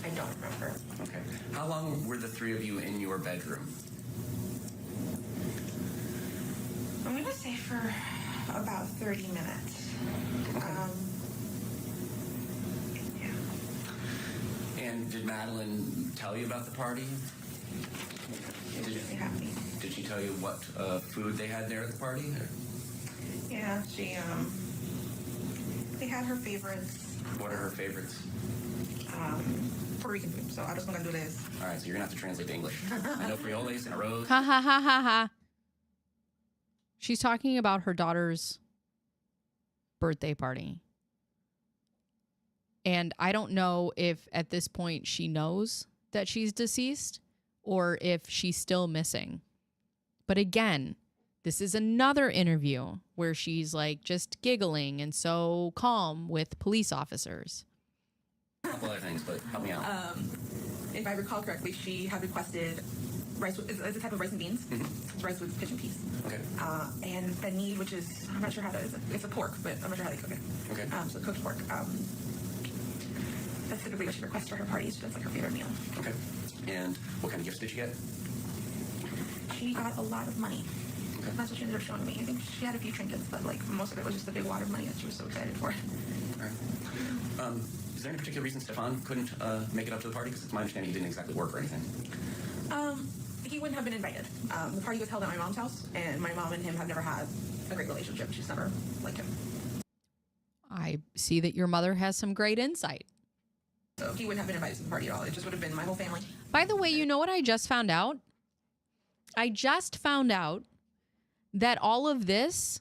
I don't remember. Okay. How long were the three of you in your bedroom? I'm going to say for about 30 minutes. Yeah. And did Madeline tell you about the party? Did she tell you what food they had there at the party? Or? Yeah, they had her favorites. What are her favorites? Puerto Rican food, so I'm just gonna do this. All right, so you're gonna have to translate to English. I know frioles and arroz. Ha ha ha ha ha. She's talking about her daughter's birthday party. And I don't know if at this point she knows that she's deceased or if she's still missing. But again, this is another interview where she's like just giggling and so calm with police officers. A couple other things, but help me out. If I recall correctly, she had requested rice. It's a type of rice and beans. It's rice with fish and peas. Okay. And the meat, which is, I'm not sure how to, it's a pork, but I'm not sure how they cook it. Okay. So cooked pork. That's typically what she requests for her parties. That's like her favorite meal. Okay. And what kind of gifts did she get? She got a lot of money. Okay. That's what she ended up showing me. I think she had a few trinkets, but like most of it was just a big wad of money that she was so excited for. All right. Is there any particular reason Stefan couldn't make it up to the party? Because it's my understanding he didn't exactly work or anything. He wouldn't have been invited. The party was held at my mom's house, and my mom and him have never had a great relationship. She's never liked him. I see that your mother has some great insight. So he wouldn't have been invited to the party at all. It just would have been my whole family. By the way, you know what I just found out? I just found out that all of this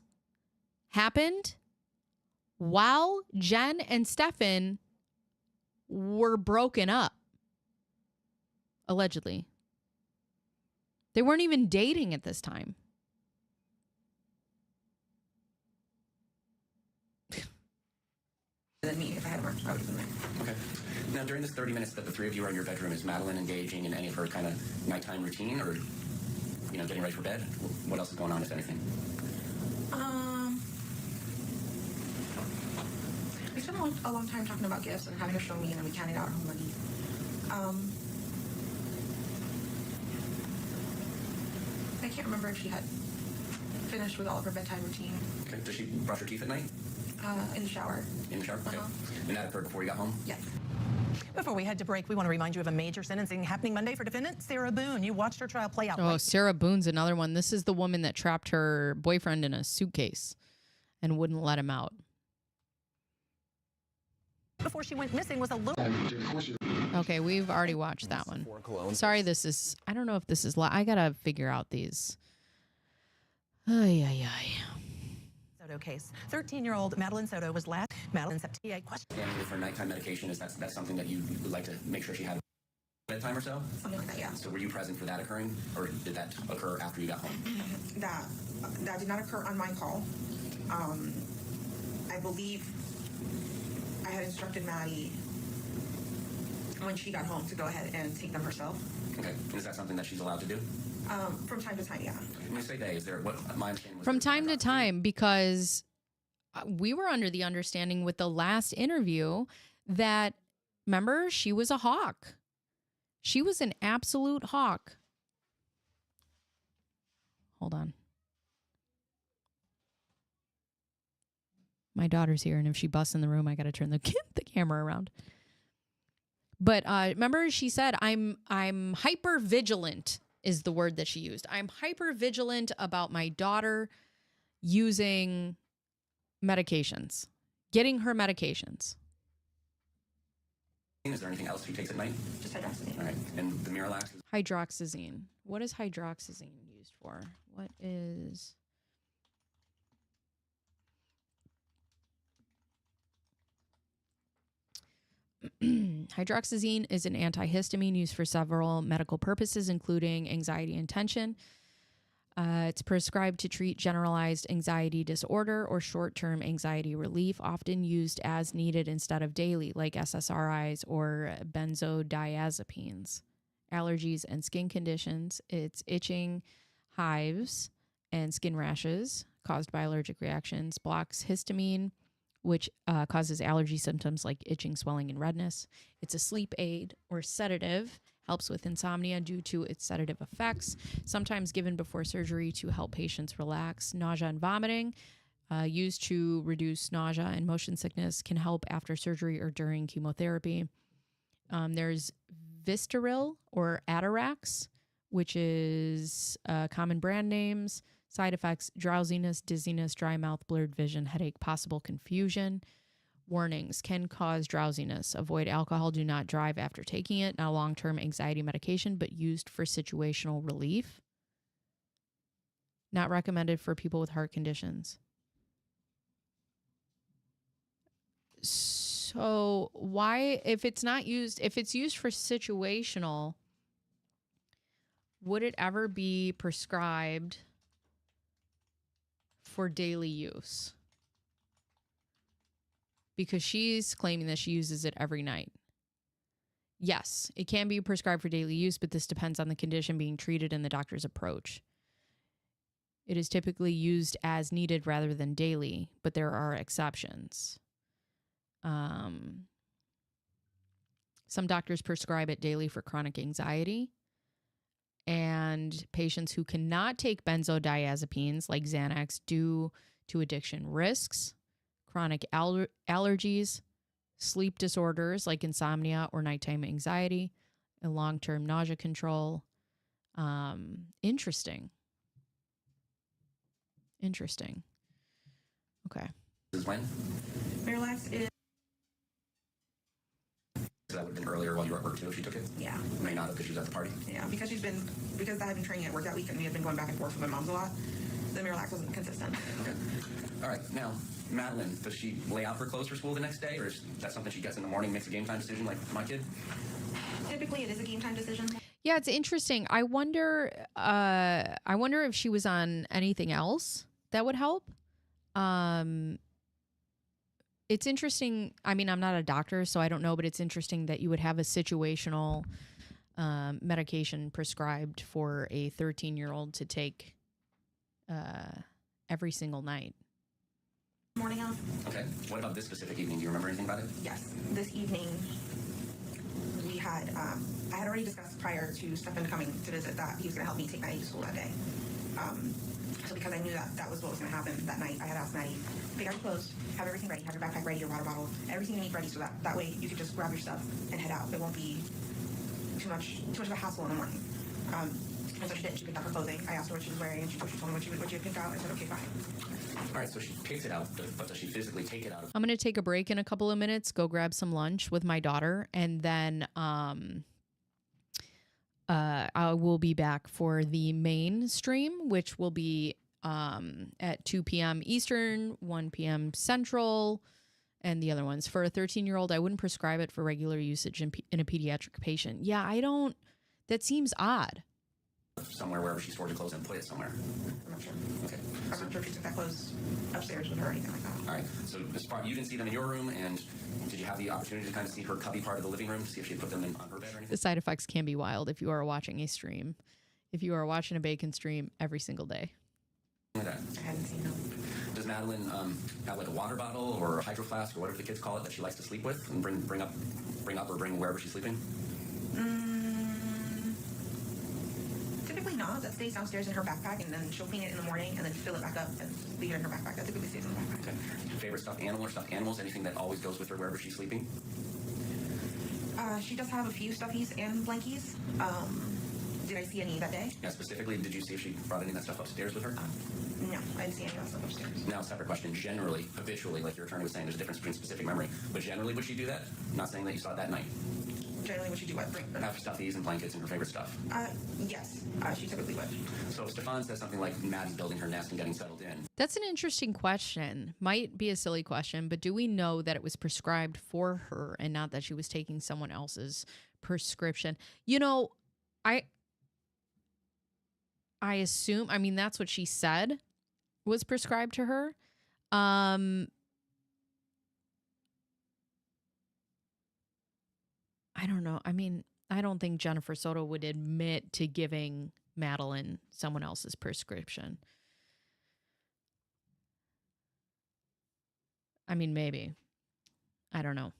happened while Jen and Stefan were broken up. Allegedly. They weren't even dating at this time. Than me, if I had worked, I would have been there. Okay. Now, during this 30 minutes that the three of you are in your bedroom, is Madeline engaging in any of her kind of nighttime routine or, getting ready for bed? What else is going on, if anything? We spent a long time talking about gifts and having her show me, and then we counted out her money. I can't remember if she had finished with all of her bedtime routine. Okay. Does she brush her teeth at night? In the shower. In the shower? Okay. And that occurred before you got home? Yes. Before we head to break, we want to remind you of a major sentencing happening Monday for defendant Sarah Boone. You watched her trial play out. Oh, Sarah Boone's another one. This is the woman that trapped her boyfriend in a suitcase and wouldn't let him out. Before she went missing was a little... Okay, we've already watched that one. Sorry, I don't know if this is... I got to figure out these. Ay, ay, ay. Soto case. 13-year-old Madeline Soto was last... Madeline Septier questioned... And for nighttime medication, is that something that you would like to make sure she had bedtime or so? Something like that, yeah. So were you present for that occurring, or did that occur after you got home? That did not occur on my call. I believe I had instructed Maddie when she got home to go ahead and take them herself. Okay. And is that something that she's allowed to do? From time to time, yeah. When you say day, is there what my understanding was? From time to time, because we were under the understanding with the last interview that, remember, she was a hawk. She was an absolute hawk. Hold on. My daughter's here, and if she busts in the room, I got to turn the camera around. But remember, she said, I'm hyper vigilant is the word that she used. I'm hyper vigilant about my daughter. using medications, getting her medications. Is there anything else he takes at night? Just hydroxyzine. All right. And the Miralax? Hydroxyzine. What is hydroxyzine used for? What is... Hydroxyzine is an antihistamine used for several medical purposes, including anxiety and tension. It's prescribed to treat generalized anxiety disorder or short-term anxiety relief, often used as needed instead of daily, like SSRIs or benzodiazepines. Allergies and skin conditions. It's itching, hives, and skin rashes caused by allergic reactions. Blocks histamine, which causes allergy symptoms like itching, swelling, and redness. It's a sleep aid or sedative. Helps with insomnia due to its sedative effects, sometimes given before surgery to help patients relax. Nausea and vomiting, used to reduce nausea and motion sickness, can help after surgery or during chemotherapy. There's Vistaril or Atarax, which is common brand names. Side effects: drowsiness, dizziness, dry mouth, blurred vision, headache, possible confusion. Warnings: can cause drowsiness. Avoid alcohol. Do not drive after taking it. Not a long-term anxiety medication, but used for situational relief. Not recommended for people with heart conditions. So why, if it's not used, if it's used for situational, would it ever be prescribed for daily use? Because she's claiming that she uses it every night. Yes, it can be prescribed for daily use, but this depends on the condition being treated and the doctor's approach. It is typically used as needed rather than daily, but there are exceptions. Some doctors prescribe it daily for chronic anxiety, and patients who cannot take benzodiazepines like Xanax due to addiction risks, chronic allergies, sleep disorders like insomnia or nighttime anxiety, and long-term nausea control. Interesting. Okay. This is when? Miralax is... So that would have been earlier while you were at work too if she took it? Yeah. May not have because she was at the party? Yeah, because I had been training at work that week and we had been going back and forth with my mom's a lot. The Miralax wasn't consistent. Okay. All right. Now, Madeline, does she lay out her clothes for school the next day, or is that something she gets in the morning, makes a game time decision like my kid? Typically, it is a game time decision. Yeah, it's interesting. I wonder if she was on anything else that would help. It's interesting. I mean, I'm not a doctor, so I don't know, but it's interesting that you would have a situational medication prescribed for a 13-year-old to take every single night. Morning of. Okay. What about this specific evening? Do you remember anything about it? Yes. This evening, we had, I had already discussed prior to Stefan coming to visit that he was going to help me take Maddie to school that day. So because I knew that was what was going to happen that night, I had asked Maddie, pick out your clothes, have everything ready, have your backpack ready, your water bottle, everything you need ready, so that way you could just grab your stuff and head out. It won't be too much of a hassle in the morning. And so she did. She picked out her clothing. I asked her what she was wearing, and she told me what she had picked out. I said, okay, fine. All right, so she picks it out, but does she physically take it out of... I'm going to take a break in a couple of minutes, go grab some lunch with my daughter, and then I will be back for the main stream, which will be at 2 p.m. Eastern, 1 p.m. Central, and the other ones. For a 13-year-old, I wouldn't prescribe it for regular usage in a pediatric patient. Yeah, I don't... That seems odd. Somewhere wherever she stored the clothes and put it somewhere. I'm not sure. Okay. I'm not sure if she took that clothes upstairs with her or anything like that. All right. So as far you didn't see them in your room, and did you have the opportunity to kind of see her cubby part of the living room to see if she put them in on her bed or anything? The side effects can be wild if you are watching a stream. If you are watching a bacon stream every single day. Like that. I hadn't seen them. Does Madeline have like a water bottle or a hydro flask or whatever the kids call it that she likes to sleep with and bring up or bring wherever she's sleeping? Typically not. That stays downstairs in her backpack, and then she'll clean it in the morning and then fill it back up and leave it in her backpack. That typically stays in the backpack. Okay. Favorite stuffed animal or stuffed animals? Anything that always goes with her wherever she's sleeping? She does have a few stuffies and blankies. Did I see any that day? Yeah, specifically, did you see if she brought any of that stuff upstairs with her? No, I didn't see anyone else upstairs. Now, separate question. Generally, habitually, like your attorney was saying, there's a difference between specific memory. But generally, would she do that? Not saying that you saw it that night. Generally, what you do, what? Have stuffies and blankets and her favorite stuff. Yes. She typically would. So if Stefan says something like Maddie's building her nest and getting settled in. That's an interesting question. Might be a silly question, but do we know that it was prescribed for her and not that she was taking someone else's prescription? You know, I assume, I mean, that's what she said was prescribed to her. I don't know. I mean, I don't think Jennifer Soto would admit to giving Madeline someone else's prescription. I mean, maybe. I don't know.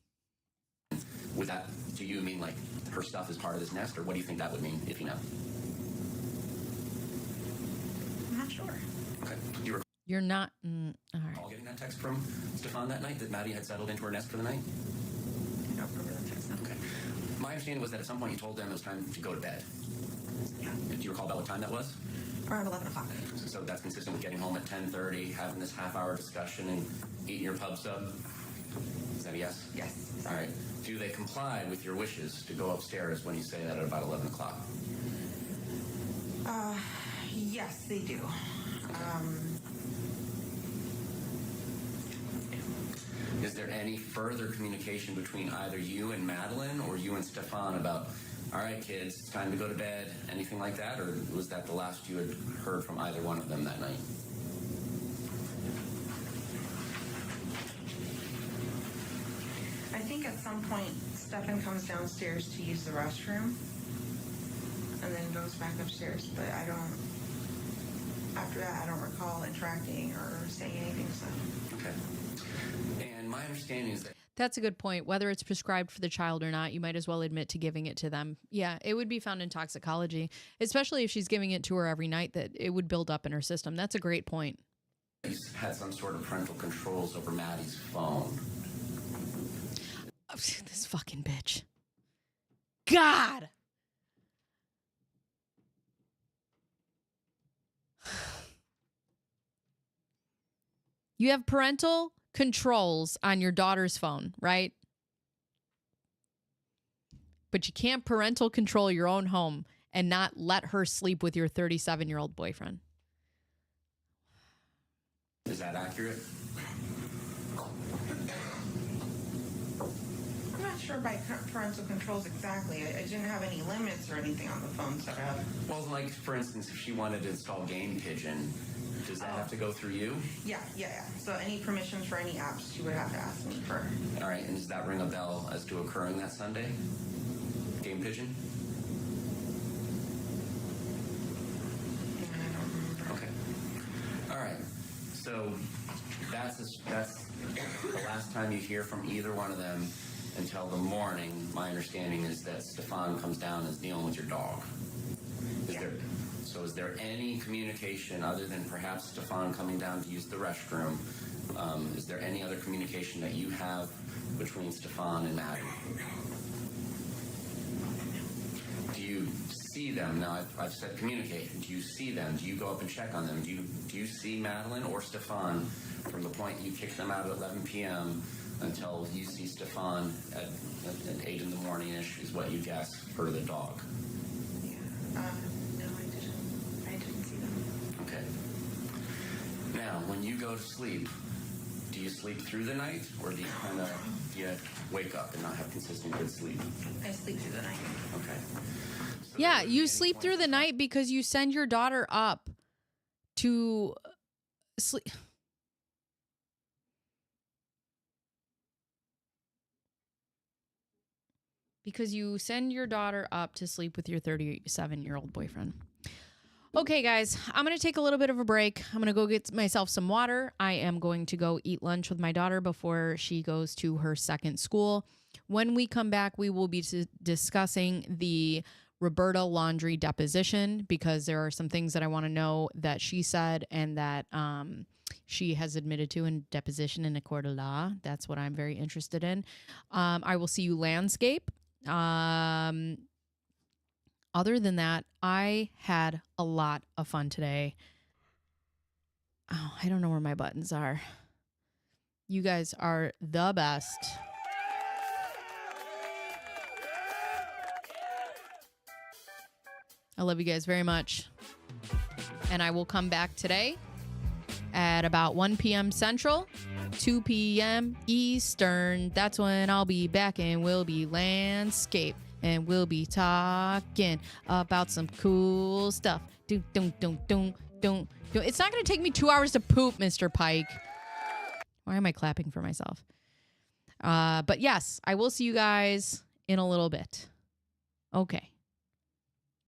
With that, do you mean like her stuff is part of this nest, or what do you think that would mean, if you know? I'm not sure. Okay. Do you You're not. All right. recall getting that text from Stefan that night that Maddie had settled into her nest for the night? I don't remember the text now. Okay. My understanding was that at some point you told them it was time to go to bed. Yeah. Do you recall about what time that was? Around 11 o'clock. So that's consistent with getting home at 10:30, having this half-hour discussion, and eating your pub sub? Is that a yes? Yes. All right. Do they comply with your wishes to go upstairs when you say that at about 11 o'clock? Yes, they do. Is there any further communication between either you and Madeline or you and Stefan about, all right, kids, it's time to go to bed, anything like that? Or was that the last you had heard from either one of them that night? I think at some point, Stefan comes downstairs to use the restroom and then goes back upstairs, but I don't, after that, I don't recall interacting or saying anything, so. Okay. And my understanding is that That's a good point. Whether it's prescribed for the child or not, you might as well admit to giving it to them. Yeah, it would be found in toxicology, especially if she's giving it to her every night, that it would build up in her system. That's a great point. he's had some sort of parental controls over Maddie's phone. This fucking bitch. God. You have parental controls on your daughter's phone, right? But you can't parental control your own home and not let her sleep with your 37-year-old boyfriend. Is that accurate? I'm not sure by parental controls exactly. I didn't have any limits or anything on the phone set up. Well, like, for instance, if she wanted to install Game Pigeon, does that have to go through you? Yeah. So any permissions for any apps, she would have to ask me for. All right, and does that ring a bell as to occurring that Sunday? Game Pigeon? I don't remember. Okay. All right. So that's the last time you hear from either one of them until the morning. My understanding is that Stefan comes down and is dealing with your dog. Is there any communication other than perhaps Stefan coming down to use the restroom? Is there any other communication that you have between Stefan and Maddie? Do you see them? Now, I've said communicate. Do you see them? Do you go up and check on them? Do you see Madeline or Stefan from the point you kick them out at 11 p.m. until you see Stefan at 8 in the morning-ish is what you guess for the dog? Yeah. No, I didn't see them. Okay. Now, when you go to sleep, do you sleep through the night, or do you wake up and not have consistent good sleep? I sleep through the night. Okay. So Yeah, you sleep through the night because you send your daughter up to sleep. Because you send your daughter up to sleep with your 37-year-old boyfriend. Okay, guys, I'm going to take a little bit of a break. I'm going to go get myself some water. I am going to go eat lunch with my daughter before she goes to her second school. When we come back, we will be discussing the Roberta Laundrie deposition, because there are some things that I want to know that she said and that she has admitted to in deposition in a court of law. That's what I'm very interested in. I will see you landscape. Other than that, I had a lot of fun today. Oh, I don't know where my buttons are. You guys are the best. I love you guys very much. And I will come back today at about 1 p.m. Central, 2 p.m. Eastern. That's when I'll be back, and we'll be landscape, and we'll be talking about some cool stuff. It's not going to take me 2 hours to poop, Mr. Pike. Why am I clapping for myself? But yes, I will see you guys in a little bit. Okay.